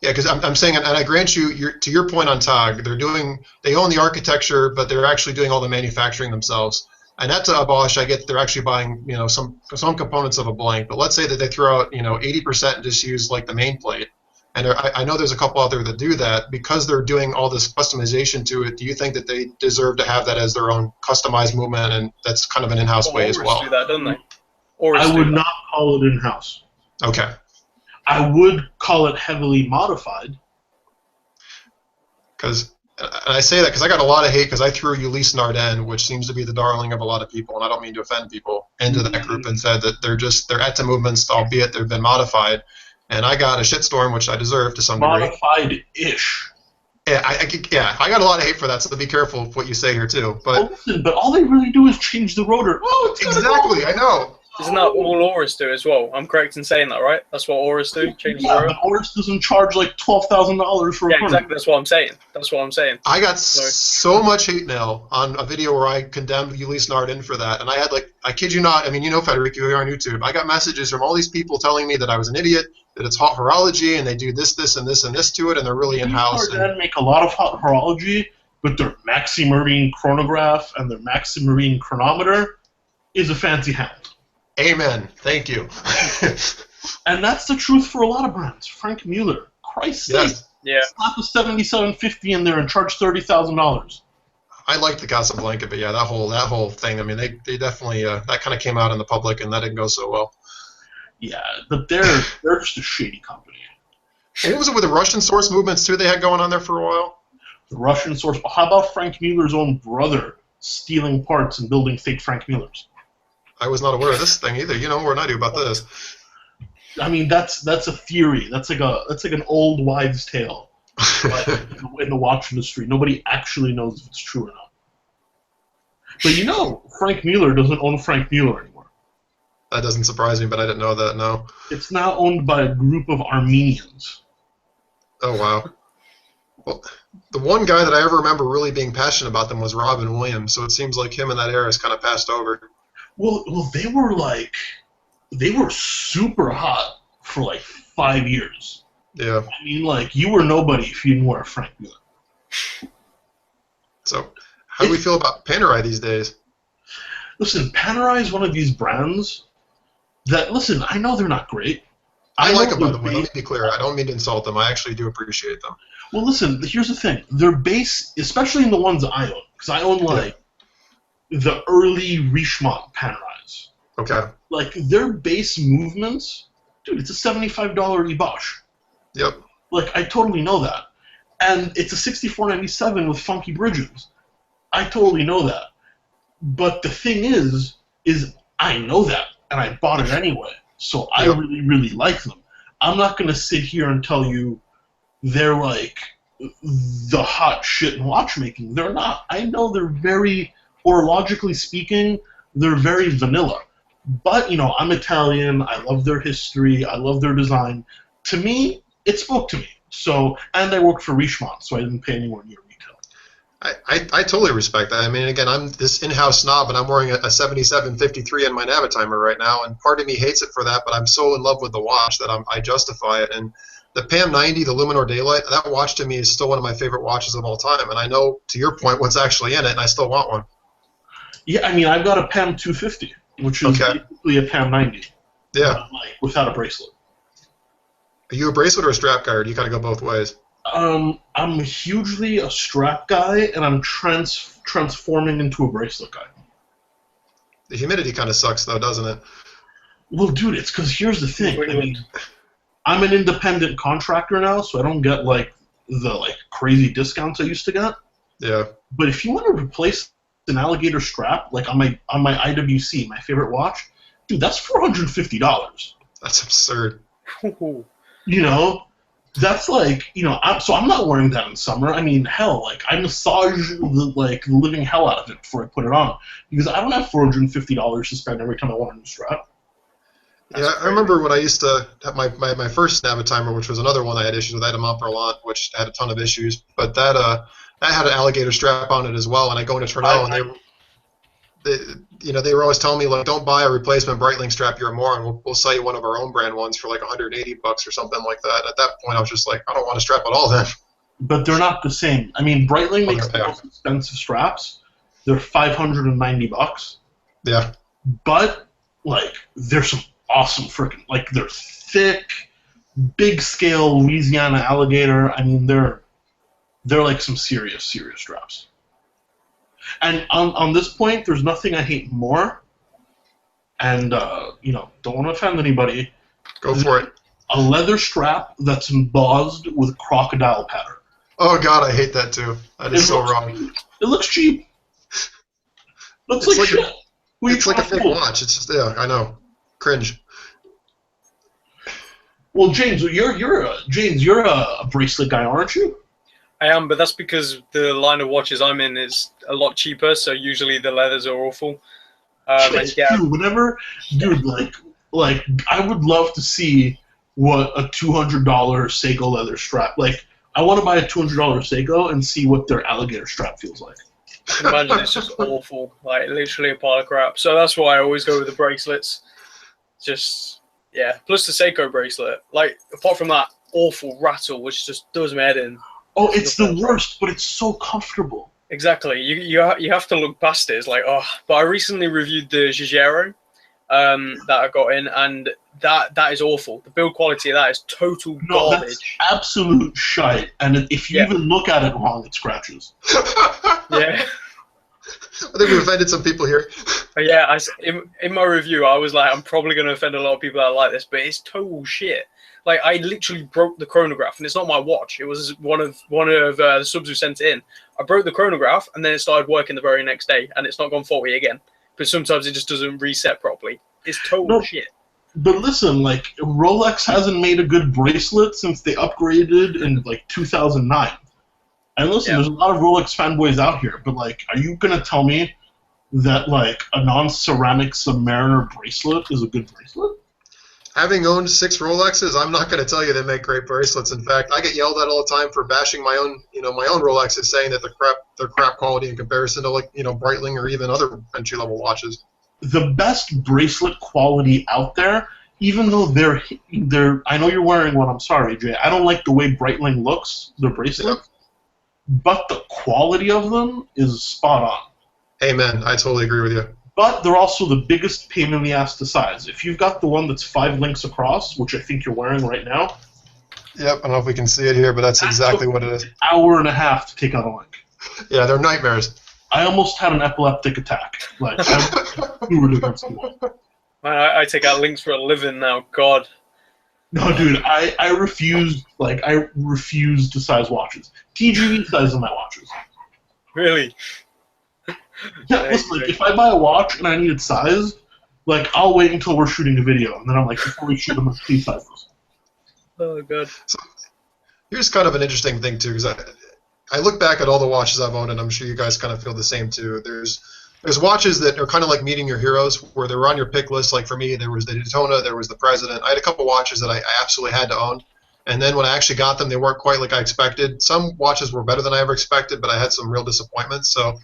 S1: Yeah, because I'm saying, and I grant you, to your point on TAG, they own the architecture, but they're actually doing all the manufacturing themselves. And ETA, a Bosch, I get they're actually buying, you know, some components of a blank. But let's say that they throw out, you know, 80% and just use like the main plate. And I know there's a couple out there that do that because they're doing all this customization to it. Do you think that they deserve to have that as their own customized movement, and that's kind of an in-house way as well?
S2: Do that, don't they?
S3: I would not call it in-house.
S1: Okay.
S3: I would call it heavily modified.
S1: And I say that because I got a lot of hate because I threw Ulysse Nardin, which seems to be the darling of a lot of people, and I don't mean to offend people, into that group and said that they're ETA movements, albeit they've been modified. And I got a shitstorm, which I deserve to some degree.
S3: Modified-ish.
S1: Yeah, I got a lot of hate for that, so be careful of what you say here too. But
S3: listen, but all they really do is change the rotor. Oh, it's
S1: exactly, I know.
S2: Isn't that all Oris do as well? I'm correct in saying that, right? That's what Oris do. Change the rotor.
S3: But Oris doesn't charge like $12,000 for a car.
S2: Exactly. That's what I'm saying.
S1: I got so much hate mail on a video where I condemned Ulysse Nardin for that, and I had I kid you not. I mean, you know, Federico, you're on YouTube. I got messages from all these people telling me that I was an idiot, that it's hot horology, and they do this, and this, and this to it, and they're really in-house.
S3: They make a lot of hot horology, but their Maxi Marine chronograph and their Maxi Marine chronometer is a fancy hand.
S1: Amen. Thank you.
S3: And that's the truth for a lot of brands. Frank Mueller, Christ's sake.
S2: Yeah.
S3: Slap a 7750 in there and charge $30,000.
S1: I like the Casablanca, but yeah, that whole thing. I mean, they definitely that kind of came out in the public, and that didn't go so well.
S3: Yeah, but they're just a shady company.
S1: And what was it with the Russian source movements too? They had going on there for a while.
S3: The Russian source. How about Frank Mueller's own brother stealing parts and building fake Frank Muellers?
S1: I was not aware of this thing either. You know more than I do about this.
S3: I mean, that's a theory. That's like an old wives' tale in the watch industry. Nobody actually knows if it's true or not. But you know, Frank Mueller doesn't own Frank Mueller anymore.
S1: That doesn't surprise me, but I didn't know that. No.
S3: It's now owned by a group of Armenians.
S1: Oh wow. Well, the one guy that I ever remember really being passionate about them was Robin Williams. So it seems like him in that era has kind of passed over. Well,
S3: they were super hot for like 5 years.
S1: Yeah.
S3: I mean, you were nobody if you didn't wear a Frank Mueller.
S1: So, how do we feel about Panerai these days?
S3: Listen, Panerai is one of these brands that, listen, I know they're not great.
S1: I like them, by the way. Let me be clear. I don't mean to insult them. I actually do appreciate them.
S3: Well, listen, here's the thing. Their base, especially in the ones I own, because I own, the early Richemont Panerais.
S1: Okay.
S3: Their base movements, dude, it's a $75 e-Bosch.
S1: Yep.
S3: I totally know that. And it's a 6497 with funky bridges. I totally know that. But the thing is I know that, and I bought it anyway. So I really, really like them. I'm not going to sit here and tell you they're the hot shit in watchmaking. They're not. I know they're very or logically speaking, they're very vanilla. But, you know, I'm Italian, I love their history, I love their design. To me, it spoke to me. So, and I worked for Richemont, so I didn't pay anywhere near retail.
S1: I totally respect that. I mean, again, I'm this in-house snob, and I'm wearing a 7753 in my Navitimer right now, and part of me hates it for that, but I'm so in love with the watch that I justify it. And the PAM 90, the Luminor Daylight, that watch to me is still one of my favorite watches of all time, and I know, to your point, what's actually in it, and I still want one.
S3: Yeah, I mean, I've got a PAM 250, which is basically a PAM 90.
S1: Yeah.
S3: Without a bracelet.
S1: Are you a bracelet or a strap guy, or do you kind of go both ways?
S3: I'm hugely a strap guy, and I'm transforming into a bracelet guy.
S1: The humidity kind of sucks, though, doesn't it?
S3: Well, dude, it's because here's the thing. I mean, I'm an independent contractor now, so I don't get the crazy discounts I used to get.
S1: Yeah.
S3: But if you want to replace an alligator strap, like on my IWC, my favorite watch, dude, that's $450.
S1: That's absurd.
S3: You know, that's I'm not wearing that in summer. I mean, hell, I massage the living hell out of it before I put it on, because I don't have $450 to spend every time I want a new strap.
S1: Yeah, I remember when I used to have my first Navitimer, which was another one I had issues with. I had a Montbrelant, which had a ton of issues, but that had an alligator strap on it as well. And I go into Tourneau, and they were always telling me, like, don't buy a replacement Breitling strap, you're a moron. We'll sell you one of our own brand ones for like $180 or something like that. At that point, I was just like, I don't want a strap at all then.
S3: But they're not the same. I mean, Breitling makes the most expensive straps. They're $590.
S1: Yeah. But
S3: there's some awesome freaking, they're thick, big scale Louisiana alligator. I mean, they're like some serious straps. And on this point, there's nothing I hate more. And don't want to offend anybody.
S1: Go for it.
S3: A leather strap that's embossed with crocodile pattern.
S1: Oh God, I hate that too. That is so wrong.
S3: It looks cheap. Looks like shit.
S1: It's like a fake watch. It's just, yeah, I know. Cringe.
S3: Well, James, you're a bracelet guy, aren't you?
S2: I am, but that's because the line of watches I'm in is a lot cheaper, so usually the leathers are awful.
S3: Whenever, dude, I would love to see what a $200 Seiko leather strap. I want to buy a $200 Seiko and see what their alligator strap feels like.
S2: I can imagine it's just awful, literally a pile of crap. So that's why I always go with the bracelets. Just, yeah. Plus the Seiko bracelet. Apart from that awful rattle, which just does my head in.
S3: Oh, it's the worst, but it's so comfortable.
S2: Exactly. You have to look past it. It's but I recently reviewed the Jaeger that I got in, and that is awful. The build quality of that is total garbage.
S3: That's absolute shite. And if you even look at it wrong, it scratches.
S2: Yeah.
S1: I think we offended some people here.
S2: Yeah, in my review, I was like, I'm probably going to offend a lot of people that like this, but it's total shit. I literally broke the chronograph, and it's not my watch. It was one of the subs who sent it in. I broke the chronograph, and then it started working the very next day, and it's not gone faulty again. But sometimes it just doesn't reset properly. It's total shit.
S3: But listen, Rolex hasn't made a good bracelet since they upgraded in 2009. And listen, there's a lot of Rolex fanboys out here, but are you gonna tell me that a non-ceramic Submariner bracelet is a good bracelet?
S1: Having owned 6 Rolexes, I'm not going to tell you they make great bracelets. In fact, I get yelled at all the time for bashing my own Rolexes, saying that they're crap quality in comparison to Breitling or even other entry-level watches.
S3: The best bracelet quality out there, even though they're I know you're wearing one. I'm sorry, Jay. I don't like the way Breitling looks, their bracelet, but the quality of them is spot on.
S1: Amen. I totally agree with you.
S3: But they're also the biggest pain in the ass to size. If you've got the one that's 5 links across, which I think you're wearing right now.
S1: Yep, I don't know if we can see it here, but that's exactly what it is.
S3: An hour and a half to take out a link.
S1: Yeah, they're nightmares.
S3: I almost had an epileptic attack.
S2: I take out links for a living now. God.
S3: No, dude, I refuse. I refuse to size watches. TGV sizes my watches.
S2: Really?
S3: Yeah, listen, if I buy a watch and I need it sized, I'll wait until we're shooting a video, and then I'm before we shoot them, please size this.
S2: Oh, God.
S1: So, here's kind of an interesting thing, too, because I look back at all the watches I've owned, and I'm sure you guys kind of feel the same, too. There's there's watches that are kind of like meeting your heroes, where they were on your pick list. Like for me, there was the Daytona, there was the President. I had a couple watches that I absolutely had to own. And then when I actually got them, they weren't quite like I expected. Some watches were better than I ever expected, but I had some real disappointments. So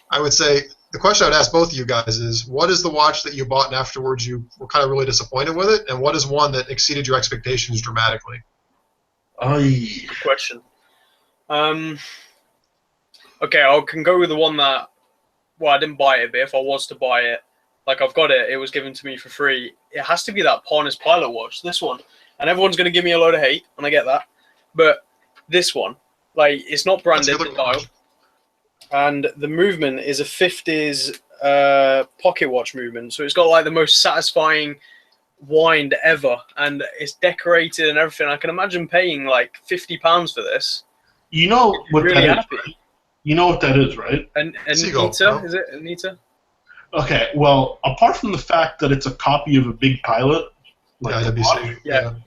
S1: I would say the question I would ask both of you guys is, what is the watch that you bought and afterwards you were kind of really disappointed with it? And what is one that exceeded your expectations dramatically?
S2: Good question. Okay, I can go with the one that, well, I didn't buy it, but if I was to buy it, like I've got it, it was given to me for free. It has to be that Panerai Pilot watch, this one. And everyone's going to give me a load of hate, and I get that. But this one, like, it's not branded, the dial. And the movement is a 50s pocket watch movement. So it's got, like, the most satisfying wind ever. And it's decorated and everything. I can imagine paying, like, £50 for this.
S3: You know what
S2: really
S3: that
S2: happy.
S3: is, right? You know what that is, right?
S2: Anita? Is it Anita?
S3: Okay, well, apart from the fact that it's a copy of a big pilot, like
S1: IWC.
S2: Yeah, of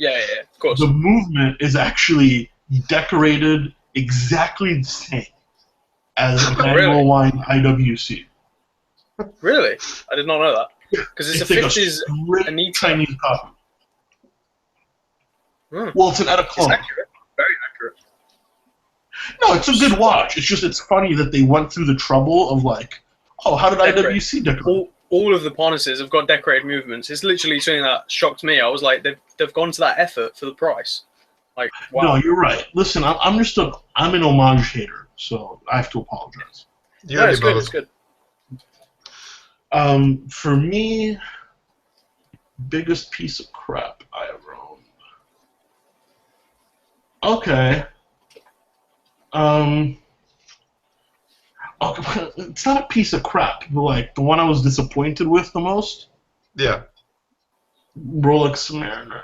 S2: course.
S3: the movement is actually decorated exactly the same as an annual line IWC.
S2: Really? I did not know that. Because it's a
S3: like
S2: 50s
S3: a
S2: Anita.
S3: Chinese copy.
S2: Hmm.
S3: Well, it's an Ediclone.
S2: It's accurate. Very accurate.
S3: No, it's a good watch. It's just it's funny that they went through the trouble of like, oh, how did IWC decorate?
S2: All of the harnesses have got decorated movements. It's literally something that shocked me. I was like, they've gone to that effort for the price. Like, wow.
S3: No, you're right. Listen, I'm an homage hater, so I have to apologize.
S2: It's good. It's good.
S3: For me, biggest piece of crap I ever owned. Okay. It's not a piece of crap, but like the one I was disappointed with the most.
S1: Yeah.
S3: Rolex Submariner.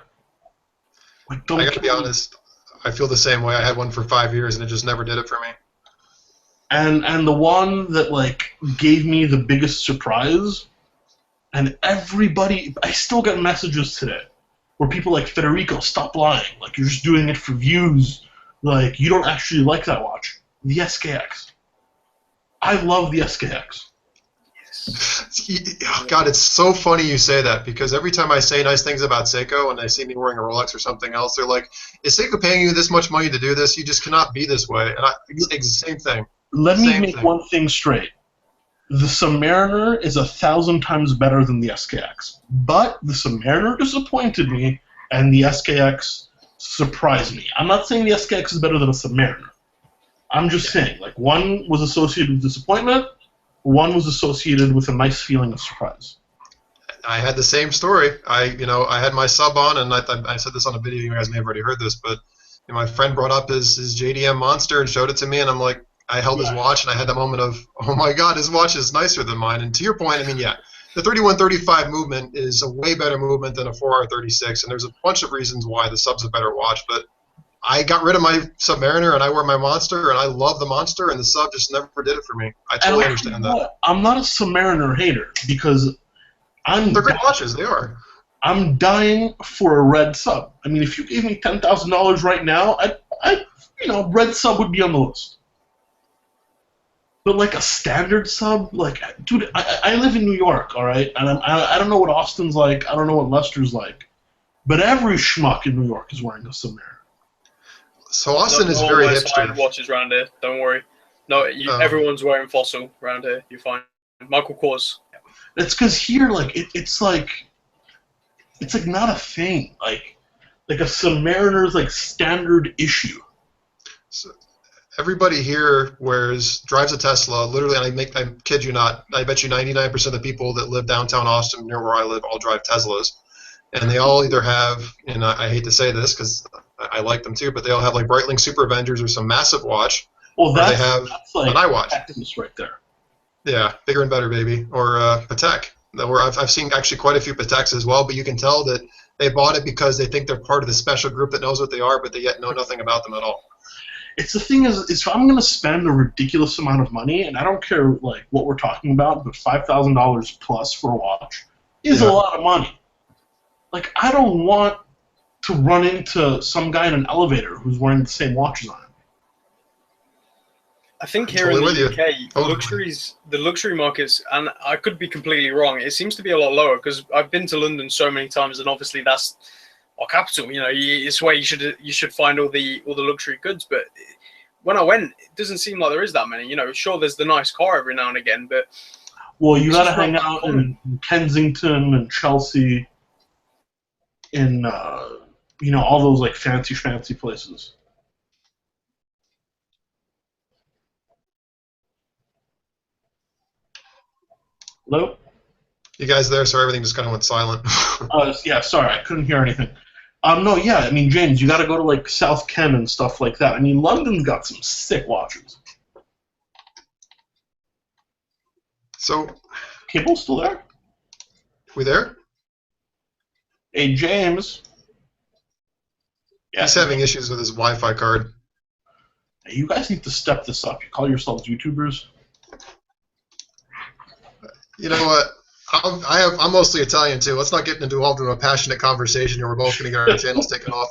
S3: Like,
S1: I gotta be honest, I feel the same way. I had one for 5 years and it just never did it for me.
S3: And the one that like gave me the biggest surprise, and everybody, I still get messages today where people like, Federico, stop lying. Like, you're just doing it for views. Like, you don't actually like that watch. The SKX. I love the SKX.
S1: God, it's so funny you say that, because every time I say nice things about Seiko and they see me wearing a Rolex or something else, they're like, is Seiko paying you this much money to do this? You just cannot be this way. And same thing.
S3: Let me make one thing straight. The Submariner is 1,000 times better than the SKX. But the Submariner disappointed me, and the SKX surprised me. I'm not saying the SKX is better than a Submariner. I'm just saying, like, one was associated with disappointment, one was associated with a nice feeling of surprise.
S1: I had the same story. I had my sub on, and I said this on a video. You guys may have already heard this, but my friend brought up his JDM Monster and showed it to me, and I'm like, I held his watch, and I had that moment of, oh my God, his watch is nicer than mine. And to your point, I mean, yeah, the 3135 movement is a way better movement than a 4R36, and there's a bunch of reasons why the sub's a better watch, but I got rid of my Submariner and I wear my Monster, and I love the Monster, and the sub just never did it for me. I totally understand that.
S3: I'm not a Submariner hater, because
S1: they're great watches. They are.
S3: I'm dying for a red sub. I mean, if you gave me $10,000 right now, red sub would be on the list. But like a standard sub, like, dude, I live in New York, all right, and I don't know what Austin's like. I don't know what Leicester's like, but every schmuck in New York is wearing a Submariner.
S1: So Austin is very hipster.
S2: Watches around here. Don't worry. No, everyone's wearing Fossil around here. You're fine. Michael Kors.
S3: It's because here, like, it's like not a thing. Like a Submariner's like standard issue.
S1: So everybody here drives a Tesla. Literally, I kid you not. I bet you 99% of the people that live downtown Austin, near where I live, all drive Teslas. And they all either have, and I hate to say this because I like them too, but they all have like Breitling Super Avengers or some massive watch.
S3: Well,
S1: that's like an iWatch.
S3: That's right there.
S1: Yeah, bigger and better, baby. Or Patek. Where I've seen actually quite a few Pateks as well, but you can tell that they bought it because they think they're part of the special group that knows what they are, but they yet know nothing about them at all.
S3: It's the thing is if I'm going to spend a ridiculous amount of money, and I don't care like what we're talking about, but $5,000 plus for a watch is a lot of money. Like, I don't want to run into some guy in an elevator who's wearing the same watch as I am.
S2: I think
S4: I'm
S2: here in
S4: totally
S2: the
S4: with you.
S2: UK,
S4: Totally.
S2: the luxury markets, and I could be completely wrong, it seems to be a lot lower because I've been to London so many times, and obviously that's our capital. You know, it's where you should find all the luxury goods. But when I went, it doesn't seem like there is that many. You know, sure, there's the nice car every now and again, but
S3: Well, you
S2: it's
S3: gotta
S2: just not
S3: hang
S2: that
S3: out
S2: common.
S3: in Kensington and Chelsea, in you know, all those like fancy places. Hello?
S4: You guys there? Sorry, everything just kind of went silent.
S3: Yeah, sorry, I couldn't hear anything. No, yeah, I mean, James, you got to go to like South Ken and stuff like that. I mean, London's got some sick watches.
S4: So,
S3: Cable's still there?
S4: we there?
S3: Hey, James. Yeah,
S4: He's having issues with his Wi-Fi card.
S3: hey, you guys need to step this up. You call yourselves YouTubers?
S4: You know what? I'm mostly Italian too. Let's not get into a passionate conversation here. We're both going to get our channels taken off.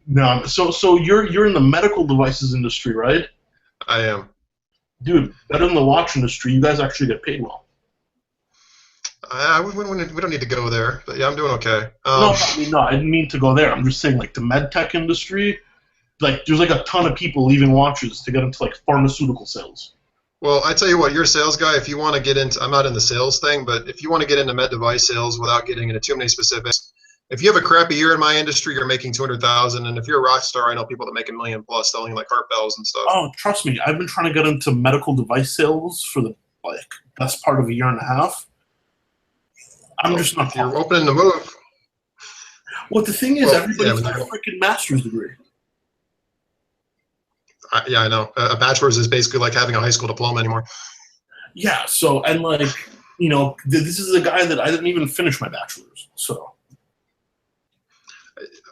S3: No. So you're in the medical devices industry, right?
S4: I am.
S3: Dude, better than the watch industry. You guys actually get paid well.
S4: We don't need to go there, but yeah, I'm doing okay.
S3: No, I didn't mean to go there. I'm just saying, like, the med tech industry, like, there's like a ton of people leaving watches to get into like pharmaceutical sales.
S4: Well, I tell you what, you're a sales guy. If you want to get into, I'm not in the sales thing, but if you want to get into med device sales without getting into too many specifics, if you have a crappy year in my industry, you're making 200,000, and if you're a rock star, I know people that make $1 million plus selling like heart bells and stuff.
S3: Oh, trust me, I've been trying to get into medical device sales for the like best part of a year and a half. I'm just not.
S4: If you're open to move.
S3: Well, the thing is,
S4: Well,
S3: everybody's
S4: yeah,
S3: got a freaking master's degree.
S4: Yeah, I know. A bachelor's is basically like having a high school diploma anymore.
S3: Yeah. So, and like, you know, this is a guy that I didn't even finish my bachelor's. So.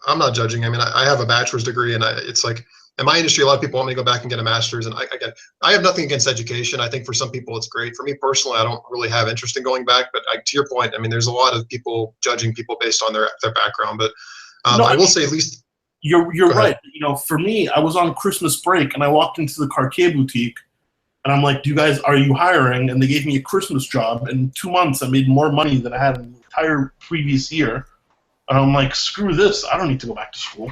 S4: I'm not judging. I mean, I have a bachelor's degree, and it's like in my industry, a lot of people want me to go back and get a master's. And I have nothing against education. I think for some people it's great. For me personally, I don't really have interest in going back. But to your point, I mean, there's a lot of people judging people based on their background. But
S3: No,
S4: I will say, at least
S3: you're
S4: Go
S3: right.
S4: ahead.
S3: You know, for me, I was on Christmas break and I walked into the Cartier boutique, and I'm like, are you hiring? And they gave me a Christmas job. In 2 months, I made more money than I had in the entire previous year. And I'm like, screw this. I don't need to go back to school.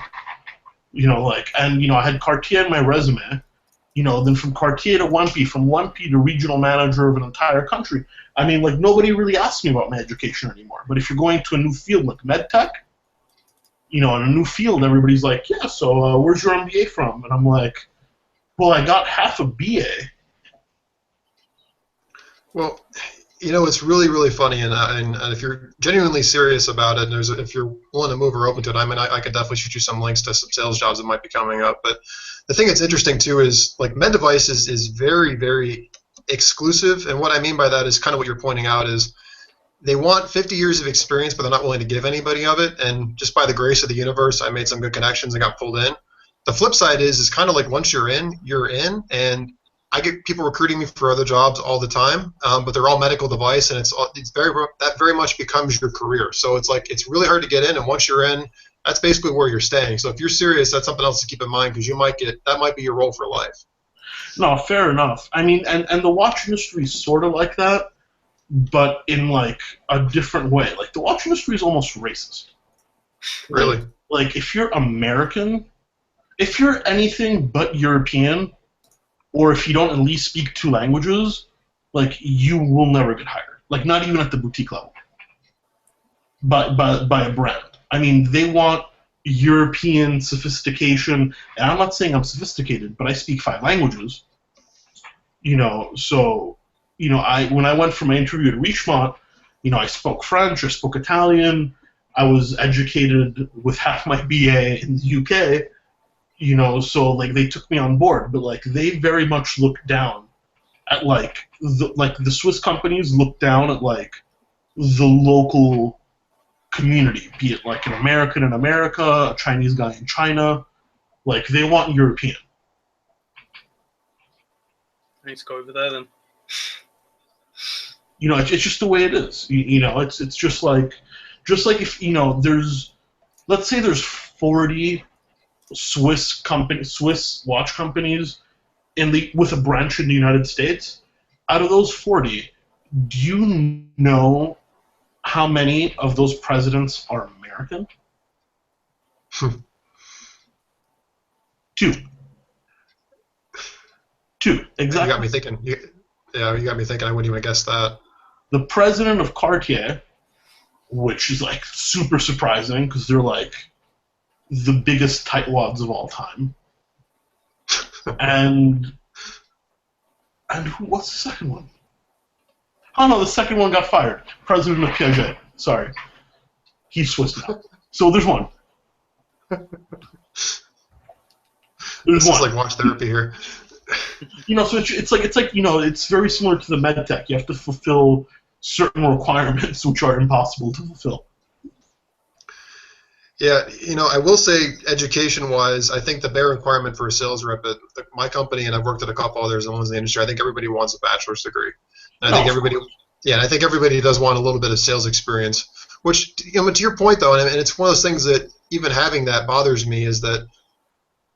S3: You know, like, and, you know, I had Cartier in my resume. You know, then from Cartier to 1P, from 1P to regional manager of an entire country. I mean, like, nobody really asks me about my education anymore. But if you're going to a new field like medtech, you know, in a new field, everybody's like, yeah, so where's your MBA from? And I'm like, well, I got half a BA.
S4: Well, you know, it's really, really funny, and if you're genuinely serious about it, and if you're willing to move or open to it, I mean, I could definitely shoot you some links to some sales jobs that might be coming up. But the thing that's interesting too is like med devices is very, very exclusive, and what I mean by that is kind of what you're pointing out is they want 50 years of experience, but they're not willing to give anybody of it. And just by the grace of the universe, I made some good connections and got pulled in. The flip side is kind of like once you're in, and I get people recruiting me for other jobs all the time, but they're all medical device, and that very much becomes your career. So it's like it's really hard to get in, and once you're in, that's basically where you're staying. So if you're serious, that's something else to keep in mind because that might be your role for life.
S3: No, fair enough. I mean, and the watch industry is sort of like that, but in like a different way. Like the watch industry is almost racist.
S4: Really?
S3: Like if you're American, if you're anything but European, or if you don't at least speak 2 languages, like you will never get hired. Like not even at the boutique level. But by a brand. I mean, they want European sophistication, and I'm not saying I'm sophisticated, but I speak 5 languages. You know, so you know, when I went for my interview at Richemont, you know, I spoke French, I spoke Italian, I was educated with half my BA in the UK. You know, so like they took me on board, but like they very much look down at like the Swiss companies look down at like the local community, be it like an American in America, a Chinese guy in China, like they want European.
S2: I need to go over there then.
S3: You know, it's just the way it is. You know, it's just like if you know let's say there's 40 Swiss watch companies with a branch in the United States, out of those 40, do you know how many of those presidents are American? Two. Exactly.
S4: You got me thinking. You got me thinking. I wouldn't even guess that.
S3: The president of Cartier, which is like super surprising because they're like the biggest tightwads of all time. and what's the second one? Oh no, the second one got fired. President of Piguet. Sorry, he's Swiss now. So there's one.
S4: This is like watch therapy here.
S3: So it's like it's very similar to the med tech. You have to fulfill certain requirements which are impossible to fulfill.
S4: Yeah, I will say education-wise, I think the bare requirement for a sales rep at my company, and I've worked at a couple others in the industry, I think everybody wants a bachelor's degree. And I think everybody does want a little bit of sales experience. Which, to your point though, and it's one of those things that even having that bothers me, is that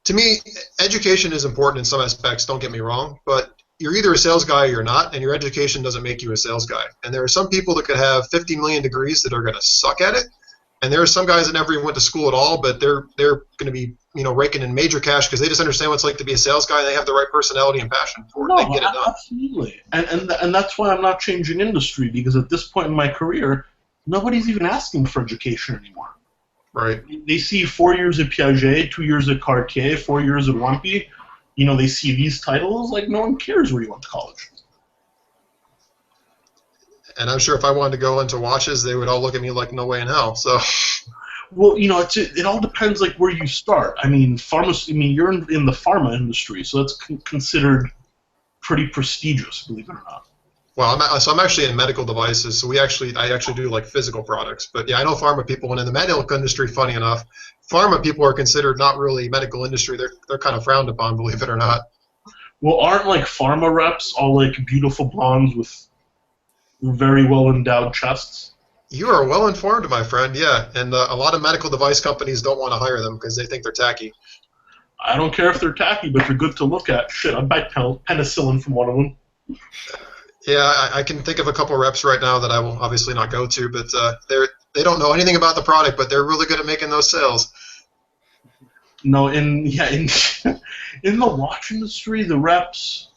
S4: to me, education is important in some aspects. Don't get me wrong, but you're either a sales guy or you're not, and your education doesn't make you a sales guy. And there are some people that could have 50 million degrees that are going to suck at it. And there are some guys that never even went to school at all, but they're going to be raking in major cash because they just understand what it's like to be a sales guy, and they have the right personality and passion for it.
S3: No,
S4: they get it done.
S3: Absolutely. And that's why I'm not changing industry, because at this point in my career, nobody's even asking for education anymore.
S4: Right.
S3: They see 4 years at Piaget, 2 years at Cartier, 4 years at Wimpy. They see these titles, like no one cares where you went to college.
S4: And I'm sure if I wanted to go into watches, they would all look at me like no way in hell. So,
S3: well, it all depends like where you start. I mean, you're in the pharma industry, so that's considered pretty prestigious, believe it or not.
S4: Well, I'm actually in medical devices, so I actually do like physical products. But yeah, I know pharma people, and in the medical industry, funny enough, pharma people are considered not really medical industry. They're kind of frowned upon, believe it or not.
S3: Well, aren't like pharma reps all like beautiful blondes with very well endowed chests?
S4: You are well informed, my friend. Yeah, and a lot of medical device companies don't want to hire them because they think they're tacky.
S3: I don't care if they're tacky, but they're good to look at. Shit, I'd buy penicillin from one of them.
S4: Yeah, I can think of a couple reps right now that I will obviously not go to, but they don't know anything about the product, but they're really good at making those sales.
S3: No, in the watch industry, the reps,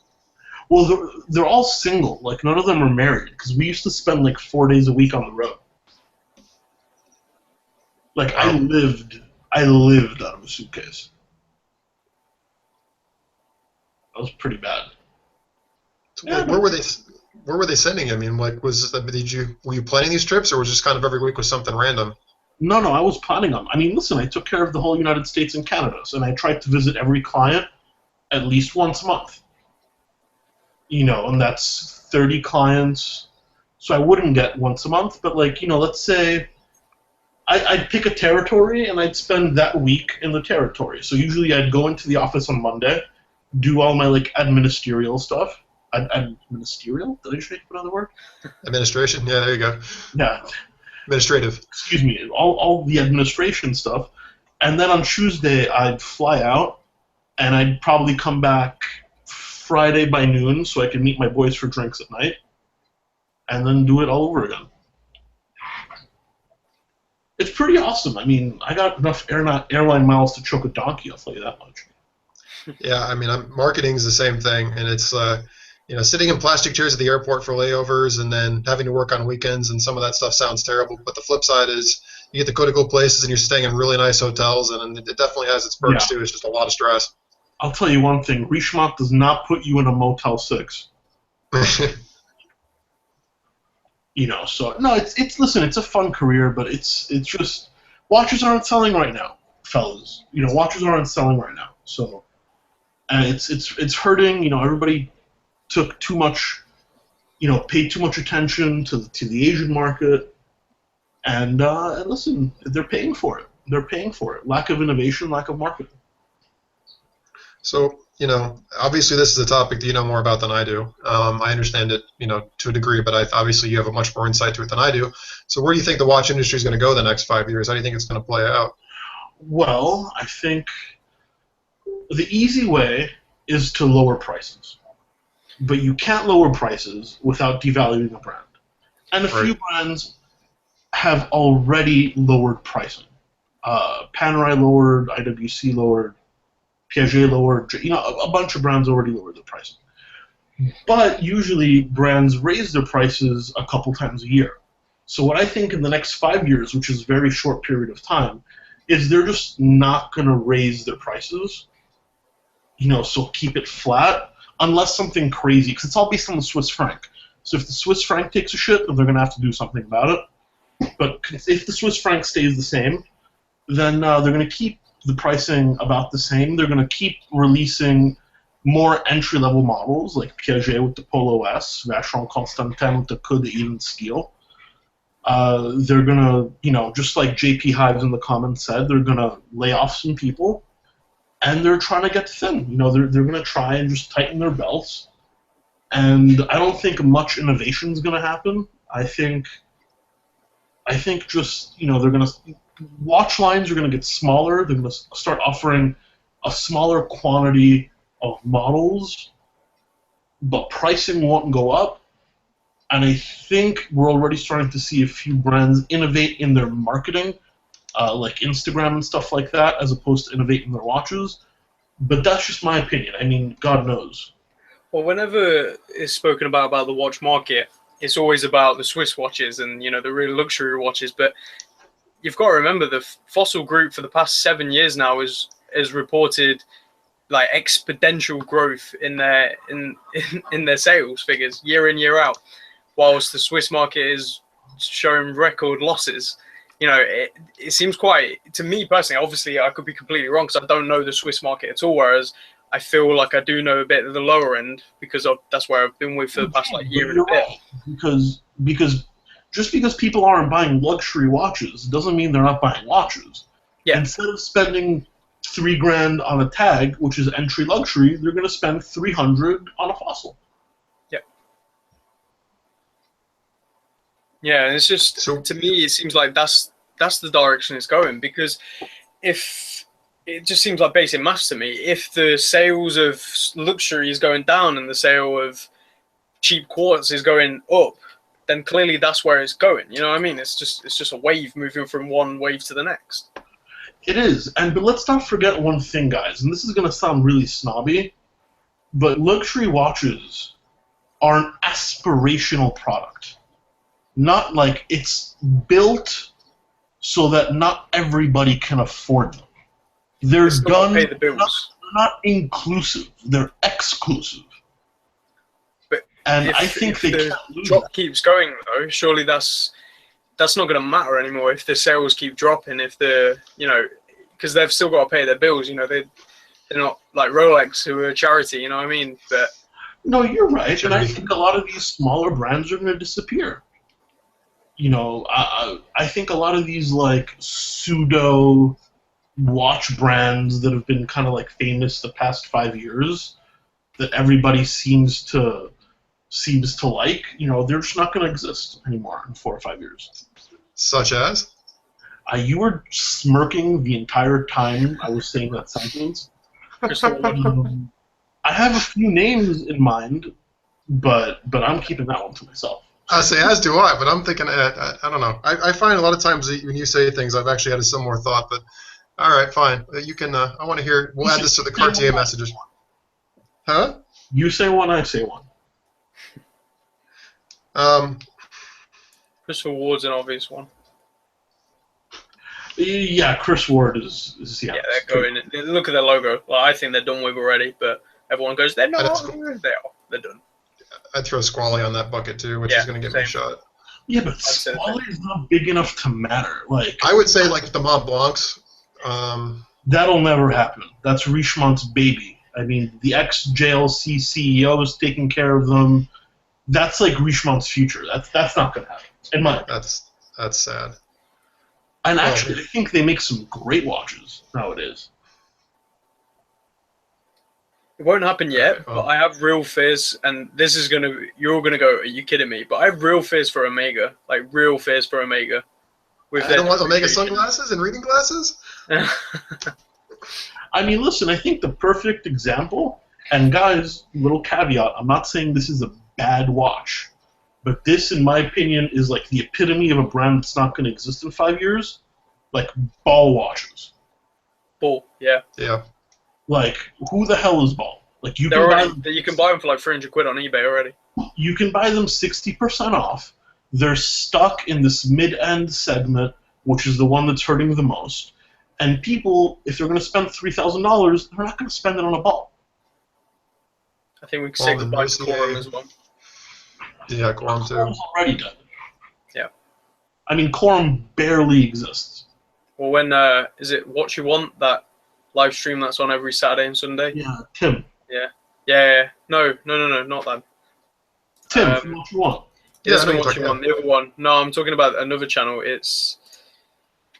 S3: well, they're all single. Like none of them are married, because we used to spend like 4 days a week on the road. Like I lived out of a suitcase. That was pretty bad.
S4: So yeah, where were they sending you? I mean, like, were you planning these trips, or was it just kind of every week was something random?
S3: No, I was planning them. I mean, listen, I took care of the whole United States and Canada, and I tried to visit every client at least once a month. And that's 30 clients, so I wouldn't get once a month, but like, let's say I'd pick a territory and I'd spend that week in the territory. So usually I'd go into the office on Monday, do all my like administerial stuff. Administerial? Did I just make another word?
S4: Administration? Yeah, there you go.
S3: Yeah.
S4: Administrative.
S3: Excuse me. All the administration stuff. And then on Tuesday, I'd fly out, and I'd probably come back Friday by noon so I could meet my boys for drinks at night, and then do it all over again. It's pretty awesome. I mean, I got enough airline miles to choke a donkey, I'll tell you that much.
S4: Yeah, I mean, marketing is the same thing, and it's sitting in plastic chairs at the airport for layovers, and then having to work on weekends, and some of that stuff sounds terrible. But the flip side is you get to go to cool places, and you're staying in really nice hotels, and it definitely has its perks too. It's just a lot of stress.
S3: I'll tell you one thing: Richemont does not put you in a Motel 6. So no, listen, it's a fun career, but it's just watches aren't selling right now, fellas. Watches aren't selling right now, so. And it's hurting. Everybody took too much, paid too much attention to the Asian market, and listen, they're paying for it. They're paying for it. Lack of innovation, lack of marketing.
S4: So obviously this is a topic that you know more about than I do. I understand it, to a degree, but obviously you have a much more insight to it than I do. So where do you think the watch industry is going to go the next 5 years? How do you think it's going to play out?
S3: Well, I think the easy way is to lower prices. But you can't lower prices without devaluing a brand. And a few brands have already lowered pricing. Panerai lowered, IWC lowered, Piaget lowered, a bunch of brands already lowered their pricing. But usually brands raise their prices a couple times a year. So what I think in the next 5 years, which is a very short period of time, is they're just not going to raise their prices. So keep it flat, unless something crazy, because it's all based on the Swiss franc. So if the Swiss franc takes a shit, then they're going to have to do something about it. But if the Swiss franc stays the same, then they're going to keep the pricing about the same. They're going to keep releasing more entry-level models, like Piaget with the Polo S, Vacheron Constantin with the Queue d'Yvon steel. They're going to, just like JP Hives in the comments said, they're going to lay off some people, and they're trying to get thin. They're going to try and just tighten their belts. And I don't think much innovation is going to happen. I think just, they're going to... Watch lines are going to get smaller. They're going to start offering a smaller quantity of models, but pricing won't go up. And I think we're already starting to see a few brands innovate in their marketing, like Instagram and stuff like that, as opposed to innovate in their watches. But that's just my opinion. I mean, God knows.
S2: Well, whenever it's spoken about the watch market, it's always about the Swiss watches and, the real luxury watches. But you've got to remember the Fossil Group for the past 7 years now has reported like exponential growth in their sales figures year in, year out, whilst the Swiss market is showing record losses. It seems quite, to me personally, obviously I could be completely wrong because I don't know the Swiss market at all, whereas I feel like I do know a bit of the lower end because that's where I've been with for the past year and a bit.
S3: Because just because people aren't buying luxury watches doesn't mean they're not buying watches.
S2: Yeah.
S3: Instead of spending $3,000 on a tag, which is entry luxury, they're going to spend $300 on a Fossil.
S2: Yeah. Yeah, and it's just, to me, it seems like that's the direction it's going, because if it just seems like basic maths to me, if the sales of luxury is going down and the sale of cheap quartz is going up, then clearly that's where it's going. You know what I mean? It's just a wave moving from one wave to the next.
S3: It is, but let's not forget one thing, guys, and this is going to sound really snobby, but luxury watches are an aspirational product. Not like it's built so that not everybody can afford them. They're done. Pay the bills. They're not inclusive. They're exclusive. And I think they can't lose
S2: drop
S3: that.
S2: Keeps going though. Surely that's not going to matter anymore if the sales keep dropping. If because they've still got to pay their bills. They're not like Rolex, who are a charity. You know what I mean? But
S3: no, you're right. And I think a lot of these smaller brands are going to disappear. I think a lot of these like pseudo watch brands that have been kind of like famous the past 5 years that everybody seems to like, they're just not going to exist anymore in 4 or 5 years.
S4: Such as?
S3: You were smirking the entire time I was saying that sentence. I have a few names in mind, but I'm keeping that one to myself.
S4: I say, as do I, but I'm thinking, I don't know. I find a lot of times that when you say things, I've actually had a similar thought, but all right, fine. You can, I want to hear, we'll add this to the Cartier messages. Huh?
S3: You say one, I say one.
S2: Christopher Ward's an obvious one.
S3: Yeah, Chris Ward is
S2: yeah, they're going. Look at their logo. Well, I think they're done with already, but everyone goes, they're not. They are. They're done.
S4: I'd throw Squally on that bucket too, which is going to get me shot.
S3: Yeah, but Squally is not big enough to matter. Like
S4: I would say, like the Mont Blancs.
S3: That'll never happen. That's Richemont's baby. I mean, the ex-JLC CEO is taking care of them. That's like Richemont's future. That's not going to happen. In my opinion.
S4: That's sad.
S3: And actually, I think they make some great watches nowadays.
S2: It won't happen yet, but I have real fears, and this is you're all gonna go, are you kidding me? But I have real fears for Omega, like real fears for Omega.
S4: I don't want Omega sunglasses and reading glasses?
S3: I mean, listen, I think the perfect example And guys, little caveat, I'm not saying this is a bad watch, but this, in my opinion, is like the epitome of a brand that's not going to exist in 5 years, like Ball watches.
S2: Ball, yeah.
S4: Yeah.
S3: Like, who the hell is Ball? Like, you
S2: They're
S3: can
S2: already, you can buy them for like 300 quid on eBay already.
S3: You can buy them 60% off. They're stuck in this mid-end segment, which is the one that's hurting the most. And people, if they're going to spend $3,000, they're not going to spend it on a Ball.
S2: I think we can say goodbye to Quorum as well.
S4: Yeah, Quorum too.
S3: Quorum's already dead.
S2: Yeah.
S3: I mean, Quorum barely exists.
S2: Well, when, is it What You Want, that live stream that's on every Saturday and Sunday?
S3: Yeah, Tim.
S2: Yeah. No, not that.
S3: Tim, What You Want.
S2: Yeah, that's not What You Want. The other one. No, I'm talking about another channel.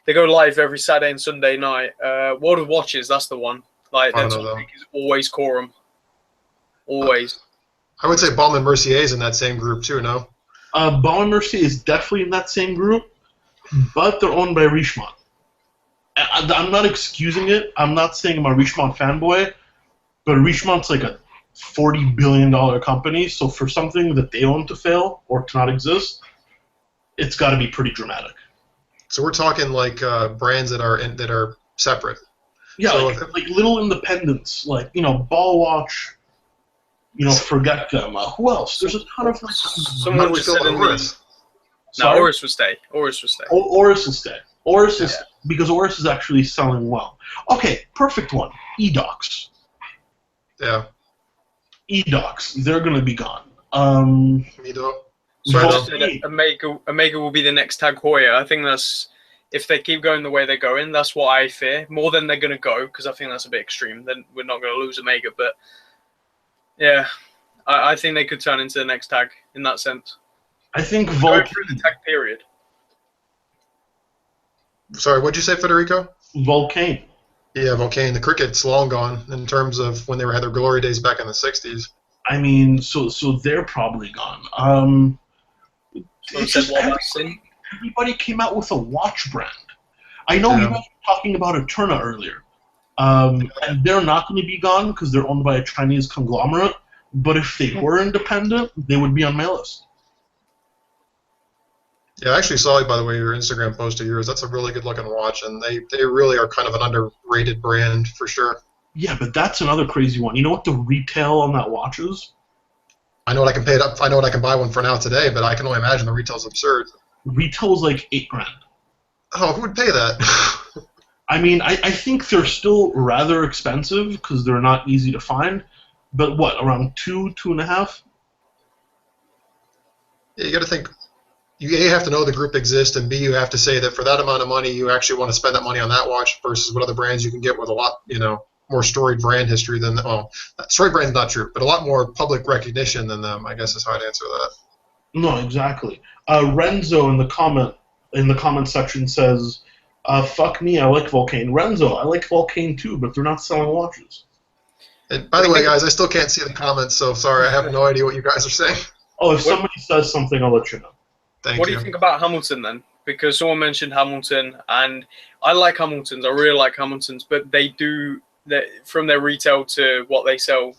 S2: They go live every Saturday and Sunday night. World of Watches, that's the one. Like, their topic is always Quorum. Always.
S4: I would say Baume & Mercier is in that same group too, no?
S3: Baume & Mercier is definitely in that same group, but they're owned by Richemont. I'm not excusing it. I'm not saying I'm a Richemont fanboy, but Richemont's like a $40 billion company, so for something that they own to fail or to not exist, it's got to be pretty dramatic.
S4: So we're talking like brands that are separate.
S3: Yeah,
S4: so
S3: like little independents, like, Ball Watch, forget them. Who else? There's a ton of like.
S2: Someone just said
S4: Oris.
S2: No, Oris would stay. Oris will stay.
S3: Oris will stay. Oris is because Oris is actually selling well. Okay, perfect one. eDocs.
S4: Yeah.
S3: eDocs, they're gonna be gone.
S4: Mido.
S2: Omega will be the next Tag Heuer. I think that's, if they keep going the way they're going, that's what I fear. More than they're going to go, because I think that's a bit extreme. Then we're not going to lose Omega. But, yeah, I think they could turn into the next Tag in that sense.
S3: I think
S2: Going through the Tag period.
S4: Sorry, what'd you say, Federico?
S3: Vulcain.
S4: Yeah, Vulcain. The cricket's long gone in terms of when they had their glory days back in the 60s.
S3: I mean, so they're probably gone. Everybody came out with a watch brand. I know you were talking about Eterna earlier. And they're not going to be gone because they're owned by a Chinese conglomerate. But if they were independent, they would be on my list.
S4: Yeah, I actually saw, by the way, your Instagram post of yours. That's a really good-looking watch, and they really are kind of an underrated brand for sure.
S3: Yeah, but that's another crazy one. You know what the retail on that watch is?
S4: I know what I can pay it up. I know what I can buy one for now today, but I can only imagine the retail's absurd.
S3: Retail is like $8,000.
S4: Oh, who would pay that?
S3: I mean, I think they're still rather expensive because they're not easy to find. But what, around 2.5?
S4: Yeah, you got to think. You A, have to know the group exists, and B, you have to say that for that amount of money, you actually want to spend that money on that watch versus what other brands you can get with a lot, more storied brand history than storied brand's not true, but a lot more public recognition than them, I guess is how I'd answer that.
S3: No, exactly. Renzo in the comment section says, fuck me, I like Vulcain. Renzo, I like Vulcain too, but they're not selling watches.
S4: And by the way, guys, I still can't see the comments, so sorry, I have no idea what you guys are saying.
S3: Oh, if somebody says something, I'll let you know.
S4: Thank
S2: what
S4: you.
S2: do you think about Hamilton then? Because someone mentioned Hamilton, and I like Hamiltons. I really like Hamiltons, but they do that from their retail to what they sell.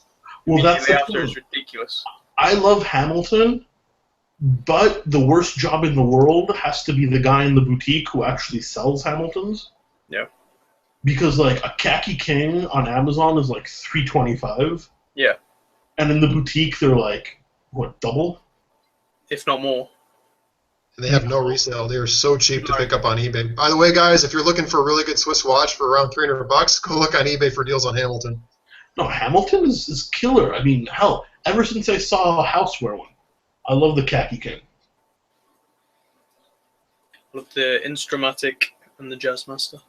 S3: Well, that's
S2: after is ridiculous.
S3: I love Hamilton, but the worst job in the world has to be the guy in the boutique who actually sells Hamiltons.
S2: Yeah.
S3: Because like a Khaki King on Amazon is like $325.
S2: Yeah.
S3: And in the boutique they're like double?
S2: If not more.
S4: And they have no resale. They are so cheap to pick up on eBay. By the way, guys, if you're looking for a really good Swiss watch for around $300, go look on eBay for deals on Hamilton.
S3: No, Hamilton is killer. I mean, hell, ever since I saw a houseware one, I love the Khaki King.
S2: I love the Instramatic and the Jazzmaster.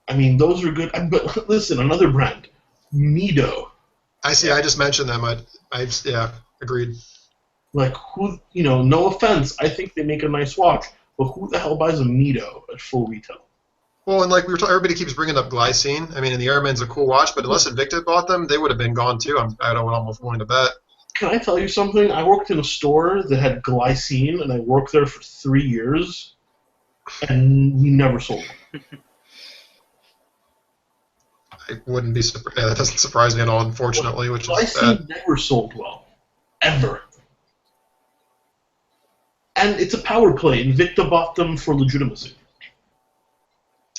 S3: I mean, those are good. But listen, another brand, Mido.
S4: I see. I just mentioned them. Yeah, agreed.
S3: Like, who, no offense, I think they make a nice watch, but who the hell buys a Mido at full retail?
S4: Well, and like we were talking, everybody keeps bringing up Glycine. I mean, and the Airman's a cool watch, but unless Invicta bought them, they would have been gone too. I would almost willing to bet.
S3: Can I tell you something? I worked in a store that had Glycine, and I worked there for 3 years, and we never sold them.
S4: I wouldn't be surprised. Yeah, that doesn't surprise me at all, unfortunately, which
S3: I
S4: is
S3: see
S4: bad.
S3: never sold well, ever. And it's a power play. Invicta bought them for legitimacy.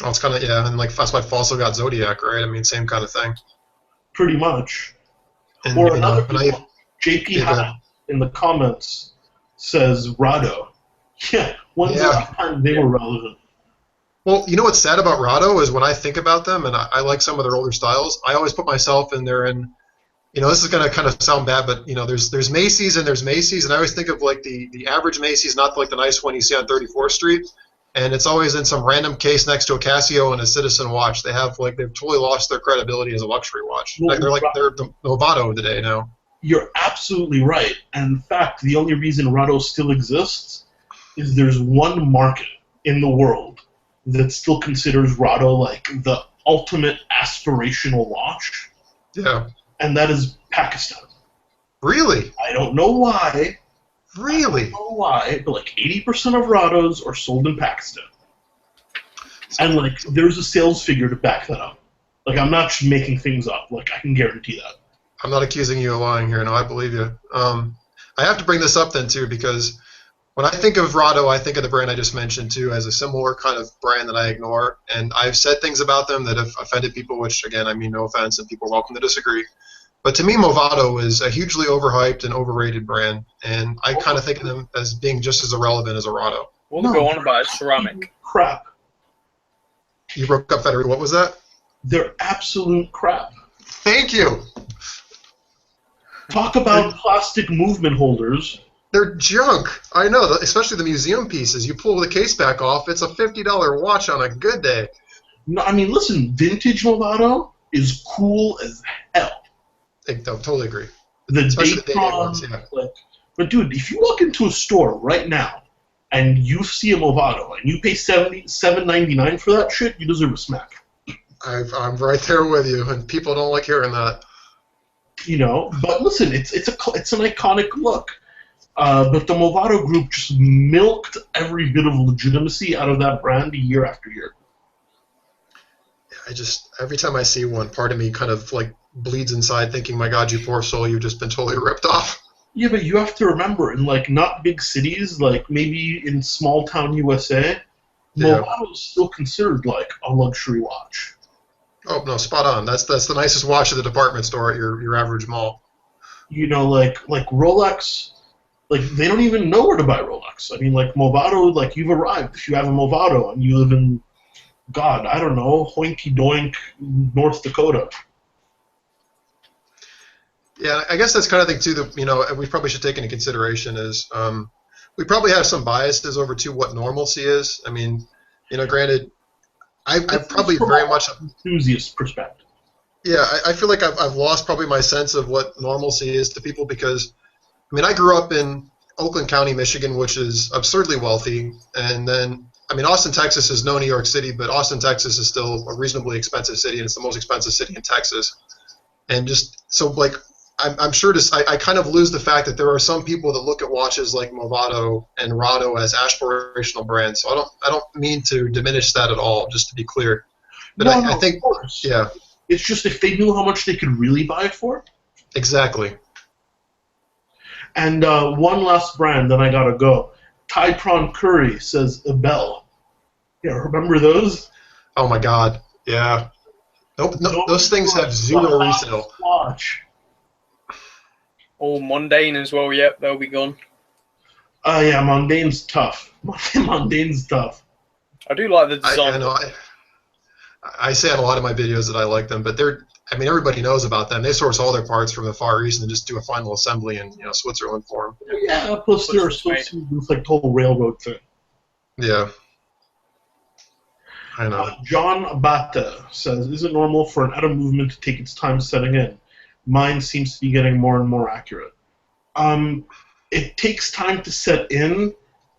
S4: Oh, it's kind of, yeah, and like that's why I've also got Zodiac, right? I mean, same kind of thing.
S3: Pretty much.
S4: And
S3: Or
S4: you know,
S3: another
S4: and
S3: good one, JP
S4: yeah, go ahead.
S3: Hatt in the comments says Rado. Yeah, when's the last time they were relevant?
S4: Well, you know what's sad about Rado is when I think about them, and I like some of their older styles, I always put myself in there, and you know, this is gonna kind of sound bad, but you know, there's Macy's and there's Macy's, and I always think of like the average Macy's, not like the nice one you see on 34th Street, and it's always in some random case next to a Casio and a Citizen watch. They've totally lost their credibility as a luxury watch.
S3: Well,
S4: They're the Movado of the day now.
S3: You're absolutely right. And in fact, the only reason Rado still exists is there's one market in the world that still considers Rado like the ultimate aspirational watch,
S4: Yeah.
S3: and that is Pakistan.
S4: Really?
S3: I don't know why.
S4: Really?
S3: I don't know why, but like 80% of Rados are sold in Pakistan. And like there's a sales figure to back that up. Like I'm not just making things up. Like I can guarantee that.
S4: I'm not accusing you of lying here. No, I believe you. I have to bring this up then too because when I think of Rado, I think of the brand I just mentioned too as a similar kind of brand that I ignore. And I've said things about them that have offended people, which again, I mean no offense, and people are welcome to disagree. But to me, Movado is a hugely overhyped and overrated brand, and I kind of think of them as being just as irrelevant as a Rado.
S2: All they go on about is ceramic.
S3: Crap.
S4: You broke up, Federico. What was that?
S3: They're absolute crap.
S4: Thank you.
S3: Talk about plastic movement holders.
S4: They're junk. I know, especially the museum pieces. You pull the case back off, it's a $50 watch on a good day.
S3: No, I mean, listen, vintage Movado is cool as hell.
S4: I totally agree.
S3: The
S4: Especially the dated
S3: Daytron,
S4: ones, yeah.
S3: like, but dude, if you walk into a store right now and you see a Movado and you pay $7.99 for that shit, you deserve a smack.
S4: I'm right there with you, and people don't like hearing that.
S3: You know, but listen, it's an iconic look. But the Movado group just milked every bit of legitimacy out of that brand year after year.
S4: Every time I see one, part of me kind of like bleeds inside thinking, my God, you poor soul, you've just been totally ripped off.
S3: Yeah, but you have to remember, in like not big cities, like maybe in small town USA, Movado is still considered like a luxury watch.
S4: Oh no, spot on. That's the nicest watch at the department store at your average mall.
S3: You know, like Rolex, like they don't even know where to buy Rolex. I mean, like Movado, like you've arrived if you have a Movado and you live in, God, I don't know, Hoinky Doink, North Dakota.
S4: Yeah, I guess that's kind of thing too that, you know, we probably should take into consideration is we probably have some biases over to what normalcy is. I mean, you know, granted, I probably very much
S3: enthusiast perspective.
S4: Yeah, I feel like I've lost probably my sense of what normalcy is to people because, I mean, I grew up in Oakland County, Michigan, which is absurdly wealthy, and then, I mean, Austin, Texas is no New York City, but Austin, Texas is still a reasonably expensive city, and it's the most expensive city in Texas. And just so, like, I'm sure I kind of lose the fact that there are some people that look at watches like Movado and Rado as aspirational brands. So I don't mean to diminish that at all, just to be clear. But I think, yeah.
S3: It's just if they knew how much they could really buy it for.
S4: Exactly.
S3: And one last brand, then I gotta go. Typron Curry says Abel. Yeah, remember those?
S4: Oh my God, yeah. Nope, no, those things have zero resale.
S3: Watch.
S2: Oh, Mondaine as well. Yep, they'll be gone.
S3: Yeah, Mondaine's tough. Mondaine's tough.
S2: I do like the design.
S4: I know. I say in a lot of my videos that I like them, but I mean, everybody knows about them. They source all their parts from the Far East and just do a final assembly in, you know, Switzerland for them.
S3: Yeah, plus they're associated with like the whole railroad thing.
S4: Yeah. I know.
S3: John Abata says, is it normal for an atom movement to take its time setting in? Mine seems to be getting more and more accurate. It takes time to set in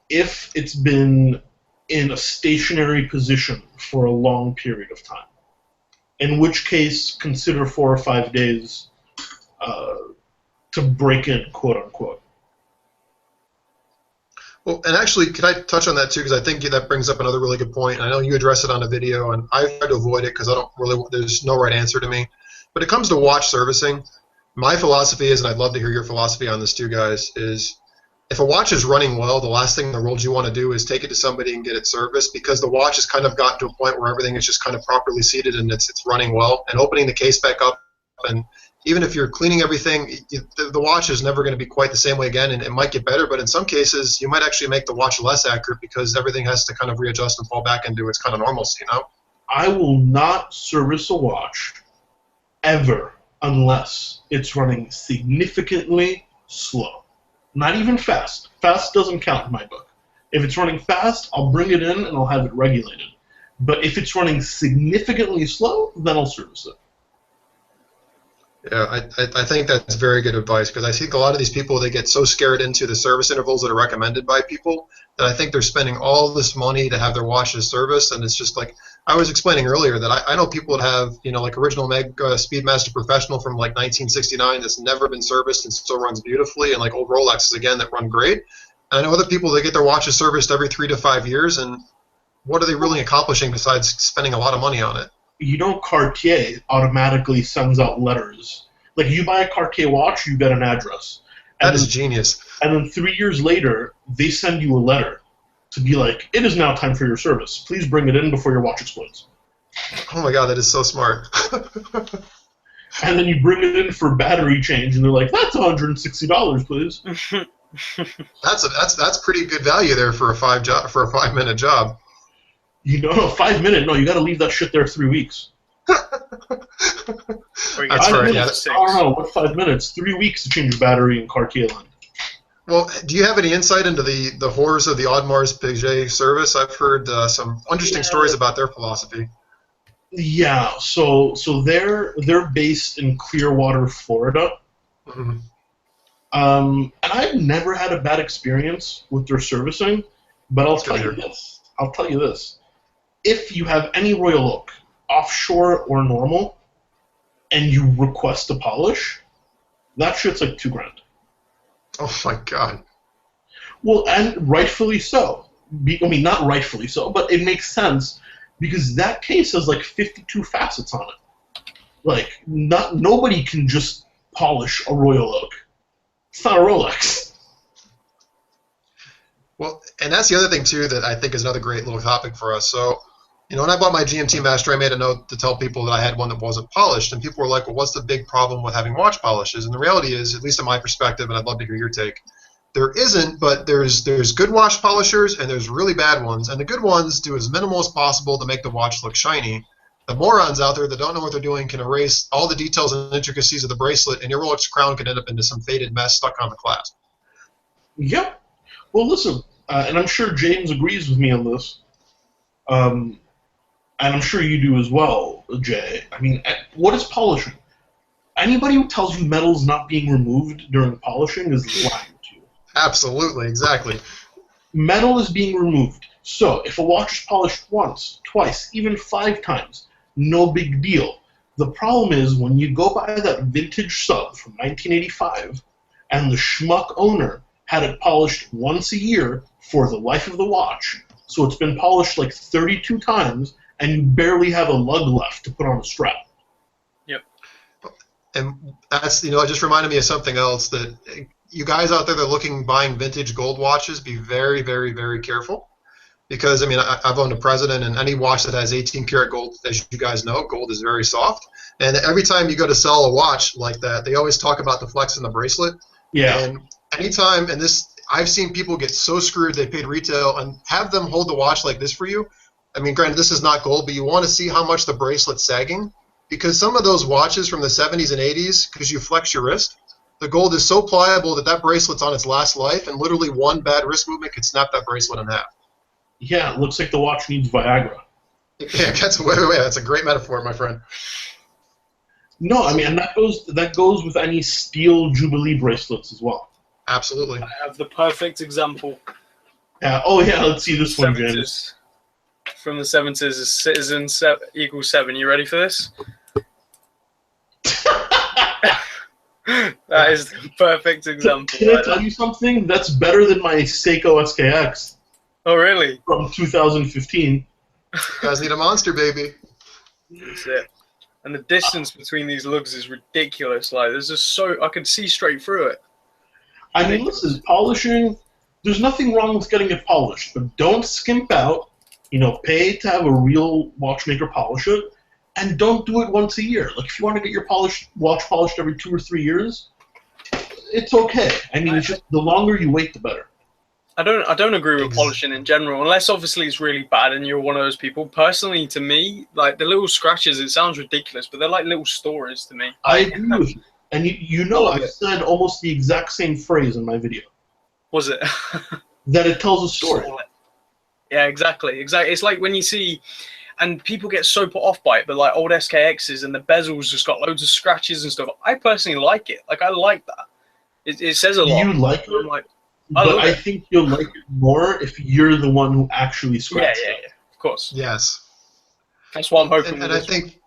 S3: if it's been in a stationary position for a long period of time. In which case, consider 4 or 5 days to break in, quote unquote.
S4: Well, and actually, could I touch on that too? Because I think that brings up another really good point. I know you address it on a video, and I try to avoid it because there's no right answer to me. But it comes to watch servicing. My philosophy is, and I'd love to hear your philosophy on this too, guys, is if a watch is running well, the last thing in the world you want to do is take it to somebody and get it serviced, because the watch has kind of gotten to a point where everything is just kind of properly seated and it's running well. And opening the case back up, and even if you're cleaning everything, the watch is never going to be quite the same way again, and it might get better, but in some cases you might actually make the watch less accurate because everything has to kind of readjust and fall back into its kind of normalcy, you know?
S3: I will not service a watch ever unless it's running significantly slow. Not even fast. Fast doesn't count in my book. If it's running fast, I'll bring it in and I'll have it regulated. But if it's running significantly slow, then I'll service it.
S4: Yeah, I think that's very good advice, because I think a lot of these people, they get so scared into the service intervals that are recommended by people that I think they're spending all this money to have their watches serviced, and it's just like I was explaining earlier that I know people that have, you know, like original Speedmaster Professional from like 1969 that's never been serviced and still runs beautifully, and like old Rolexes again that run great. And I know other people that get their watches serviced every 3 to 5 years, and what are they really accomplishing besides spending a lot of money on it?
S3: You know, Cartier automatically sends out letters. Like, you buy a Cartier watch, you get an address.
S4: That is genius.
S3: And then 3 years later, they send you a letter to be like, it is now time for your service. Please bring it in before your watch explodes.
S4: Oh my god, that is so smart.
S3: And then you bring it in for battery change, and they're like, that's $160, please.
S4: That's pretty good value there for a 5-minute job.
S3: You know, 5 minute? No, you got to leave that shit there 3 weeks.
S4: That's right. Yeah.
S3: I don't know, what 5 minutes? 3 weeks to change your battery in Cartier line.
S4: Well, do you have any insight into the horrors of the Audemars Piguet service? I've heard some interesting stories about their philosophy.
S3: Yeah, so they're based in Clearwater, Florida.
S4: Mm-hmm.
S3: And I've never had a bad experience with their servicing, but I'll tell you this. If you have any Royal Oak, offshore or normal, and you request a polish, that shit's like $2,000.
S4: Oh my god.
S3: Well, and rightfully so. I mean, not rightfully so, but it makes sense because that case has like 52 facets on it. Like, nobody can just polish a Royal Oak. It's not a Rolex.
S4: Well, and that's the other thing too that I think is another great little topic for us. So, you know, when I bought my GMT Master, I made a note to tell people that I had one that wasn't polished, and people were like, well, what's the big problem with having watch polishes? And the reality is, at least in my perspective, and I'd love to hear your take, there isn't, but there's good watch polishers and there's really bad ones, and the good ones do as minimal as possible to make the watch look shiny. The morons out there that don't know what they're doing can erase all the details and intricacies of the bracelet, and your Rolex crown could end up into some faded mess stuck on the clasp.
S3: Yep. Well, listen, and I'm sure James agrees with me on this, and I'm sure you do as well, Jay. I mean, what is polishing? Anybody who tells you metal's not being removed during polishing is lying to you.
S4: Absolutely, exactly.
S3: Metal is being removed. So if a watch is polished once, twice, even 5 times, no big deal. The problem is when you go buy that vintage sub from 1985 and the schmuck owner had it polished once a year for the life of the watch, so it's been polished like 32 times and you barely have a lug left to put on a strap.
S2: Yep.
S4: And that's, you know, it just reminded me of something else, that you guys out there that are buying vintage gold watches, be very, very, very careful. Because, I mean, I've owned a President, and any watch that has 18 karat gold, as you guys know, gold is very soft. And every time you go to sell a watch like that, they always talk about the flex in the bracelet.
S3: Yeah.
S4: And anytime, and this, I've seen people get so screwed they paid retail, and have them hold the watch like this for you. I mean, granted, this is not gold, but you want to see how much the bracelet's sagging. Because some of those watches from the 70s and 80s, because you flex your wrist, the gold is so pliable that bracelet's on its last life, and literally one bad wrist movement could snap that bracelet in half.
S3: Yeah, it looks like the watch needs Viagra.
S4: Yeah, that's a great metaphor, my friend.
S3: No, I mean, and that goes with any steel Jubilee bracelets as well.
S4: Absolutely.
S2: I have the perfect example.
S3: Oh yeah, let's see this one, James.
S2: From the 70s is Citizen equals 7. You ready for this? That is the perfect example.
S3: Can I tell you something? That's better than my Seiko SKX
S2: Oh, really?
S3: from 2015.
S4: You guys need a monster, baby.
S2: That's it. And the distance between these lugs is ridiculous. Like, there's just so I can see straight through it.
S3: I mean, listen, polishing, there's nothing wrong with getting it polished, but don't skimp out. You know, pay to have a real watchmaker polish it, and don't do it once a year. Like, if you want to get your watch polished every 2 or 3 years, it's okay. I mean, it's just the longer you wait, the better.
S2: I don't agree with polishing in general, unless obviously it's really bad and you're one of those people. Personally, to me, like the little scratches, it sounds ridiculous, but they're like little stories to me.
S3: I agree with you. And you know, I said almost the exact same phrase in my video.
S2: Was it?
S3: That it tells a story.
S2: Yeah, exactly. It's like when you see, and people get so put off by it, but like old SKXs and the bezels just got loads of scratches and stuff. I personally like it. Like, I like that. It says a lot.
S3: You like it?
S2: I'm like,
S3: but I think you'll like it more if you're the one who actually scratches it.
S2: Yeah, of course.
S4: Yes.
S2: That's what I'm hoping.
S4: And I think,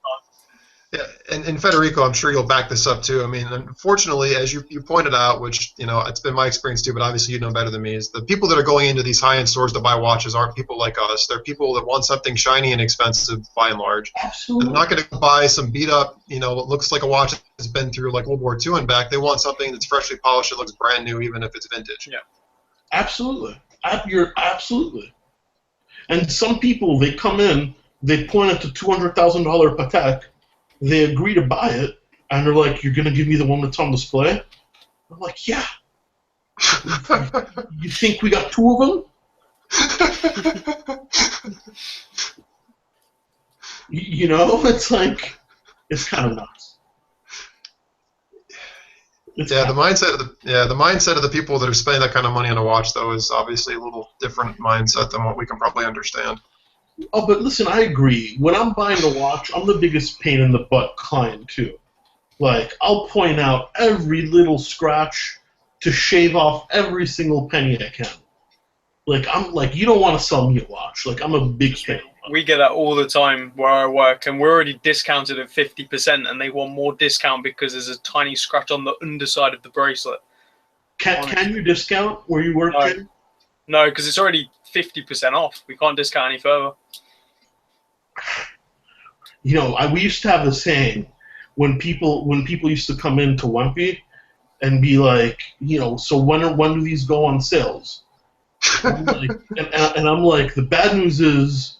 S4: yeah, and Federico, I'm sure you'll back this up too. I mean, unfortunately, as you pointed out, which, you know, it's been my experience too, but obviously you know better than me, is the people that are going into these high-end stores to buy watches aren't people like us. They're people that want something shiny and expensive, by and large.
S3: Absolutely.
S4: And they're not going to buy some beat-up, you know, what looks like a watch that's been through like World War II and back. They want something that's freshly polished, that looks brand new, even if it's vintage.
S2: Yeah.
S3: Absolutely. You're absolutely. And some people, they come in, they point at the $200,000 Patek, they agree to buy it, and they're like, "You're gonna give me the one that's on display?" I'm like, "Yeah." You think we got 2 of them? You know, it's like, it's kind of nuts.
S4: Yeah, the mindset of the people that are spending that kind of money on a watch, though, is obviously a little different mindset than what we can probably understand.
S3: Oh, but listen, I agree. When I'm buying a watch, I'm the biggest pain in the butt client, too. Like, I'll point out every little scratch to shave off every single penny I can. Like, I'm like, you don't want to sell me a watch. Like, I'm a big fan.
S2: We get that all the time where I work, and we're already discounted at 50%, and they want more discount because there's a tiny scratch on the underside of the bracelet.
S3: Can you discount where you work, Jim?
S2: No, because it's already 50% off. We can't discount any further.
S3: You know, we used to have the saying when people used to come into Wimpy and be like, you know, so when do these go on sales? I'm like, and I'm like, the bad news is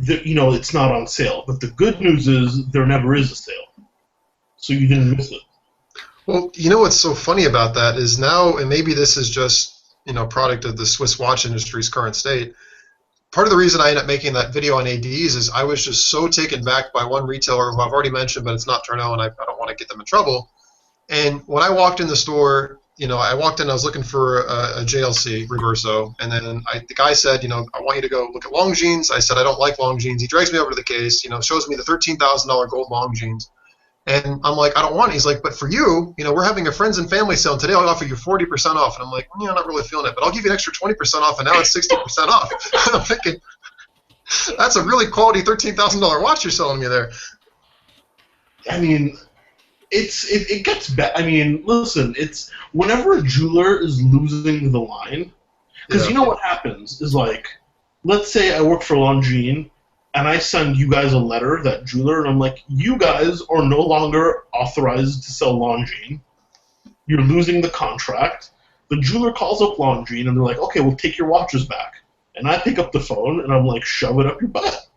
S3: that, you know, it's not on sale, but the good news is there never is a sale, so you didn't miss it.
S4: Well, you know what's so funny about that is now, and maybe this is just, you know, product of the Swiss watch industry's current state. Part of the reason I ended up making that video on ADs is I was just so taken back by one retailer who I've already mentioned, but it's not Tourneau, and I don't want to get them in trouble. And when I walked in the store, you know, I walked in, I was looking for a JLC Reverso, and then the guy said, you know, I want you to go look at Longines. I said, I don't like Longines. He drags me over to the case, you know, shows me the $13,000 gold Longines. And I'm like, I don't want it. He's like, but for you, you know, we're having a friends and family sale, and today I'll offer you 40% off. And I'm like, yeah, I'm not really feeling it, but I'll give you an extra 20% off, and now it's 60% off. I'm thinking, that's a really quality $13,000 watch you're selling me there.
S3: I mean, it gets bad. I mean, listen, it's whenever a jeweler is losing the line, because you know what happens is, like, let's say I work for Longines, and I send you guys a letter, that jeweler, and I'm like, you guys are no longer authorized to sell Longines. You're losing the contract. The jeweler calls up Longines, and they're like, okay, we'll take your watches back. And I pick up the phone, and I'm like, shove it up your butt.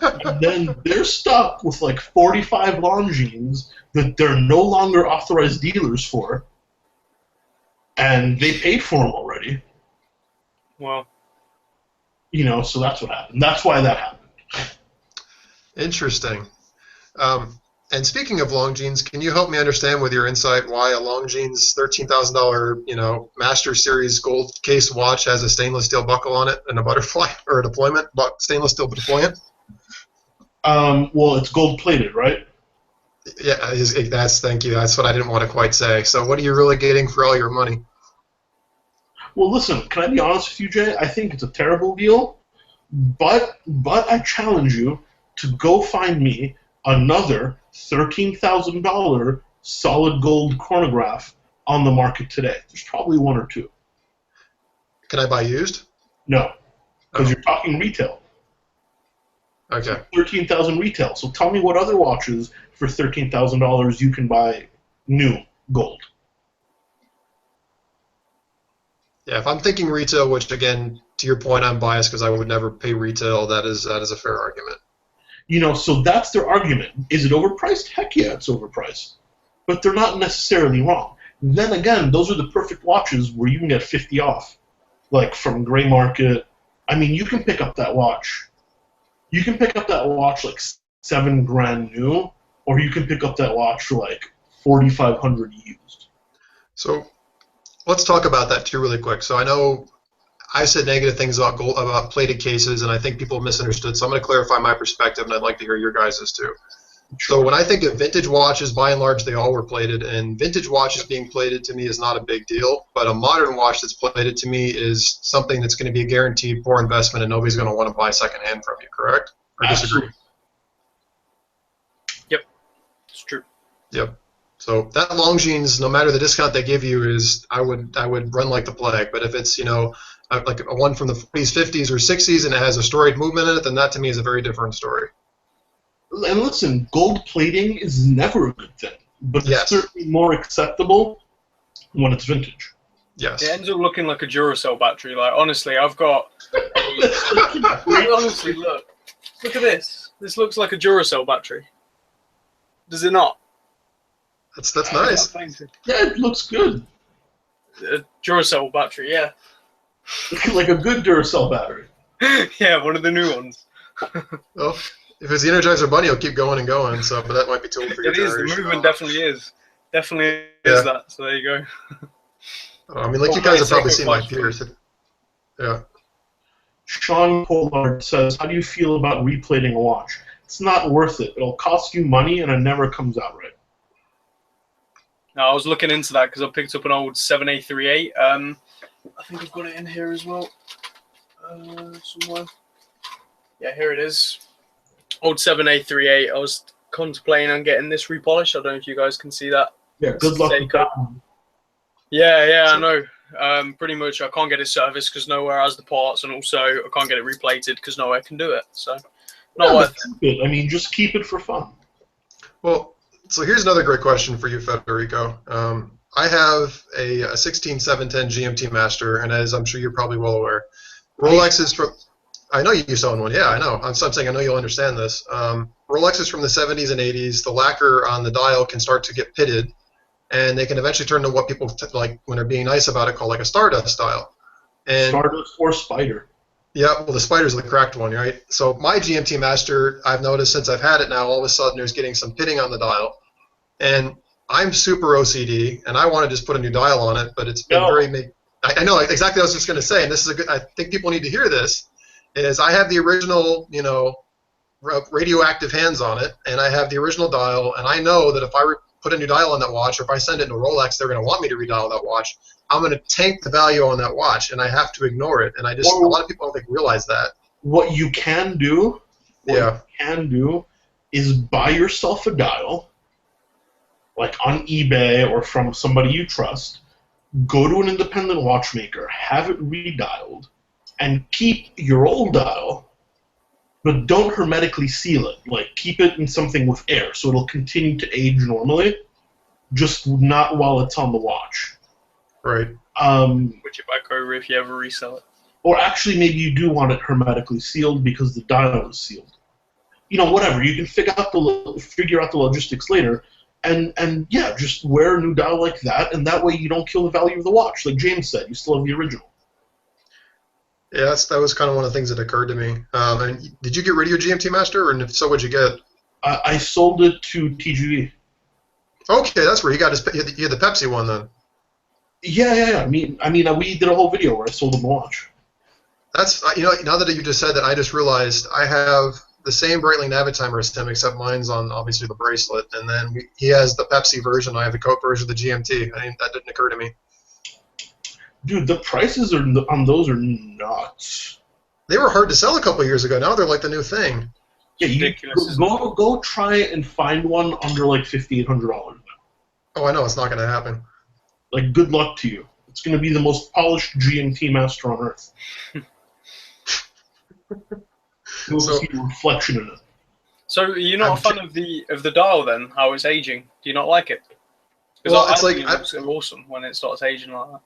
S3: And then they're stuck with like 45 Longines that they're no longer authorized dealers for, and they paid for them already.
S2: Well,
S3: you know, so that's what happened. That's why that happened.
S4: Interesting. And speaking of Longines, can you help me understand with your insight why a Longines $13,000, you know, Master Series gold case watch has a stainless steel buckle on it and a butterfly or a deployment, stainless steel deployment?
S3: Well, it's gold plated, right?
S4: Yeah, thank you. That's what I didn't want to quite say. So what are you really getting for all your money?
S3: Well, listen, can I be honest with you, Jay? I think it's a terrible deal, but I challenge you to go find me another $13,000 solid gold chronograph on the market today. There's probably one or two.
S4: Can I buy used?
S3: No, because
S4: Oh.
S3: you're talking retail.
S4: Okay.
S3: 13,000 retail. So tell me what other watches for $13,000 you can buy new gold.
S4: Yeah, if I'm thinking retail, which again, to your point, I'm biased because I would never pay retail. That is a fair argument.
S3: You know, so that's their argument. Is it overpriced? Heck yeah, it's overpriced. But they're not necessarily wrong. Then again, those are the perfect watches where you can get 50 off, like from gray market. I mean, you can pick up that watch. You can pick up that watch like $7,000 new, or you can pick up that watch for like $4,500 used.
S4: So let's talk about that too really quick. So I know I said negative things about gold, about plated cases, and I think people misunderstood. So I'm going to clarify my perspective, and I'd like to hear your guys' too. So when I think of vintage watches, by and large, they all were plated, and vintage watches being plated to me is not a big deal. But a modern watch that's plated to me is something that's going to be a guaranteed poor investment, and nobody's going to want to buy secondhand from you. Correct? Or disagree?
S3: Absolutely.
S2: Yep, it's true.
S4: Yep. So that Longines, no matter the discount they give you, is I would run like the plague. But if it's like a one from the 40s, 50s, or 60s, and it has a storied movement in it, then that to me is a very different story.
S3: And listen, gold plating is never a good thing, but
S4: Yes.
S3: it's certainly more acceptable when it's vintage.
S4: Yes.
S2: It ends up looking like a Duracell battery. Like, honestly, I've got... honestly, look at this. This looks like a Duracell battery. Does it not?
S4: That's nice.
S3: Yeah, it looks good.
S2: A Duracell battery, yeah.
S3: Like a good Duracell battery.
S2: Yeah, one of the new ones.
S4: Well, if it's the Energizer Bunny, it'll keep going and going. So, but that might be too old for your
S2: It is. The
S4: generation.
S2: movement definitely is. Definitely
S4: Yeah.
S2: is that. So there you go.
S4: I mean, like you guys have probably seen my peers. Yeah.
S3: Sean Pollard says, how do you feel about replating a watch? It's not worth it. It'll cost you money and it never comes out right.
S2: No, I was looking into that because I picked up an old 7838. I think I've got it in here as well. Somewhere. Yeah, here it is. Old 7838. I was contemplating on getting this repolished. I don't know if you guys can see that.
S3: Yeah, good luck with
S2: Seiko.
S3: that one.
S2: Yeah, I know. Pretty much I can't get it serviced because nowhere has the parts, and also I can't get it replated because nowhere can do it. So, not
S3: Yeah,
S2: worth
S3: but keep it. I mean, just keep it for fun.
S4: Well, so here's another great question for you, Federico. I have a 16710 GMT Master, and as I'm sure you're probably well aware, Rolex is from. I know you used to own one. Yeah, I know. I'm saying I know you'll understand this. Rolex is from the 70s and 80s. The lacquer on the dial can start to get pitted, and they can eventually turn to what people like when they're being nice about it, call like a Stardust style. And
S3: Stardust or Spider.
S4: yeah, well, the Spider's the cracked one, right? So my GMT Master, I've noticed since I've had it now, all of a sudden there's getting some pitting on the dial, and I'm super OCD, and I want to just put a new dial on it, but it's been I know exactly what I was just going to say, and this is I think people need to hear this. Is I have the original, radioactive hands on it, and I have the original dial, and I know that if I put a new dial on that watch, or if I send it to Rolex, they're going to want me to redial that watch. I'm going to tank the value on that watch, and I have to ignore it. And a lot of people don't think realize that.
S3: What you can do, is buy yourself a dial, like on eBay or from somebody you trust. Go to an independent watchmaker, have it redialed, and keep your old dial, but don't hermetically seal it. Like, keep it in something with air, so it'll continue to age normally, just not while it's on the watch.
S4: Right.
S2: Switch it back over if you ever resell it.
S3: Or actually, maybe you do want it hermetically sealed because the dial is sealed. Whatever. You can figure out the logistics later, and yeah, just wear a new dial like that, and that way you don't kill the value of the watch. Like James said, you still have the original.
S4: Yeah, that was kind of one of the things that occurred to me. And did you get rid of your GMT Master, and if so, what'd you get?
S3: I sold it to TGV.
S4: Okay, that's where he got you had the Pepsi one then.
S3: Yeah. I mean, we did a whole video where I sold him a watch.
S4: That's now that you just said that, I just realized I have the same Breitling Navitimer as him, except mine's on obviously the bracelet, and then he has the Pepsi version. I have the Coke version of the GMT. That didn't occur to me.
S3: Dude, the prices on those are nuts.
S4: They were hard to sell a couple of years ago. Now they're like the new thing.
S3: Yeah,
S2: Ridiculous,
S3: go try and find one under like $5,800.
S4: Oh, I know it's not going to happen.
S3: Like, good luck to you. It's going to be the most polished GMT master on earth. You'll see a reflection in it.
S2: So you're not a fan of the dial then? How it's aging? Do you not like it? Because
S4: Well,
S2: I
S4: it's like
S2: think it looks awesome when it starts aging like that.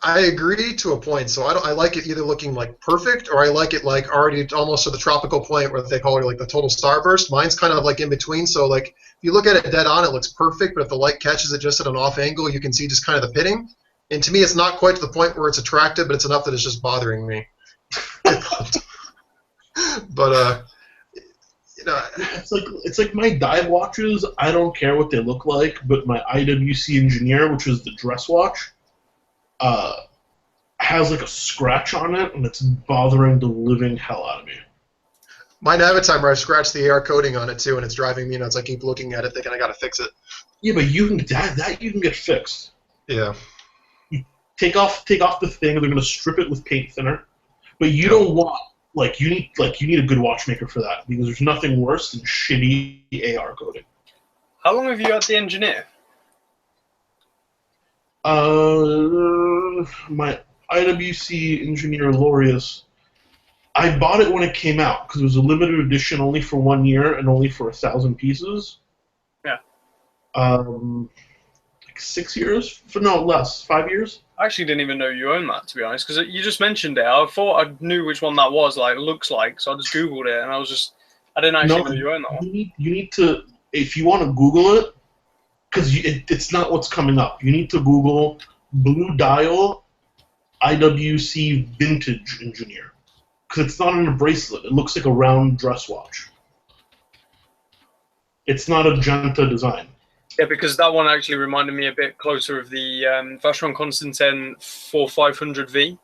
S4: I agree to a point. So I like it either looking like perfect, or I like it like already almost to the tropical point where they call it like the total starburst. Mine's kind of like in between. So like if you look at it dead on, it looks perfect, but if the light catches it just at an off angle, you can see just kind of the pitting. And to me, it's not quite to the point where it's attractive, but it's enough that it's just bothering me. But you know,
S3: it's like my dive watches. I don't care what they look like, but my IWC Engineer, which is the dress watch, has like a scratch on it, and it's bothering the living hell out of me.
S4: Mine have a time where I scratched the AR coating on it too, and it's driving me nuts. I keep looking at it, thinking I got to fix it.
S3: Yeah, but you can that you can get fixed.
S4: Yeah.
S3: You take off the thing. They're gonna strip it with paint thinner, but you don't want you need a good watchmaker for that, because there's nothing worse than shitty AR coating.
S2: How long have you had the Engineer?
S3: My IWC Engineer Laureus, I bought it when it came out because it was a limited edition, only for 1 year and only for 1,000 pieces.
S2: Yeah.
S3: Like 6 years? Less. 5 years?
S2: I actually didn't even know you owned that, to be honest, because you just mentioned it. I thought I knew which one that was, looks like, so I just Googled it, and I didn't actually know you owned that one.
S3: You need to, if you want to Google it, because it's not what's coming up. You need to Google Blue Dial IWC Vintage Engineer. Because it's not in a bracelet. It looks like a round dress watch. It's not a Genta design.
S2: Yeah, because that one actually reminded me a bit closer of the Vacheron Constantin 4500V.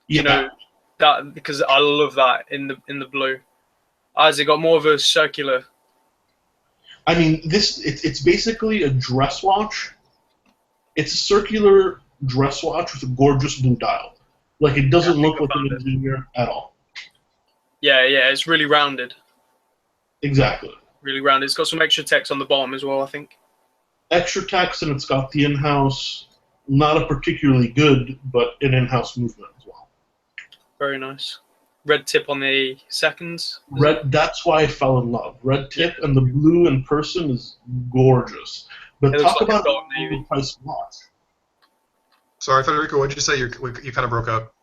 S2: You know, that, because I love that in the blue. As it got more of a circular.
S3: I mean, it's basically a dress watch. It's a circular dress watch with a gorgeous blue dial. Like, it doesn't look like an Engineer at all.
S2: Yeah, it's really rounded.
S3: Exactly.
S2: Really rounded. It's got some extra text on the bottom as well, I think.
S3: Extra text, and it's got the in-house, not a particularly good, but an in-house movement as well.
S2: Very nice. Red tip on the seconds.
S3: That's why I fell in love. Red tip and the blue in person is gorgeous. But talk about an overpriced watch.
S4: Sorry, Federico, what did you say? You kind of broke up.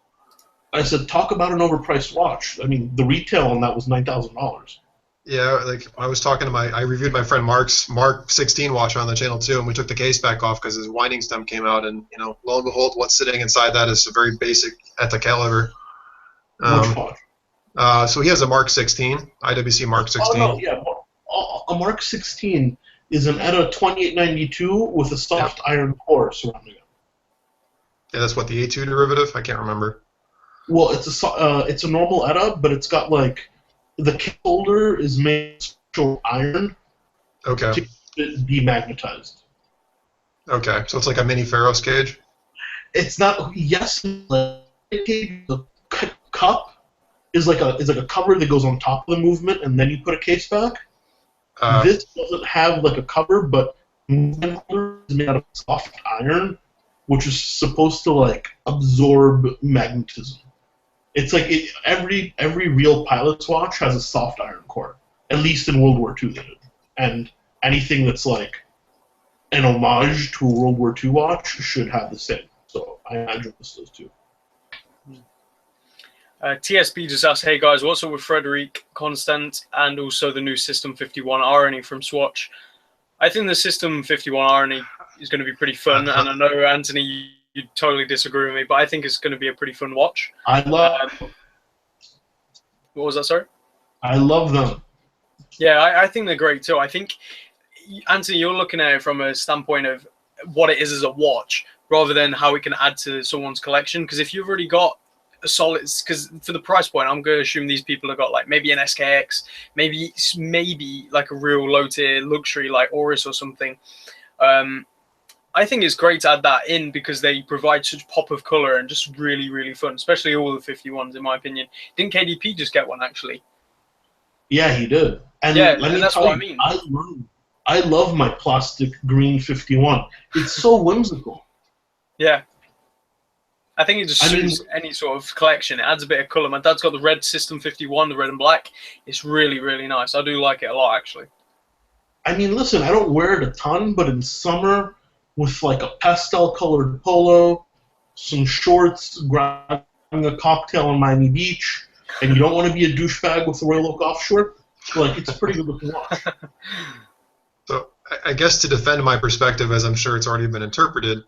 S3: I said, talk about an overpriced watch. I mean, the retail on that was $9,000.
S4: Yeah, like I was talking to I reviewed my friend Mark's Mark 16 watch on the channel too, and we took the case back off because his winding stem came out, and lo and behold, what's sitting inside that is a very basic Etacaliber.
S3: Which watch?
S4: So he has a Mark 16, IWC Mark 16.
S3: Oh, no, yeah. A Mark 16 is an ETA 2892 with a soft iron core surrounding it.
S4: Yeah, that's what, the A2 derivative? I can't remember.
S3: Well, it's a normal ETA, but it's got the case holder is made of special iron.
S4: Okay.
S3: To keep it demagnetized.
S4: Okay, so it's like a mini Pharos cage.
S3: It's not. Yes, the cup is like a cover that goes on top of the movement, and then you put a case back. This doesn't have a cover, but movement holder is made out of soft iron, which is supposed to absorb magnetism. It's like every real pilot's watch has a soft iron core, at least in World War II they did. And anything that's like an homage to a World War II watch should have the same. So I imagine this does too.
S2: TSB just asked, hey guys, what's up with Frederic, Constant, and also the new System 51 RNE from Swatch? I think the System 51 RNE is going to be pretty fun, and I know, Anthony, you totally disagree with me, but I think it's going to be a pretty fun watch.
S3: I love
S2: what was that, sorry?
S3: I love them.
S2: Yeah, I think they're great too. I think, Anthony, you're looking at it from a standpoint of what it is as a watch, rather than how it can add to someone's collection. Because if you've already got a solid, because for the price point, I'm going to assume these people have got maybe an SKX, maybe a real low tier luxury like Oris or something. I think it's great to add that in because they provide such pop of color and just really, really fun, especially all the 51s in my opinion. Didn't KDP just get one actually?
S3: Yeah, he did. And
S2: yeah, and that's what I mean.
S3: I love my plastic green 51. It's so whimsical.
S2: Yeah. I think it just suits any sort of collection. It adds a bit of colour. My dad's got the red System 51, the red and black. It's really, really nice. I do like it a lot, actually.
S3: I mean, listen, I don't wear it a ton, but in summer, with like a pastel-colored polo, some shorts, grabbing a cocktail on Miami Beach, and you don't want to be a douchebag with the Royal Oak Offshore, like, it's pretty good looking watch.
S4: So I guess to defend my perspective, as I'm sure it's already been interpreted,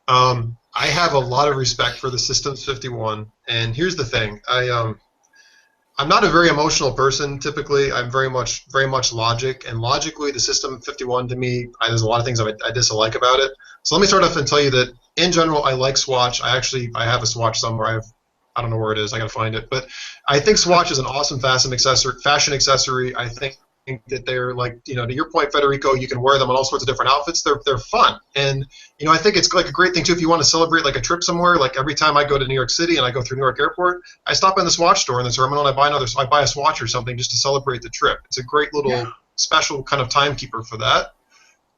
S4: I have a lot of respect for the Systems 51, and here's the thing: I'm not a very emotional person typically. I'm very much logic, and logically, the System 51 to me, there's a lot of things I dislike about it. So let me start off and tell you that in general, I like Swatch. I have a Swatch somewhere. I don't know where it is. I gotta find it, but I think Swatch is an awesome fashion accessory. I think that they're like, to your point, Federico, you can wear them on all sorts of different outfits. They're fun, and I think it's like a great thing too if you want to celebrate like a trip somewhere. Like every time I go to New York City and I go through Newark Airport, I stop in the Swatch store in the terminal and I buy a Swatch or something just to celebrate the trip. It's a great little special kind of timekeeper for that.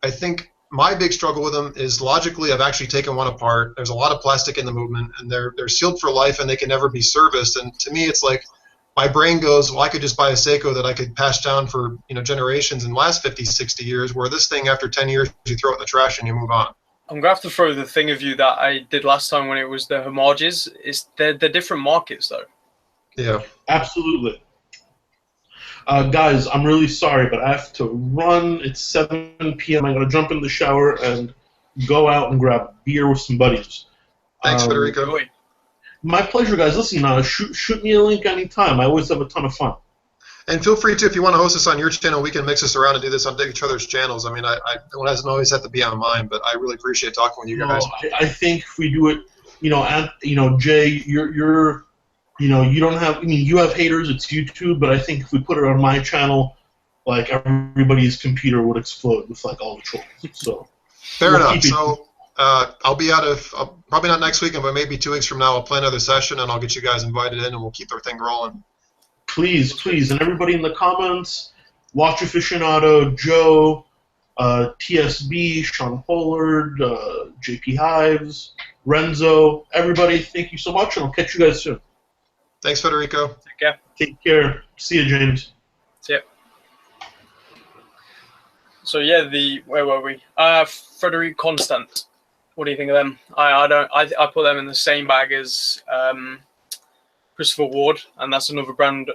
S4: I think my big struggle with them is logically I've actually taken one apart. There's a lot of plastic in the movement, and they're sealed for life and they can never be serviced. And to me, it's like, my brain goes, well, I could just buy a Seiko that I could pass down for generations and last 50, 60 years, where this thing, after 10 years, you throw it in the trash and you move on.
S2: I'm going to have to throw the thing of you that I did last time when it was the homages. They're different markets, though.
S4: Yeah.
S3: Absolutely. Guys, I'm really sorry, but I have to run. It's 7 p.m. I'm going to jump in the shower and go out and grab beer with some buddies.
S4: Thanks, Federico.
S3: My pleasure, guys. Listen, shoot me a link anytime. I always have a ton of fun.
S4: And feel free to, if you want to host us on your channel, we can mix us around and do this on each other's channels. I mean, it doesn't always have to be on mine, but I really appreciate talking with you guys.
S3: I think if we do it, Jay, you're you don't have. I mean, you have haters. It's YouTube, but I think if we put it on my channel, like everybody's computer would explode with like all the trolls. So
S4: fair enough. So. I'll be probably not next weekend, but maybe 2 weeks from now. I'll plan another session, and I'll get you guys invited in, and we'll keep our thing rolling.
S3: Please, and everybody in the comments, Watch Aficionado, Joe, TSB, Sean Pollard, JP Hives, Renzo, everybody, thank you so much, and I'll catch you guys soon.
S4: Thanks, Federico.
S2: Take care.
S3: Take care. See you, James.
S2: See ya. So yeah, where were we? Frederic Constant. What do you think of them? I put them in the same bag as Christopher Ward, and that's another brand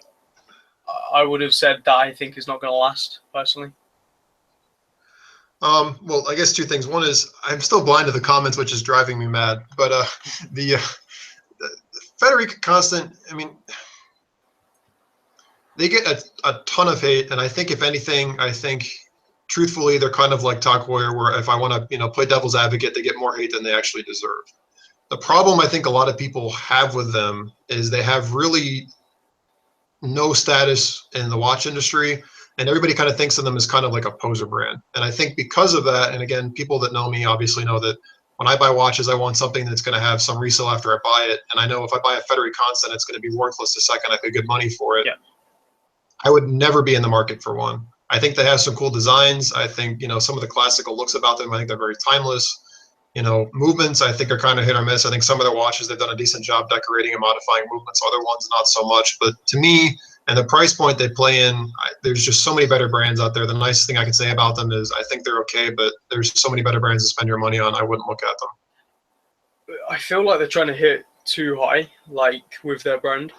S2: I would have said that I think is not going to last, personally.
S4: Well, I guess 2 things. One is I'm still blind to the comments, which is driving me mad. But the Federico Constant, I mean, they get a ton of hate, and I think if anything, truthfully, they're kind of like Talk Warrior, where if I want to, play devil's advocate, they get more hate than they actually deserve. The problem I think a lot of people have with them is they have really no status in the watch industry, and everybody kind of thinks of them as kind of like a poser brand. And I think because of that, and again, people that know me obviously know that when I buy watches, I want something that's going to have some resale after I buy it. And I know if I buy a Federico Constant, it's going to be worthless the second I pay good money for it.
S2: Yeah.
S4: I would never be in the market for one. I think they have some cool designs. I think, some of the classical looks about them, I think they're very timeless. Movements, I think, are kind of hit or miss. I think some of their watches, they've done a decent job decorating and modifying movements. Other ones, not so much. But to me, and the price point they play in, there's just so many better brands out there. The nicest thing I can say about them is I think they're okay, but there's so many better brands to spend your money on. I wouldn't look at them.
S2: I feel like they're trying to hit too high, like with their brand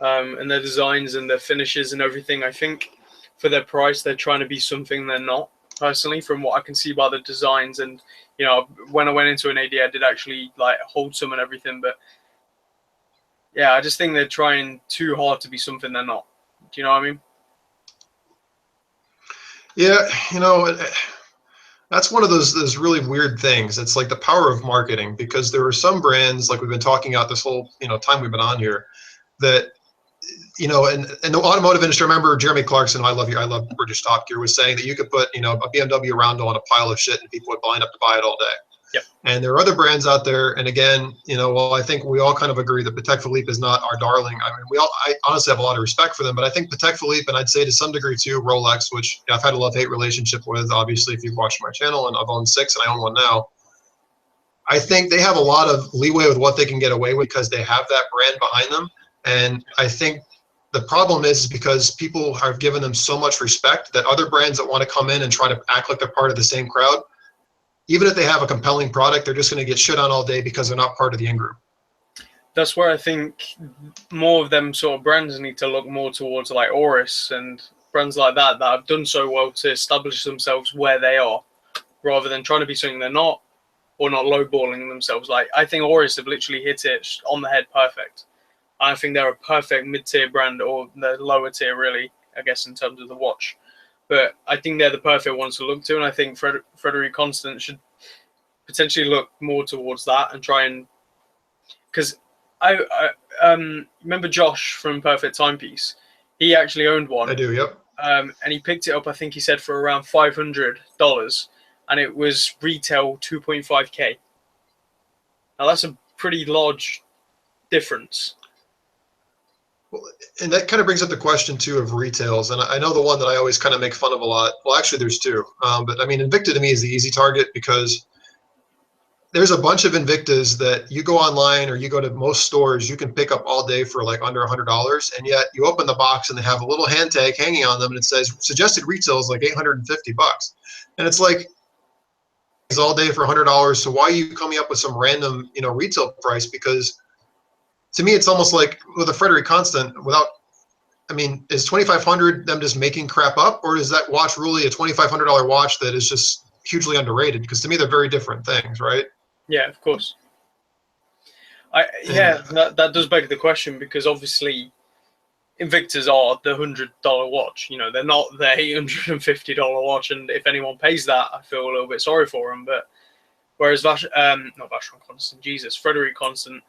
S2: and their designs and their finishes and everything. I think for their price, they're trying to be something they're not, personally, from what I can see by the designs. And, when I went into an AD, I did actually like hold some and everything. But yeah, I just think they're trying too hard to be something they're not. Do you know what I mean?
S4: Yeah, that's one of those really weird things. It's like the power of marketing, because there are some brands, like we've been talking about this whole time we've been on here, that and the automotive industry. I remember Jeremy Clarkson, I love British Top Gear, was saying that you could put a BMW Roundel on a pile of shit and people would line up to buy it all day.
S2: Yep.
S4: And there are other brands out there. And again, I think we all kind of agree that Patek Philippe is not our darling. I mean, I honestly have a lot of respect for them, but I think Patek Philippe, and I'd say to some degree too, Rolex, which I've had a love-hate relationship with, obviously, if you've watched my channel, and I've owned 6 and I own one now. I think they have a lot of leeway with what they can get away with because they have that brand behind them. And I think the problem is because people have given them so much respect that other brands that want to come in and try to act like they're part of the same crowd, even if they have a compelling product, they're just going to get shit on all day because they're not part of the in-group.
S2: That's where I think more of them sort of brands need to look more towards like Oris and brands like that have done so well to establish themselves where they are, rather than trying to be something they're not, or not lowballing themselves. Like, I think Oris have literally hit it on the head perfect. I think they're a perfect mid-tier brand, or the lower tier, really, I guess, in terms of the watch. But I think they're the perfect ones to look to, and I think Frederico Constant should potentially look more towards that and try and... Because I remember Josh from Perfect Timepiece. He actually owned one.
S4: I do, yep.
S2: And he picked it up, I think he said, for around $500, and it was retail 2.5K. Now, that's a pretty large difference.
S4: And that kind of brings up the question too of retails, and I know the one that I always kind of make fun of a lot. Well, actually, there's two, but I mean, Invicta to me is the easy target because there's a bunch of Invictas that you go online or you go to most stores, you can pick up all day for like under $100, and yet you open the box and they have a little hand tag hanging on them, and it says suggested retail is like $850, and it's like it's all day for $100. So why are you coming up with some random retail price? Because to me, it's almost like with a Frederico Constant, is 2,500 them just making crap up, or is that watch really a $2,500 watch that is just hugely underrated? Because to me, they're very different things, right?
S2: Yeah, of course. That does beg the question, because obviously Invictas are the $100 watch. They're not the $850 watch, and if anyone pays that, I feel a little bit sorry for them. But whereas not Vacheron Constant, Frederico Constant,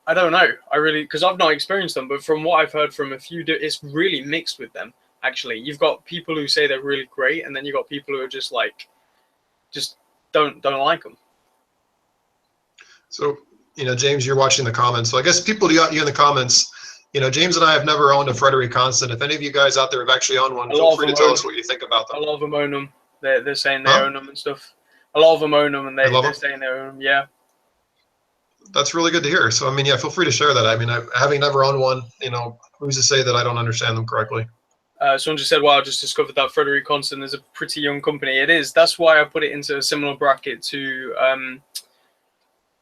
S2: I don't know. I really, because I've not experienced them, but from what I've heard from a few, it's really mixed with them. Actually, you've got people who say they're really great, and then you've got people who are just don't like them.
S4: So, James, you're watching the comments. So I guess people you in the comments, James and I have never owned a Frederico Constant. If any of you guys out there have actually owned one, feel free to tell us what you think about them.
S2: A lot of them own them. They're saying they own them and stuff. A lot of them own them, and they're saying they own them. Yeah.
S4: That's really good to hear. So, feel free to share that. Having never owned one, who's to say that I don't understand them correctly?
S2: Someone just said, "Wow, I just discovered that Frederico Constant is a pretty young company." It is. That's why I put it into a similar bracket to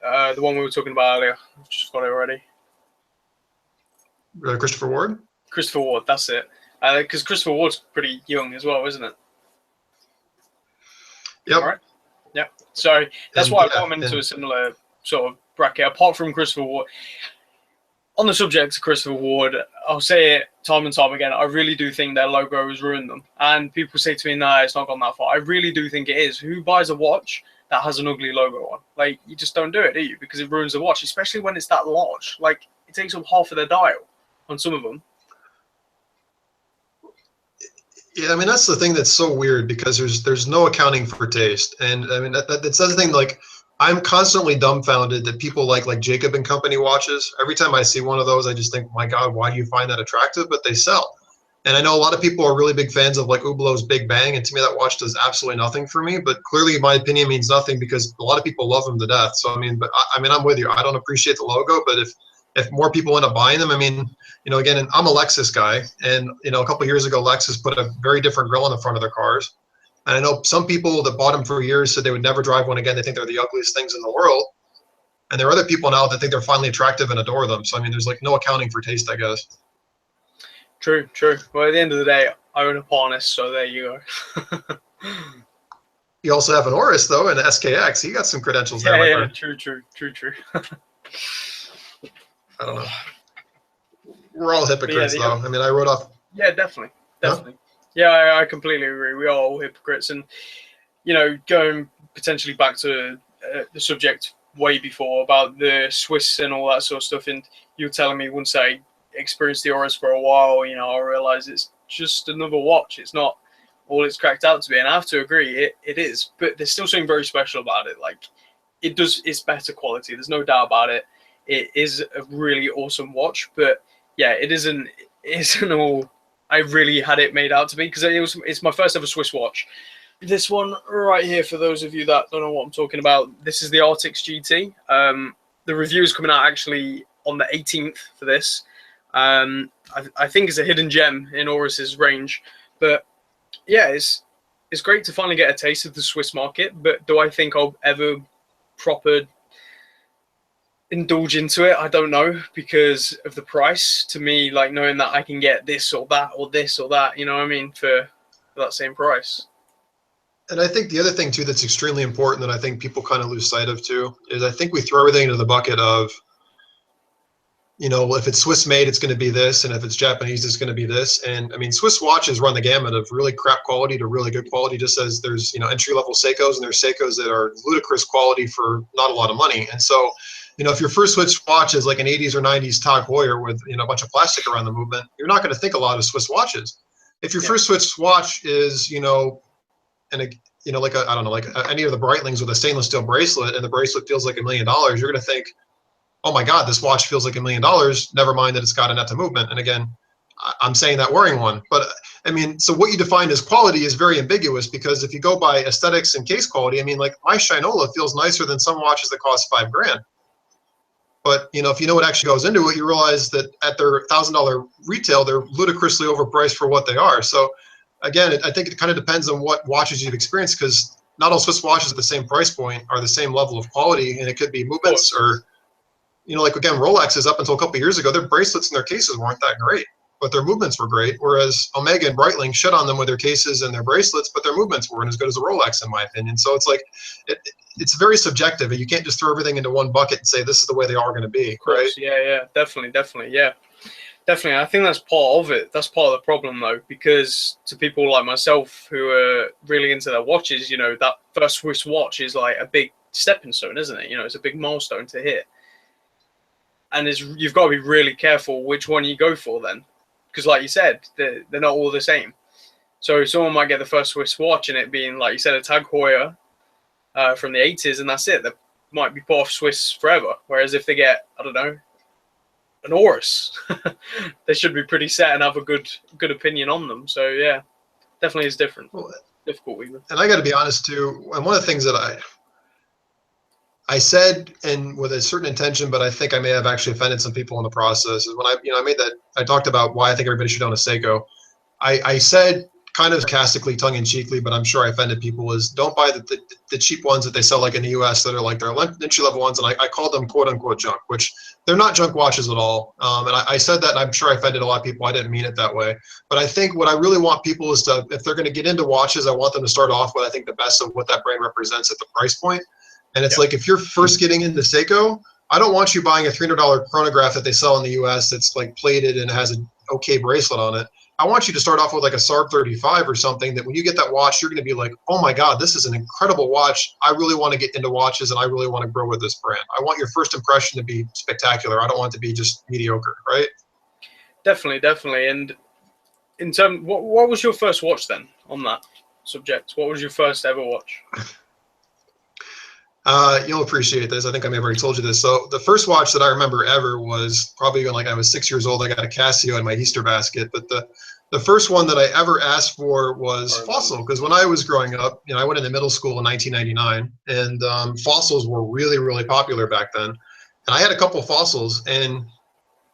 S2: the one we were talking about earlier. I've just got it already.
S4: Christopher Ward?
S2: Christopher Ward, that's it. Because Christopher Ward's pretty young as well, isn't it?
S4: Yep.
S2: All right. Yep. So that's why I put him into a similar sort of bracket, apart from Christopher Ward. On the subject of Christopher Ward, I'll say it time and time again, I really do think their logo has ruined them. And people say to me, no, it's not gone that far. I really do think it is. Who buys a watch that has an ugly logo on? Like, you just don't do it, do you? Because it ruins the watch, especially when it's that large. Like, it takes up half of the dial on some of them.
S4: Yeah, that's the thing that's so weird, because there's no accounting for taste. And that's the thing, like, I'm constantly dumbfounded that people like Jacob and Company watches. Every time I see one of those, I just think, my God, why do you find that attractive? But they sell. And I know a lot of people are really big fans of like Hublot's Big Bang, and to me that watch does absolutely nothing for me. But clearly my opinion means nothing because a lot of people love them to death. So I'm with you. I don't appreciate the logo, but if more people end up buying them, again, and I'm a Lexus guy, and a couple of years ago Lexus put a very different grill on the front of their cars. And I know some people that bought them for years said they would never drive one again. They think they're the ugliest things in the world. And there are other people now that think they're finally attractive and adore them. So, there's like no accounting for taste, I guess.
S2: True. Well, at the end of the day, I own a Parnis, so there you go.
S4: You also have an Oris, though, and an SKX. You got some credentials there, my friend.
S2: True.
S4: I don't know. We're all hypocrites, though. I wrote off.
S2: Yeah, definitely.
S4: Huh?
S2: Yeah, I completely agree. We are all hypocrites. And, going potentially back to the subject way before about the Swiss and all that sort of stuff, and you were telling me once I experienced the Oris for a while, I realized it's just another watch. It's not all it's cracked out to be. And I have to agree, it is. But there's still something very special about it. Like, it's better quality. There's no doubt about it. It is a really awesome watch. But yeah, it isn't all I really had it made out to be, because it's my first ever Swiss watch. This one right here, for those of you that don't know what I'm talking about, this is the Arctic GT. The review is coming out actually on the 18th for this. I think it's a hidden gem in Oris's range, but yeah, it's great to finally get a taste of the Swiss market. But do I think I'll ever proper indulge into it? I don't know, because of the price. To me, like, knowing that I can get this or that or this or that, you know what I mean, for that same price.
S4: And I think the other thing too that's extremely important that I think people kind of lose sight of too is I think we throw everything into the bucket of, you know, if it's Swiss made, it's going to be this, and if it's Japanese, it's going to be this. And I mean, Swiss watches run the gamut of really crap quality to really good quality, just as there's, you know, entry level Seikos, and there's Seikos that are ludicrous quality for not a lot of money. And so, you know, if your first Swiss watch is like an 80s or 90s Tag Heuer with, you know, a bunch of plastic around the movement, you're not going to think a lot of Swiss watches. If your first Swiss watch is, you know, and you know, like I don't know, like any of the Breitlings with a stainless steel bracelet, and the bracelet feels like $1 million, you're going to think, oh my God, this watch feels like $1 million. Never mind that it's got a net to movement. And again, I'm saying that wearing one, but I mean, so what you define as quality is very ambiguous, because if you go by aesthetics and case quality, I mean, like my Shinola feels nicer than some watches that cost $5,000. But you know, if you know what actually goes into it, you realize that at their $1,000 retail, they're ludicrously overpriced for what they are. So again, I think it kind of depends on what watches you've experienced, because not all Swiss watches at the same price point are the same level of quality, and it could be movements or, you know, like again, Rolexes up until a couple of years ago, their bracelets and their cases weren't that great, but their movements were great. Whereas Omega and Breitling shit on them with their cases and their bracelets, but their movements weren't as good as a Rolex, in my opinion. So it's like, it's very subjective, and you can't just throw everything into one bucket and say this is the way they are going to be, right?
S2: Yeah, definitely, yeah. Definitely, I think that's part of it. That's part of the problem, though, because to people like myself who are really into their watches, you know, that first Swiss watch is like a big stepping stone, isn't it? You know, it's a big milestone to hit. And you've got to be really careful which one you go for then. Because like you said, they're not all the same. So someone might get the first Swiss watch and it being, like you said, a Tag Heuer from the 80s, and that's it. They might be put off Swiss forever. Whereas if they get, I don't know, an Oris, they should be pretty set and have a good opinion on them. So yeah, definitely is different. Difficult even. And
S4: I got to be honest too. And one of the things that I said, and with a certain intention, but I think I may have actually offended some people in the process, is when I talked about why I think everybody should own a Seiko. I said, kind of sarcastically, tongue-in-cheekly, but I'm sure I offended people, is don't buy the cheap ones that they sell like in the US that are like their entry-level ones, and I called them quote-unquote junk, which they're not junk watches at all. And I said that, and I'm sure I offended a lot of people. I didn't mean it that way. But I think what I really want people is to, if they're going to get into watches, I want them to start off with, I think, the best of what that brand represents at the price point. And it's like, if you're first getting into Seiko, I don't want you buying a $300 chronograph that they sell in the US that's like plated and has an okay bracelet on it. I want you to start off with like a SARB 35 or something that when you get that watch, you're going to be like, oh my God, this is an incredible watch. I really want to get into watches, and I really want to grow with this brand. I want your first impression to be spectacular. I don't want it to be just mediocre, right?
S2: Definitely. And in terms, what was your first watch then on that subject? What was your first ever watch?
S4: You'll appreciate this. I think I may have already told you this. So the first watch that I remember ever was probably when like I was 6 years old. I got a Casio in my Easter basket. But the first one that I ever asked for was Fossil, because when I was growing up, you know, I went into middle school in 1999, and Fossils were really, really popular back then. And I had a couple of Fossils, and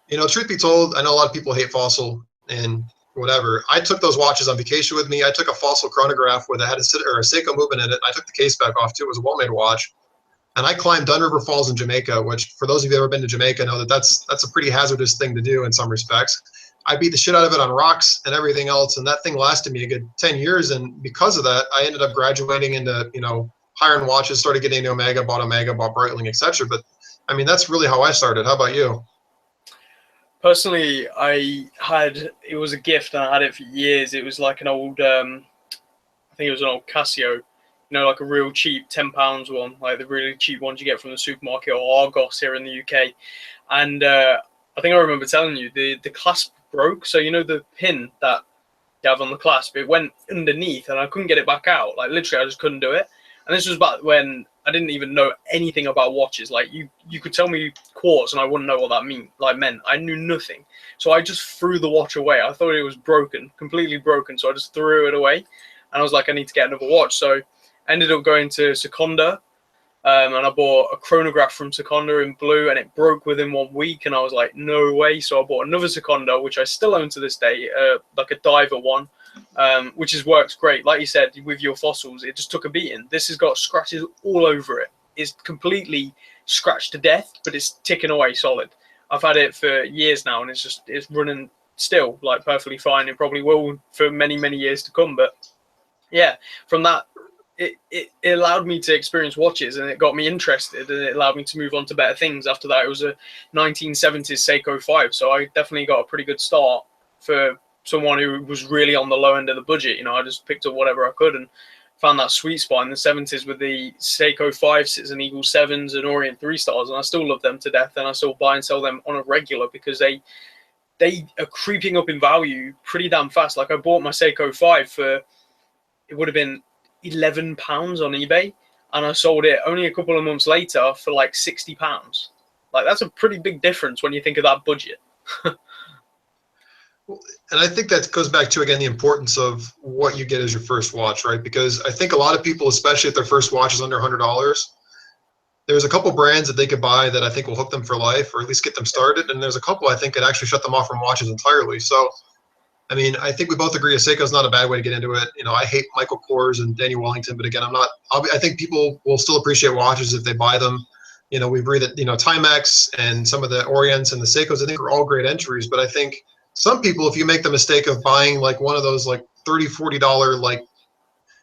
S4: you know, truth be told, I know a lot of people hate Fossil and whatever. I took those watches on vacation with me. I took a Fossil chronograph where they had a Seiko movement in it. I took the case back off too. It was a well-made watch. And I climbed Dunn River Falls in Jamaica, which for those of you who have ever been to Jamaica know that that's a pretty hazardous thing to do in some respects. I beat the shit out of it on rocks and everything else, and that thing lasted me a good 10 years. And because of that, I ended up graduating into, you know, higher-end watches, started getting into Omega, bought Breitling, etc. But I mean, that's really how I started. How about you?
S2: Personally, it was a gift, and I had it for years. It was like an old, I think it was an old Casio. You know, like a real cheap £10 one, like the really cheap ones you get from the supermarket or Argos here in the UK. And I think I remember telling you the clasp broke. So you know the pin that you have on the clasp, it went underneath and I couldn't get it back out. Like literally, I just couldn't do it. And this was back when I didn't even know anything about watches. Like you could tell me quartz and I wouldn't know what that meant. I knew nothing. So I just threw the watch away. I thought it was broken, completely broken. So I just threw it away. And I was like, I need to get another watch. So I ended up going to Seconda. And I bought a chronograph from Seconda in blue, and it broke within 1 week. And I was like, no way. So I bought another Seconda, which I still own to this day, like a diver one, which works great. Like you said, with your fossils, it just took a beating. This has got scratches all over it. It's completely scratched to death, but it's ticking away solid. I've had it for years now, and it's running still like perfectly fine. It probably will for many, many years to come. But yeah, from that, it allowed me to experience watches, and it got me interested, and it allowed me to move on to better things. After that, it was a 1970s Seiko 5, so I definitely got a pretty good start for someone who was really on the low end of the budget. You know, I just picked up whatever I could and found that sweet spot in the 70s with the Seiko 5, Citizen Eagle 7s, and Orient 3 stars, and I still love them to death, and I still buy and sell them on a regular because they are creeping up in value pretty damn fast. Like I bought my Seiko 5 for, it would have been £11 on eBay, and I sold it only a couple of months later for like £60. Like that's a pretty big difference when you think of that budget.
S4: And I think that goes back to, again, the importance of what you get as your first watch, right? Because I think a lot of people, especially if their first watch is under $100, there's a couple brands that they could buy that I think will hook them for life, or at least get them started. And there's a couple I think could actually shut them off from watches entirely. So, I mean, I think we both agree a Seiko is not a bad way to get into it. You know, I hate Michael Kors and Daniel Wellington, but again, I think people will still appreciate watches if they buy them. You know, we agree that, you know, Timex and some of the Orients and the Seikos, I think, are all great entries. But I think some people, if you make the mistake of buying like one of those like $30, $40 like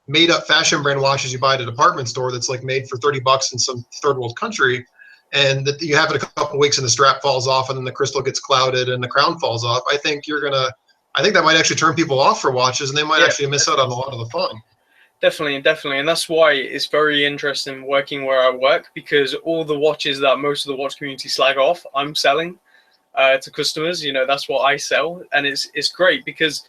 S4: made up fashion brand watches you buy at a department store that's like made for $30 in some third world country, and that you have it a couple weeks and the strap falls off and then the crystal gets clouded and the crown falls off, I think that might actually turn people off for watches, and they might actually miss out on a lot of the fun.
S2: Definitely. And that's why it's very interesting working where I work, because all the watches that most of the watch community slag off, I'm selling to customers. You know, that's what I sell. And it's great because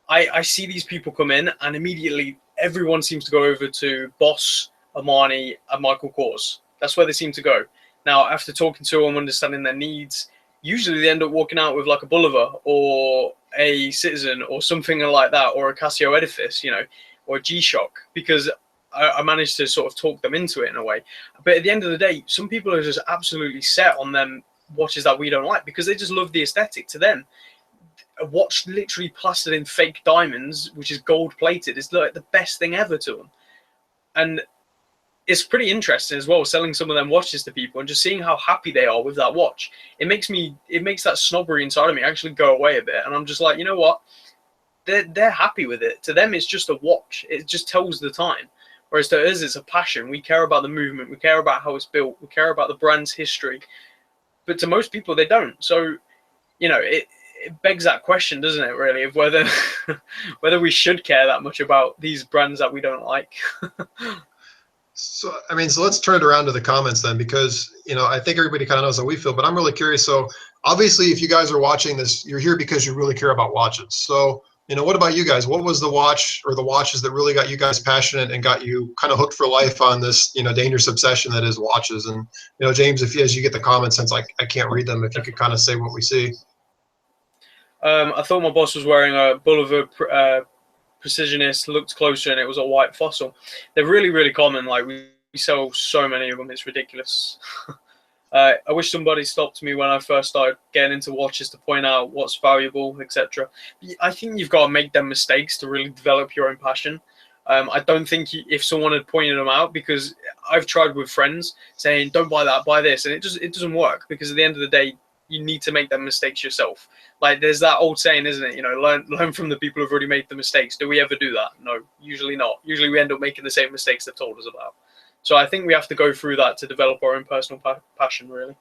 S2: I see these people come in and immediately everyone seems to go over to Boss, Armani, and Michael Kors. That's where they seem to go. Now, after talking to them, understanding their needs, usually they end up walking out with like a Bolivar or a Citizen or something like that, or a Casio Edifice, you know, or a G-Shock, because I managed to sort of talk them into it in a way. But at the end of the day, some people are just absolutely set on them watches that we don't like because they just love the aesthetic. To them, a watch literally plastered in fake diamonds, which is gold plated, is like the best thing ever to them. And it's pretty interesting as well, selling some of them watches to people and just seeing how happy they are with that watch. It makes that snobbery inside of me actually go away a bit. And I'm just like, you know what? They're happy with it. To them, it's just a watch. It just tells the time. Whereas to us, it's a passion. We care about the movement. We care about how it's built. We care about the brand's history. But to most people, they don't. So, you know, it begs that question, doesn't it, really, of whether we should care that much about these brands that we don't like.
S4: So, I mean, so let's turn it around to the comments then, because, you know, I think everybody kind of knows how we feel, but I'm really curious. So obviously, if you guys are watching this, you're here because you really care about watches. So, you know, what about you guys? What was the watch or the watches that really got you guys passionate and got you kind of hooked for life on this, you know, dangerous obsession that is watches? And, you know, James, as you get the comments, since I can't read them, if you could kind of say what we see.
S2: I thought my boss was wearing a Boulevard Precisionist, looked closer, and it was a white fossil. They're really, really common. Like, we sell so many of them, it's ridiculous. I wish somebody stopped me when I first started getting into watches to point out what's valuable, etc. I think you've got to make them mistakes to really develop your own passion. I don't think if someone had pointed them out, because I've tried with friends saying, don't buy that, buy this, and it doesn't work, because at the end of the day, you need to make them mistakes yourself. Like, there's that old saying, isn't it? You know, learn from the people who've already made the mistakes. Do we ever do that? No, usually not. Usually we end up making the same mistakes they've told us about. So I think we have to go through that to develop our own personal passion, really.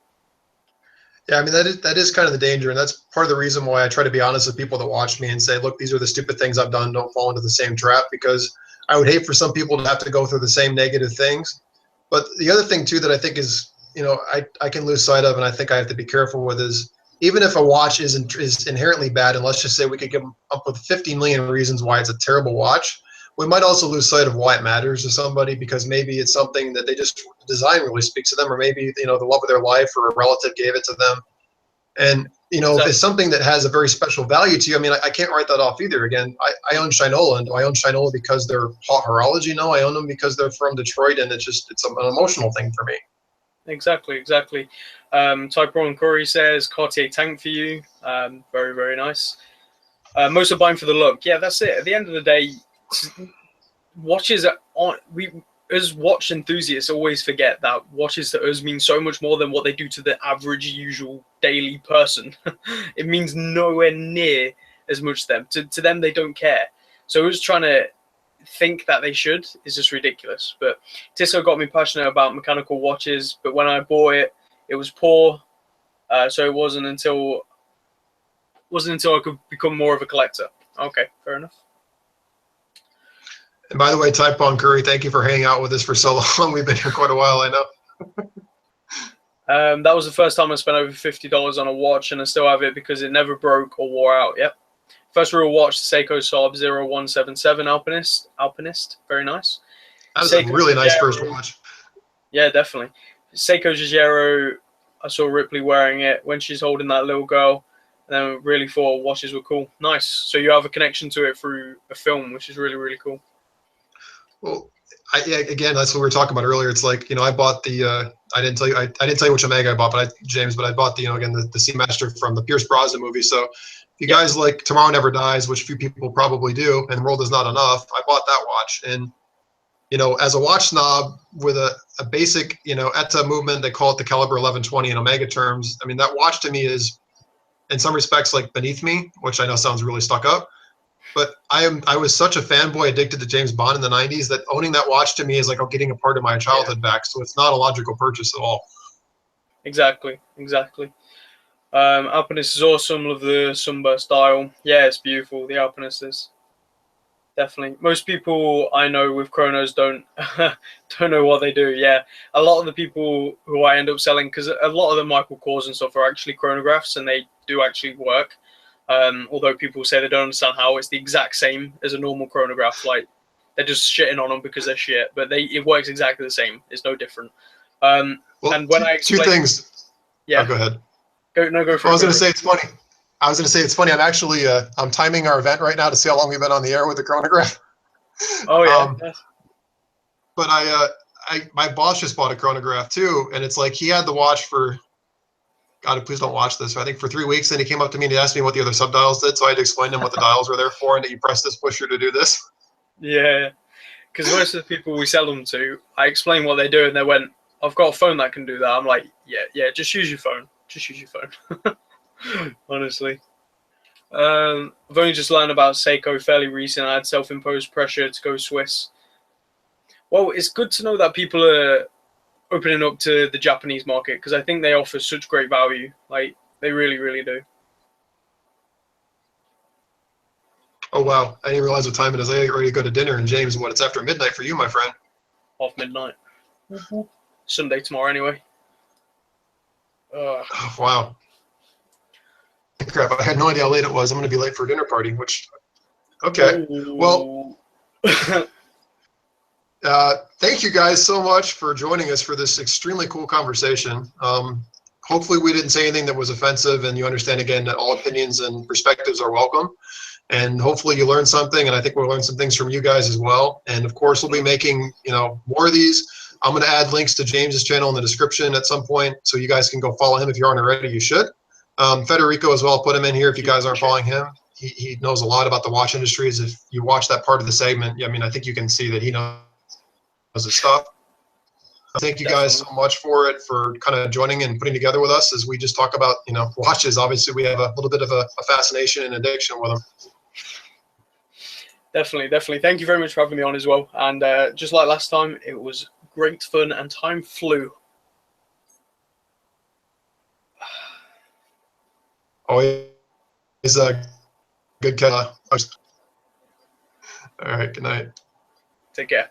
S4: Yeah, I mean, that is kind of the danger, and that's part of the reason why I try to be honest with people that watch me and say, look, these are the stupid things I've done. Don't fall into the same trap, because I would hate for some people to have to go through the same negative things. But the other thing, too, that I think is, you know, I can lose sight of, and I think I have to be careful with, is, even if a watch is inherently bad, and let's just say we could come up with 50 million reasons why it's a terrible watch, we might also lose sight of why it matters to somebody, because maybe it's something that they just, the design really speaks to them, or maybe, the love of their life or a relative gave it to them. And, if it's something that has a very special value to you, I mean, I can't write that off either. Again, I own Shinola, and do I own Shinola because they're hot horology? No, I own them because they're from Detroit, and it's an emotional thing for me.
S2: Exactly. Typeron Corey says Cartier tank for you. Very, very nice. Most are buying for the look. Yeah, that's it. At the end of the day, watches are on. We as watch enthusiasts always forget that watches to us mean so much more than what they do to the average, usual, daily person. It means nowhere near as much to them. To them, they don't care. So us trying to think that they should is just ridiculous. But Tissot got me passionate about mechanical watches, but when I bought it, it was poor. So it wasn't until I could become more of a collector. Okay, fair enough.
S4: And by the way, Typon Curry, thank you for hanging out with us for so long. We've been here quite a while, I know.
S2: That was the first time I spent over $50 on a watch, and I still have it because it never broke or wore out. Yep. First real watch, Seiko Saab 0177 Alpinist. Very nice.
S4: That was a really nice first watch.
S2: Yeah, definitely. Seiko Jaeger, I saw Ripley wearing it when she's holding that little girl. And then really thought watches were cool. Nice. So you have a connection to it through a film, which is really, really cool.
S4: Well, again, that's what we were talking about earlier. It's like, I bought the, I didn't tell you which Omega I bought, James, but I bought the, again, the Seamaster from the Pierce Brosnan movie. So if you guys like Tomorrow Never Dies, which few people probably do, and The World Is Not Enough, I bought that watch. And, as a watch snob with a basic, ETA movement, they call it the caliber 1120 in Omega terms. I mean, that watch to me is, in some respects, like beneath me, which I know sounds really stuck up. But I was such a fanboy addicted to James Bond in the 90s that owning that watch to me is like getting a part of my childhood back. So it's not a logical purchase at all.
S2: Exactly. Alpinist is awesome. Love the sunburst dial. Yeah, it's beautiful. The Alpinist is. Definitely. Most people I know with chronos don't know what they do. Yeah. A lot of the people who I end up selling, because a lot of the Michael Kors and stuff are actually chronographs, and they do actually work. Although people say they don't understand how, it's the exact same as a normal chronograph. Like, they're just shitting on them because they're shit, but it works exactly the same. It's no different.
S4: Well,
S2: and when I explain,
S4: two things.
S2: Yeah.
S4: Oh, go ahead.
S2: Go for it.
S4: I was going to say it's funny. I'm actually I'm timing our event right now to see how long we've been on the air with the chronograph.
S2: Oh yeah. Yes.
S4: But my boss just bought a chronograph too, and it's like he had the watch for, God, please don't watch this, I think for 3 weeks. Then he came up to me and he asked me what the other subdials did, so I had to explain to him what the dials were there for, and that you press this pusher to do this.
S2: Yeah, because most of the people we sell them to, I explain what they do, and they went, "I've got a phone that can do that." I'm like, "Yeah, just use your phone. Honestly. I've only just learned about Seiko fairly recent. I had self-imposed pressure to go Swiss. Well, it's good to know that people are opening up to the Japanese market, because I think they offer such great value. Like, they really, really do.
S4: Oh, wow. I didn't realize what time it is. I get ready to go to dinner. And James, it's after midnight for you, my friend?
S2: Half midnight. Sunday tomorrow, anyway.
S4: Oh, wow. Crap, I had no idea how late it was. I'm going to be late for a dinner party, which, okay.
S2: Ooh.
S4: Well, thank you guys so much for joining us for this extremely cool conversation. Hopefully we didn't say anything that was offensive, and you understand again that all opinions and perspectives are welcome. And hopefully you learned something, and I think we'll learn some things from you guys as well. And of course, we'll be making more of these. I'm going to add links to James's channel in the description at some point, so you guys can go follow him. If you aren't already, you should. Federico as well, put him in here if you guys aren't following him. He knows a lot about the watch industry. As if you watch that part of the segment, I mean, I think you can see that he knows his stuff. Thank you guys so much for kind of joining and putting together with us as we just talk about, watches. Obviously, we have a little bit of a fascination and addiction with them.
S2: Definitely. Thank you very much for having me on as well. And just like last time, it was great fun and time flew.
S4: Always a good catch. All right, good night.
S2: Take care.